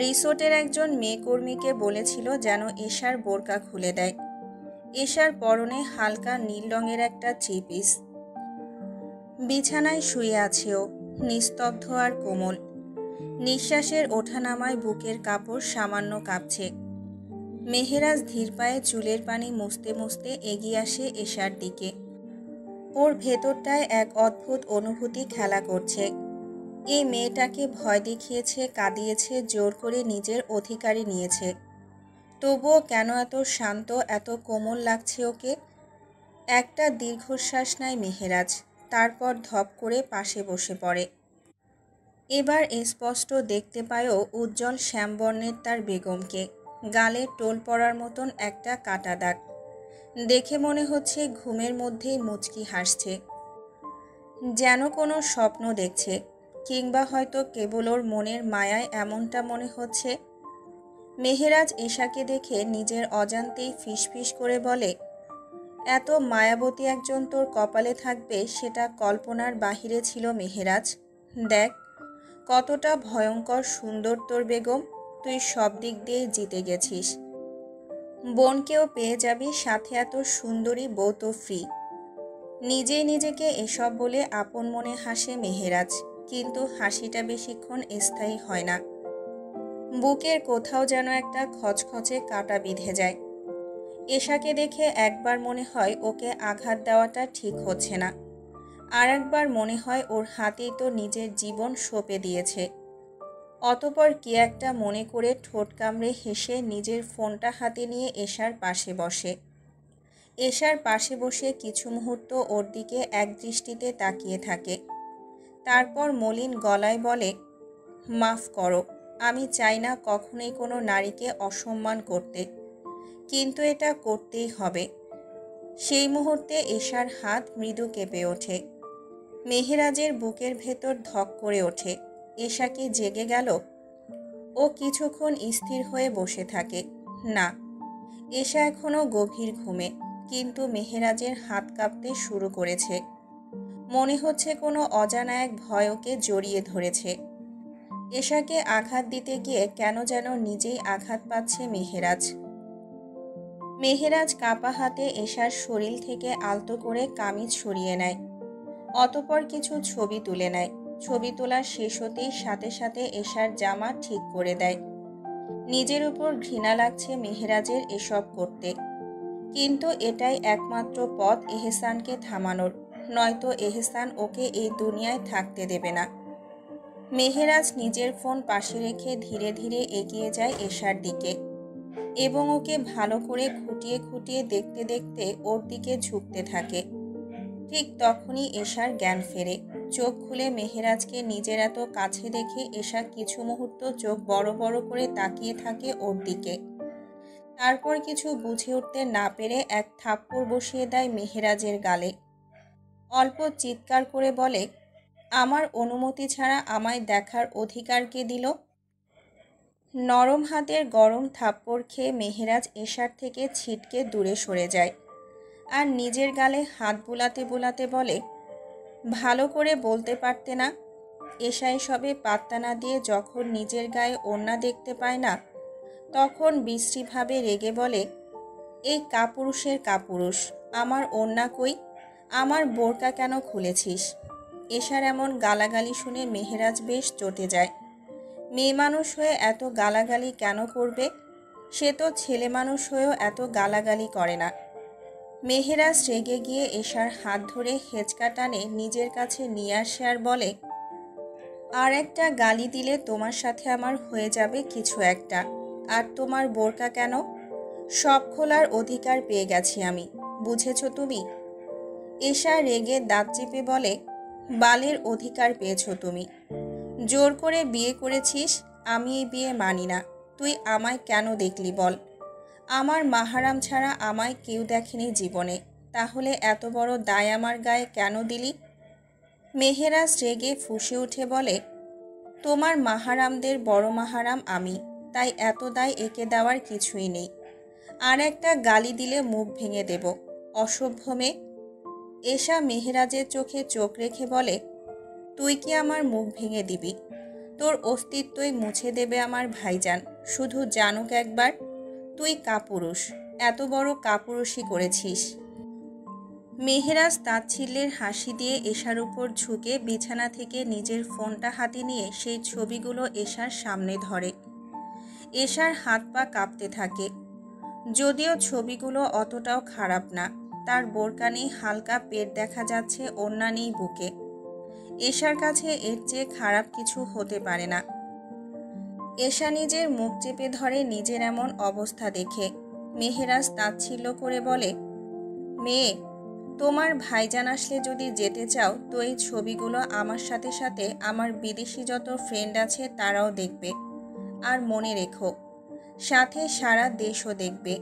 রিসোর্টের একজন মেয়ে কর্মীকে বলেছিল যেন এশার বোরকা খুলে দেয়। এশার পরনে হালকা নীল রঙের একটা থ্রি-পিস। বিছানায় শুয়ে আছে ও, নিস্তব্ধ আর কোমল। নিঃশ্বাসের ওঠানামায় বুকের কাপড় সামান্য কাঁপছে। মেহেরাজ ধীর পায়ে চুলের পানি মুছতে মুছতে এগিয়ে আসে এশার দিকে। ওর ভেতরটায় এক অদ্ভুত অনুভূতি খেলা করছে। এই মেয়েটাকে ভয় দেখিয়েছে, কাঁদিয়েছে, জোর করে নিজের অধিকারে নিয়েছে। তবুও কেন এত শান্ত, এত কোমল লাগছে ওকে? একটা দীর্ঘশ্বাস নেয় মেহেরাজ, তারপর ধপ করে পাশে বসে পড়ে। এবার স্পষ্ট দেখতে পায়ও উজ্জ্বল শ্যামবর্ণের তার বেগমকে, গালে টোল পড়ার মতন একটা কাটা দাগ। দেখে মনে হচ্ছে ঘুমের মধ্যেই মুচকি হাসছে, যেন কোনো স্বপ্ন দেখছে, কিংবা হয়তো কেবল ওর মনের মায়ায় এমনটা মনে হচ্ছে। মেহেরাজ এশাকে দেখে নিজের অজান্তেই ফিসফিস করে বলে, এত মায়াবতী একজন তোর কপালে থাকবে সেটা কল্পনার বাহিরে ছিল মেহেরাজ। দেখ কতটা ভয়ঙ্কর সুন্দর তোর বেগম, তুই সব দিক দিয়ে জিতে গেছিস। বোনকেও পেয়ে যাবি, সাথে এত সুন্দরী বউ তো ফ্রি। নিজেই নিজেকে এসব বলে আপন মনে হাসে মেহেরাজ, কিন্তু হাসিটা বেশিক্ষণ স্থায়ী হয় না। বুকের কোথাও যেন একটা খচখচে কাঁটা বিঁধে যায়। এশাকে দেখে একবার মনে হয় ওকে আঘাত দেওয়াটা ঠিক হচ্ছে না, আর একবার মনে হয় ওর হাতেই তো নিজের জীবন সঁপে দিয়েছে। অতপর কি একটা মনে করে ঠোঁট কামড়ে হেসে নিজের ফোনটা হাতে নিয়ে এশার পাশে বসে। এশার পাশে বসে কিছু মুহূর্ত ওর দিকে একদৃষ্টিতে তাকিয়ে থাকে, তারপর মলিন গলায় বলে, মাফ করো, আমি চাই না কখনোই কোনো নারীকে অসম্মান করতে, কিন্তু এটা করতেই হবে। সেই মুহূর্তে এশার হাত মৃদু কেঁপে ওঠে। মেহেরাজের বুকের ভেতর ধক করে ওঠে। এশা কি জেগে গেল? ও কিছুক্ষণ স্থির হয়ে বসে থাকে। না, এশা এখনো গভীর ঘুমে, কিন্তু মেহেরাজের হাত কাঁপতে শুরু করেছে। মনে হচ্ছে কোনো অজানা এক ভয় ওকে জড়িয়ে ধরেছে। এশাকে আঘাত দিতে গিয়ে কেন যেন নিজেই আঘাত পাচ্ছে মেহেরাজ। মেহেরাজ কাঁপা হাতে এশার শরীর থেকে আলতো করে কামিজ সরিয়ে নেয়, অতপর কিছু ছবি তুলে নেয়। ছবি তোলা শেষ হতেই সাথে সাথে এশার জামা ঠিক করে দেয়। নিজের উপর ঘৃণা লাগছে মেহেরাজের এসব করতে, কিন্তু এটাই একমাত্র পথ এহসানকে থামানোর, নয়তো এহসান ওকে এই দুনিয়ায় থাকতে দেবে না। মেহেরাজ নিজের ফোন পাশে রেখে ধীরে ধীরে এগিয়ে যায় এশার দিকে, এবং ওকে ভালো করে খুঁটিয়ে খুঁটিয়ে দেখতে দেখতে ওর দিকে ঝুঁকতে থাকে। ঠিক তখনই এশার জ্ঞান ফেরে। চোখ খুলে মেহেরাজকে নিজের এত কাছে দেখে এশা কিছু মুহূর্ত চোখ বড় বড় করে তাকিয়ে থাকে ওর দিকে। তারপর কিছু বুঝে উঠতে না পেরে এক থাপ্পড় বসিয়ে দেয় মেহেরাজের গালে। অল্প চিৎকার করে বলে, আমার অনুমতি ছাড়া আমায় দেখার অধিকার কে দিল? নরম হাতের গরম থাপ্পড় খেয়ে মেহেরাজ এশার থেকে ছিটকে দূরে সরে যায়, আর নিজের গালে হাত বুলাতে বুলাতে বলে, ভালো করে বলতে পারতে না? এশা এসবে পাত্তা না দিয়ে যখন নিজের গায়ে ওড়না দেখতে পায় না, তখন বিশ্রীভাবে রেগে বলে, এই কাপুরুষের কাপুরুষ, আমার ওড়না কই? আমার বোরকা কেন খুলেছিস? এশার এমন গালাগালি শুনে মেহেরাজ বেশ চটে যায়। মেয়ে মানুষ হয়ে এত গালাগালি কেন করবে? সে তো ছেলে মানুষ হয়েও এত গালাগালি করে না। মেহেরাজ রেগে গিয়ে এশার হাত ধরে হেঁচকা টানে নিজের কাছে নিয়ে আসে আর বলে, আর একটা গালি দিলে তোমার সাথে আমার হয়ে যাবে কিছু একটা। আর তোমার বোরকা কেন? সব খোলার অধিকার পেয়ে গেছি আমি, বুঝেছ তুমি? এশা রেগে দাঁত চেপে বলে, বালের অধিকার পেয়েছ তুমি। জোর করে বিয়ে করেছিস, আমি এই বিয়ে মানি না। তুই আমায় কেন দেখলি বল? আমার মাহারাম ছাড়া আমায় কেউ দেখেনি জীবনে, তাহলে এত বড় দায় আমার গায়ে কেন দিলি? মেহেরাজ রেগে ফুঁসে উঠে বলে, তোমার মাহারামদের বড় মাহারাম আমি, তাই এত দায় একে দেওয়ার কিছুই নেই। আর একটা গালি দিলে মুখ ভেঙে দেব, অসভ্য মেয়ে। এশা মেহেরাজের চোখে চোখ রেখে বলে, তুই কি আমার মুখ ভেঙে দিবি? তোর অস্তিত্বই মুছে দেবে আমার ভাইজান। শুধু জানুক একবার, তুই কাপুরুষ, এত বড় কাপুরুষই করেছিস। মেহেরাজ তাচ্ছিল্যের হাসি দিয়ে এশার উপর ঝুঁকে বিছানা থেকে নিজের ফোনটা হাতে নিয়ে সেই ছবিগুলো এশার সামনে ধরে। এশার হাত পা কাঁপতে থাকে। যদিও ছবিগুলো অতটাও খারাপ না, তার বোরকা নেই, হালকা পেট দেখা যাচ্ছে, ওড়না নেই বুকে। এশার কাছে এর চেয়ে খারাপ কিছু হতে পারে না। এশা নিজের মুখ চেপে ধরে নিজের এমন অবস্থা দেখে। মেহেরাজ তাচ্ছিল্য করে বলে, মেয়ে, তোমার ভাইজান আসলে যদি যেতে চাও তো এই ছবিগুলো আমার সাথে সাথে আমার বিদেশি যত ফ্রেন্ড আছে তারাও দেখবে। আর মনে রেখো, সাথে সারা দেশও দেখবে।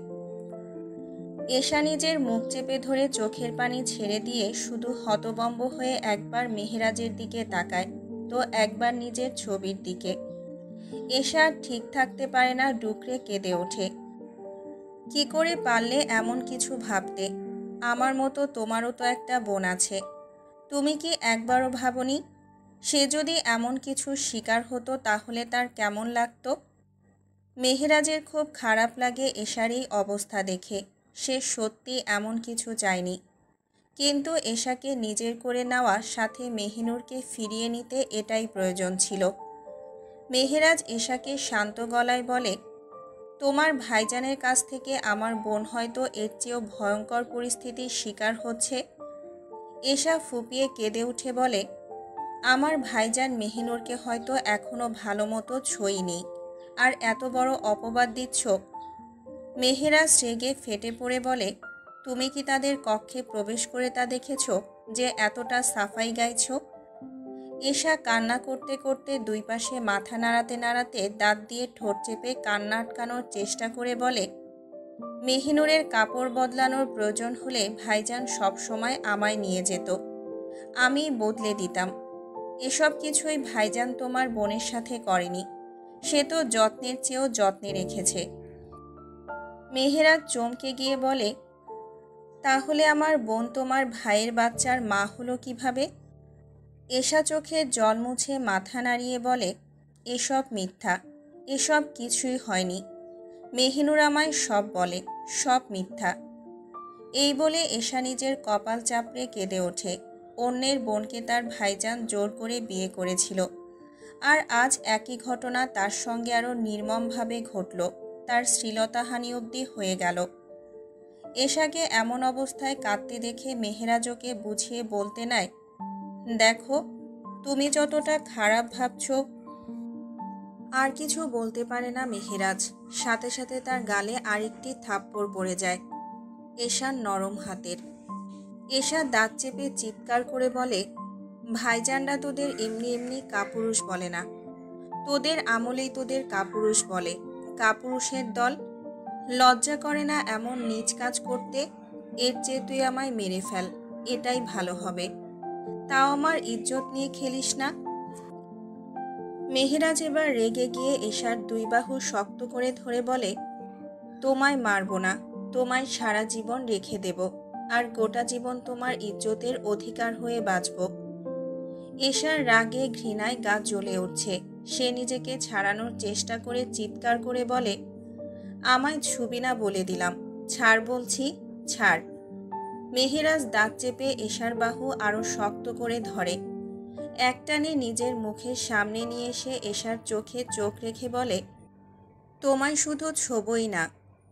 এশা নিজের মুখ চেপে ধরে চোখের পানি ছেড়ে দিয়ে শুধু হতভম্ব হয়ে একবার মেহেরাজের দিকে তাকায়, তো একবার নিজের ছবির দিকে। এশা ঠিক থাকতে পারে না, ডুকরে কেঁদে ওঠে। কি করে পারলে এমন কিছু ভাবতে? আমার মতো তোমারও তো একটা বোন আছে। তুমি কি একবারও ভাবনি সে যদি এমন কিছু শিকার হতো তাহলে তার কেমন লাগতো? মেহেরাজের খুব খারাপ লাগে এশার এই অবস্থা দেখে। সে সত্যি এমন কিছু চায়নি, কিন্তু এশাকে নিজের করে নেওয়া, সাথে মেহিনুরকে ফিরিয়ে নিতে এটাই প্রয়োজন ছিল। মেহেরাজ এশাকে শান্ত গলায় বলে, তোমার ভাইজানের কাছ থেকে আমার বোন হয়তো এর চেয়েও ভয়ঙ্কর পরিস্থিতির শিকার হচ্ছে। এশা ফুপিয়ে কেঁদে উঠে বলে, আমার ভাইজান মেহিনুরকে হয়তো এখনো ভালো মতো ছোঁয়নি, আর এত বড় অপবাদ দিচ্ছ? মেহেরাজ রেগে ফেটে পড়ে বলে, তুমি কি তাদের কক্ষে প্রবেশ করে তা দেখেছ যে এতটা সাফাই গাইছ? এশা কান্না করতে করতে দুই পাশে মাথা নাড়াতে নাড়াতে দাঁত দিয়ে ঠোঁট চেপে কান্না আটকানোর চেষ্টা করে বলে, মেহিনুরের কাপড় বদলানোর প্রয়োজন হলে ভাইজান সব সময় আমায় নিয়ে যেত, আমি বদলে দিতাম। এসব কিছুই ভাইজান তোমার বোনের সাথে করেনি, সে তো যত্নের চেয়েও যত্নে রেখেছে। মেহেরাজ চমকে গিয়ে বলে, তাহলে আমার বোন তোমার ভাইয়ের বাচ্চার মা হলো কিভাবে? এশা চোখে জল মুছে মাথা নাড়িয়ে বলে, এসব মিথ্যা, এসব কিছুই হয়নি। মেহিনুর আমায় সব বলে, সব মিথ্যা। এই বলে এশা নিজের কপাল চাপড়ে কেঁদে ওঠে। অন্যের বোনকে তার ভাইজান জোর করে বিয়ে করেছিল, আর আজ একই ঘটনা তার সঙ্গে আরও নির্মমভাবে ঘটল, তার শ্লীলতাহানি অবধি হয়ে গেল। এশাকে এমন অবস্থায় কাঁদতে দেখে মেহেরাজকে বুঝিয়ে বলতে নেয়, দেখো, তুমি যতটা খারাপ ভাবছ। আর কিছু বলতে পারে না মেহেরাজ, সাথে সাথে তার গালে আরেকটি থাপ্পড় পড়ে যায় এশার নরম হাতের। এশা দাঁত চেপে চিৎকার করে বলে, ভাইজানরা তোদের এমনি এমনি কাপুরুষ বলে না, তোদের আমলেই তোদের কাপুরুষ বলে, কাপুরুষের দল। লজ্জা করে না এমন নীচ কাজ করতে? এর চেয়ে তুই আমায় মেরে ফেল, এটাই ভালো হবে, তাও আমার ইজ্জত নিয়ে খেলিস না। মেহেরাজ এবার রেগে গিয়ে এশার দুই বাহু শক্ত করে ধরে বলে, তোমায় মারব না, তোমায় সারা জীবন রেখে দেব, আর গোটা জীবন তোমার ইজ্জতের অধিকার হয়ে বাঁচব। এশার রাগে ঘৃণায় গা জ্বলে উঠছে। সে নিজেকে ছাড়ানোর চেষ্টা করে চিৎকার করে বলে, আমায় ছুবি না বলে দিলাম, ছাড় বলছি, ছাড়। মেহেরাজ দাঁত চেপে এশার বাহু আরো শক্ত করে ধরে। একটানে নিজের মুখের সামনে নিয়ে এসে এশার চোখে চোখ রেখে বলে, তোমায় শুধু ছোবই না,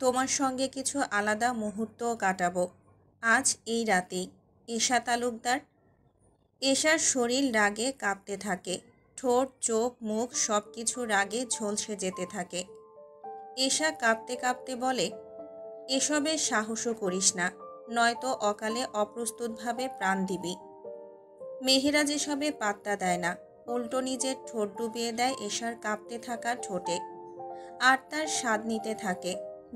তোমার সঙ্গে কিছু আলাদা মুহূর্তও কাটাবো, আজ এই রাতেই। এশা তালুকদার। এশার শরীর রাগে কাঁপতে থাকে, ঠোঁট, চোখ, মুখ সব কিছু রাগে ঝলসে যেতে থাকে। এশা কাঁপতে কাঁপতে বলে, এসবের সাহসও করিস না, নয়তো অকালে অপ্রস্তুতভাবে প্রাণ দিবি। মেহেরাজ এসবে পাত্তা দেয় না, উল্টো নিজের ঠোঁট ডুবিয়ে দেয় এশার কাঁপতে থাকা ঠোঁটে, আর তার স্বাদ নিতে থাকে।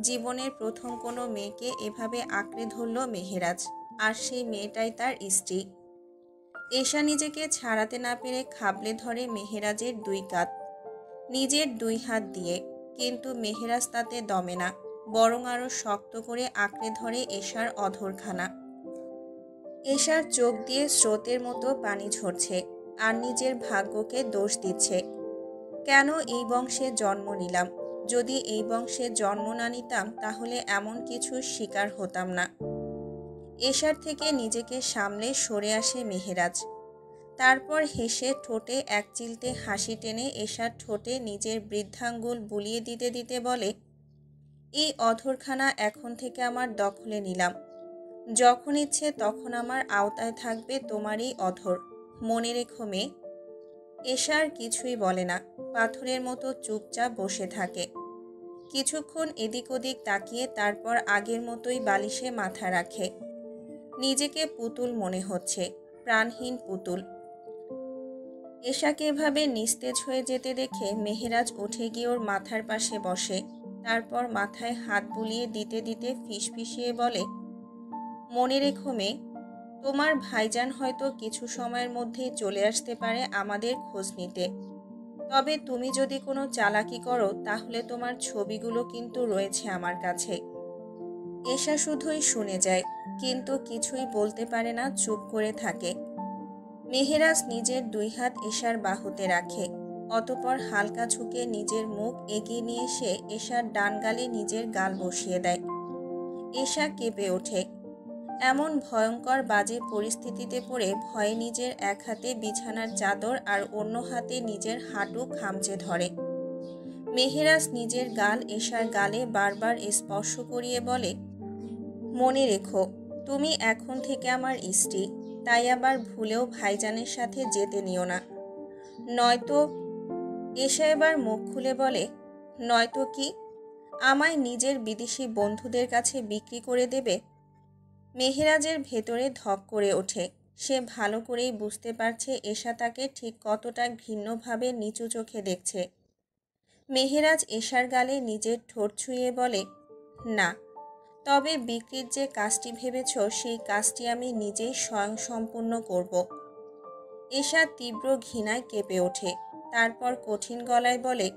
জীবনের প্রথম কোনো মেয়েকে এভাবে আঁকড়ে ধরল মেহেরাজ, আর সেই মেয়েটাই তার স্ত্রী। এশা নিজেকে ছাড়াতে না পেরে খাবলে ধরে মেহেরাজের দুই কাঁধ নিজের দুই হাত দিয়ে, কিন্তু মেহেরাজ তাতে দমে না, বরং আরো শক্ত করে আঁকড়ে ধরে এশার অধরখানা। এশার চোখ দিয়ে স্রোতের মতো পানি ঝরছে, আর নিজের ভাগ্যকে দোষ দিচ্ছে। কেন এই বংশে জন্ম নিলাম? যদি এই বংশে জন্ম না নিতাম তাহলে এমন কিছুর শিকার হতাম না। এশার থেকে নিজেকে সামলে সরে আসে মেহেরাজ। তারপর হেসে ঠোঁটে এক চিলতে হাসি টেনে এশার ঠোঁটে নিজের বৃদ্ধাঙ্গুল বুলিয়ে দিতে দিতে বলে, এই অধরখানা এখন থেকে আমার দখলে নিলাম, যখন ইচ্ছে তখন আমার আওতায় থাকবে তোমার এই অধর। মনে রেখো মেয়ে। এশা আর কিছুই বলে না, পাথরের মতো চুপচাপ বসে থাকে। কিছুক্ষণ এদিক ওদিক তাকিয়ে তারপর আগের মতোই বালিশে মাথা রাখে। নিজেকে পুতুল মনে হচ্ছে, প্রাণহীন পুতুল। এশাকে এভাবে নিস্তেজ হয়ে যেতে দেখে মেহেরাজ উঠে গিয়ে ওর মাথার পাশে বসে। তারপর মাথায় হাত বুলিয়ে দিতে দিতে ফিসফিসিয়ে বলে, মনে রেখো মেয়ে, তোমার ভাইজান হয়তো কিছু সময়ের মধ্যেই চলে আসতে পারে আমাদের খোঁজ নিতে। তবে তুমি যদি কোনো চালাকি করো তাহলে তোমার ছবিগুলো কিন্তু রয়েছে আমার কাছে। এশা শুধুই শুনে যায়, কিন্তু কিছুই বলতে পারে না, চুপ করে থাকে। মেহেরাজ নিজের দুই হাত এশার বাহুতে রাখে, অতপর হালকা ঝুঁকে নিজের মুখ এগিয়ে নিয়ে এসে এশার ডান গালে নিজের গাল বসিয়ে দেয়। এশা কেঁপে ওঠে। এমন ভয়ঙ্কর বাজে পরিস্থিতিতে পড়ে ভয়ে নিজের এক হাতে বিছানার চাদর আর অন্য হাতে নিজের হাঁটু খামচে ধরে। মেহেরাজ নিজের গাল এশার গালে বারবার স্পর্শ করিয়ে বলে, মনে রেখো, তুমি এখন থেকে আমার স্ত্রী, তাই আবার ভুলেও ভাইজানের সাথে যেতে নিও না, নয়তো। এশা এবার মুখ খুলে বলে, নয়তো কি? আমায় নিজের বিদেশি বন্ধুদের কাছে বিক্রি করে দেবে? মেহেরাজের ভেতরে ধক করে ওঠে। সে ভালো করেই বুঝতে পারছে এশা তাকে ঠিক কতটা ঘৃণ্যভাবে নিচু চোখে দেখছে। মেহেরাজ এশার গালে নিজের ঠোঁট ছুঁয়ে বলে, না, তবে বিক্রির যে কাজটি ভেবেছ সেই কাজটি আমি নিজেই স্বয়ংসম্পূর্ণ করব। এশা তীব্র ঘৃণায় কেঁপে ওঠে। তারপর কঠিন গলায় বলে,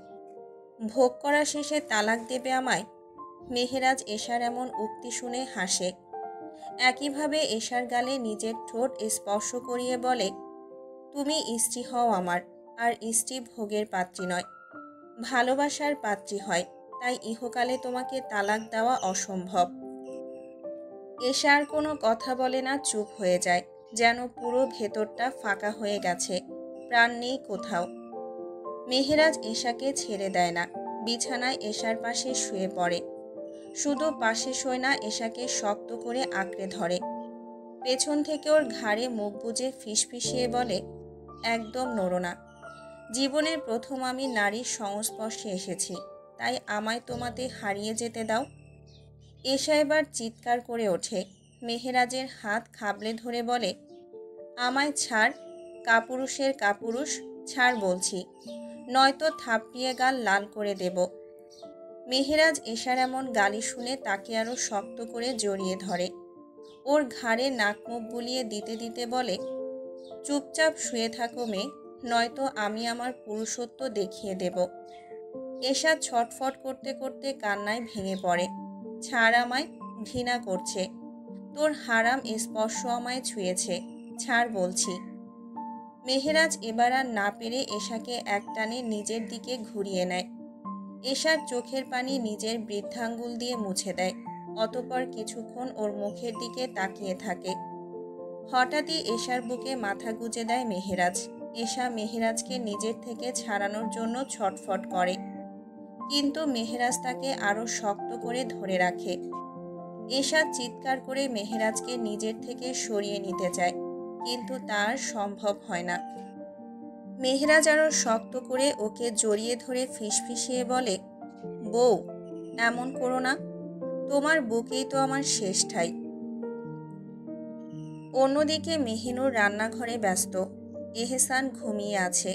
ভোগ করা শেষে তালাক দেবে আমায়? মেহেরাজ এশার এমন উক্তি শুনে হাসে। একইভাবে এশার গালে নিজের ঠোঁট স্পর্শ করিয়ে বলে, তুমি স্ত্রী হও আমার, আর স্ত্রী ভোগের পাত্রী নয়, ভালোবাসার পাত্রী হয়, তাই ইহকালে তোমাকে তালাক দেওয়া অসম্ভব। এশা আর কোনো কথা বলে না, চুপ হয়ে যায়, যেন পুরো ভেতরটা ফাঁকা হয়ে গেছে, প্রাণ নেই কোথাও। মেহেরাজ এশাকে ছেড়ে দেয় না, বিছানায় এশার পাশে শুয়ে পড়ে। শুধু পাশে শোয় না, এশাকে শক্ত করে আঁকড়ে ধরে। পেছন থেকে ওর ঘাড়ে মুখ বুজে ফিসফিসিয়ে বলে, একদম নড়ো না। জীবনের প্রথম আমি নারীর সংস্পর্শে এসেছি, তাই আমায় তোমাতে হারিয়ে যেতে দাও। এশা এবার চিৎকার করে ওঠে। মেহেরাজের হাত খাবলে ধরে বলে, আমায় ছাড়, কাপুরুষের কাপুরুষ, ছাড় বলছি, নয়তো থাপড়িয়ে গাল লাল করে দেব। মেহেরাজ এশার এমন গালি শুনে তাকে আরো শক্ত করে জড়িয়ে ধরে। ওর ঘাড়ে নাক মুখ বুলিয়ে দিতে দিতে বলে, চুপচাপ শুয়ে থাকো মেয়ে, নয়তো আমি আমার পুরুষত্ব দেখিয়ে দেব। এশা ছটফট করতে করতে কান্নায় ভেঙে পড়ে, ছাড় আমায়, ঘৃণা করছে, তোর হারাম স্পর্শ আমায় ছুঁয়েছে, ছাড় বলছি। মেহেরাজ এবার আর না পেরে এশাকে একটানে নিজের দিকে ঘুরিয়ে নেয়। এশার চোখের পানি নিজের বৃদ্ধাঙ্গুল দিয়ে মুছে দেয়, অতপর কিছুক্ষণ ওর মুখের দিকে তাকিয়ে থাকে। হঠাৎই এশার বুকে মাথা গুজে দেয় মেহেরাজ। এশা মেহেরাজকে নিজের থেকে ছাড়ানোর জন্য ছটফট করে, কিন্তু মেহেরাজ তাকে আরো শক্ত করে ধরে রাখে। এশা চিৎকার করে মেহেরাজকে নিজের থেকে সরিয়ে নিতে চায়, কিন্তু তার সম্ভব হয় না। মেহেরাজ আরো শক্ত করে ওকে জড়িয়ে ধরে ফিসফিসিয়ে বলে, বউ, এমন করো না, তোমার বুকেই তো আমার শেষ ঠাঁই। অন্যদিকে মেহিনুর রান্নাঘরে ব্যস্ত। এহসান ঘুমিয়ে আছে।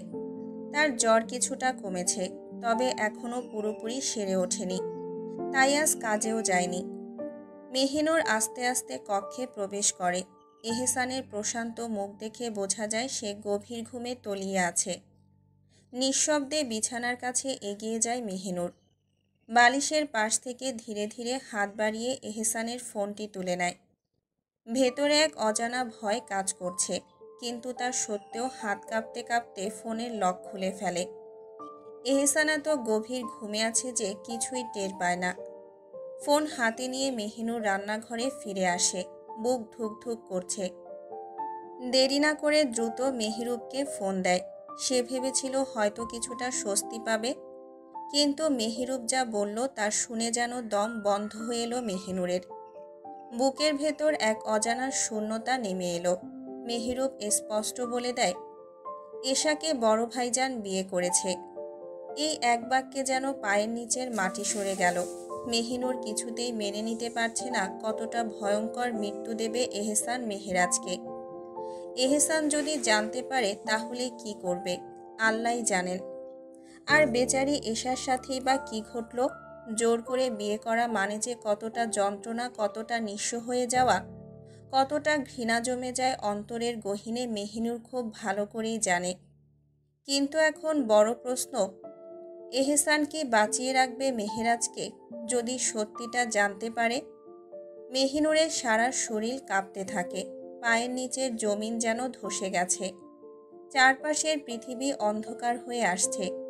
তার জ্বর কিছুটা কমেছে, তবে এখনও পুরোপুরি সেরে ওঠেনি, তাই আজ কাজেও যায়নি। মেহিনুর আস্তে আস্তে কক্ষে প্রবেশ করে। এহসানের প্রশান্ত মুখ দেখে বোঝা যায় সে গভীর ঘুমে তলিয়ে আছে। নিঃশব্দে বিছানার কাছে এগিয়ে যায় মেহিনুর। বালিশের পাশ থেকে ধীরে ধীরে হাত বাড়িয়ে এহসানের ফোনটি তুলে নেয়। ভেতরে এক অজানা ভয় কাজ করছে, কিন্তু তার সত্ত্বেও হাত কাঁপতে কাঁপতে ফোনের লক খুলে ফেলে। এহসান এত গভীর ঘুমে আছে যে কিছুই টের পায় না। ফোন হাতে নিয়ে মেহিনুর রান্নাঘরে ফিরে আসে। বুক ধুক ধুক করছে। দেরি না করে দ্রুত মেহেরুবকে ফোন দেয়। সে ভেবেছিল হয়তো কিছুটা স্বস্তি পাবে, কিন্তু মেহেরুব যা বলল তা শুনে যেন দম বন্ধ হয়ে এলো মেহিনুরের। বুকের ভেতর এক অজানা শূন্যতা নেমে এলো। মেহেরুব স্পষ্ট বলে দেয়, এশাকে বড় ভাইজান বিয়ে করেছে। এই এক বাক্যে যেন পায়ের নিচের মাটি সরে গেল। মেহিনুর কিছুতেই মেনে নিতে পারছে না কতটা ভয়ঙ্কর মৃত্যু দেবে এহসান মেহেরাজকে। এহসান যদি জানতে পারে তাহলে কি করবে আল্লাহই জানেন। আর বেচারি এশার সাথেই বা কি ঘটল? জোর করে বিয়ে করা মানে যে কতটা যন্ত্রণা, কতটা নিঃস্ব হয়ে যাওয়া, কতটা ঘৃণা জমে যায় অন্তরের গহীনে মেহিনুর খুব ভালো করেই জানে। কিন্তু এখন বড় প্রশ্ন, এহসান কি বাঁচিয়ে রাখবে মেহেরাজকে যদি সত্যিটা জানতে পারে? মেহিনুরের সারা শরীর কাঁপতে থাকে, পায়ের নিচের জমিন যেন ধসে গেছে। চারপাশের পৃথিবী অন্ধকার হয়ে আসছে।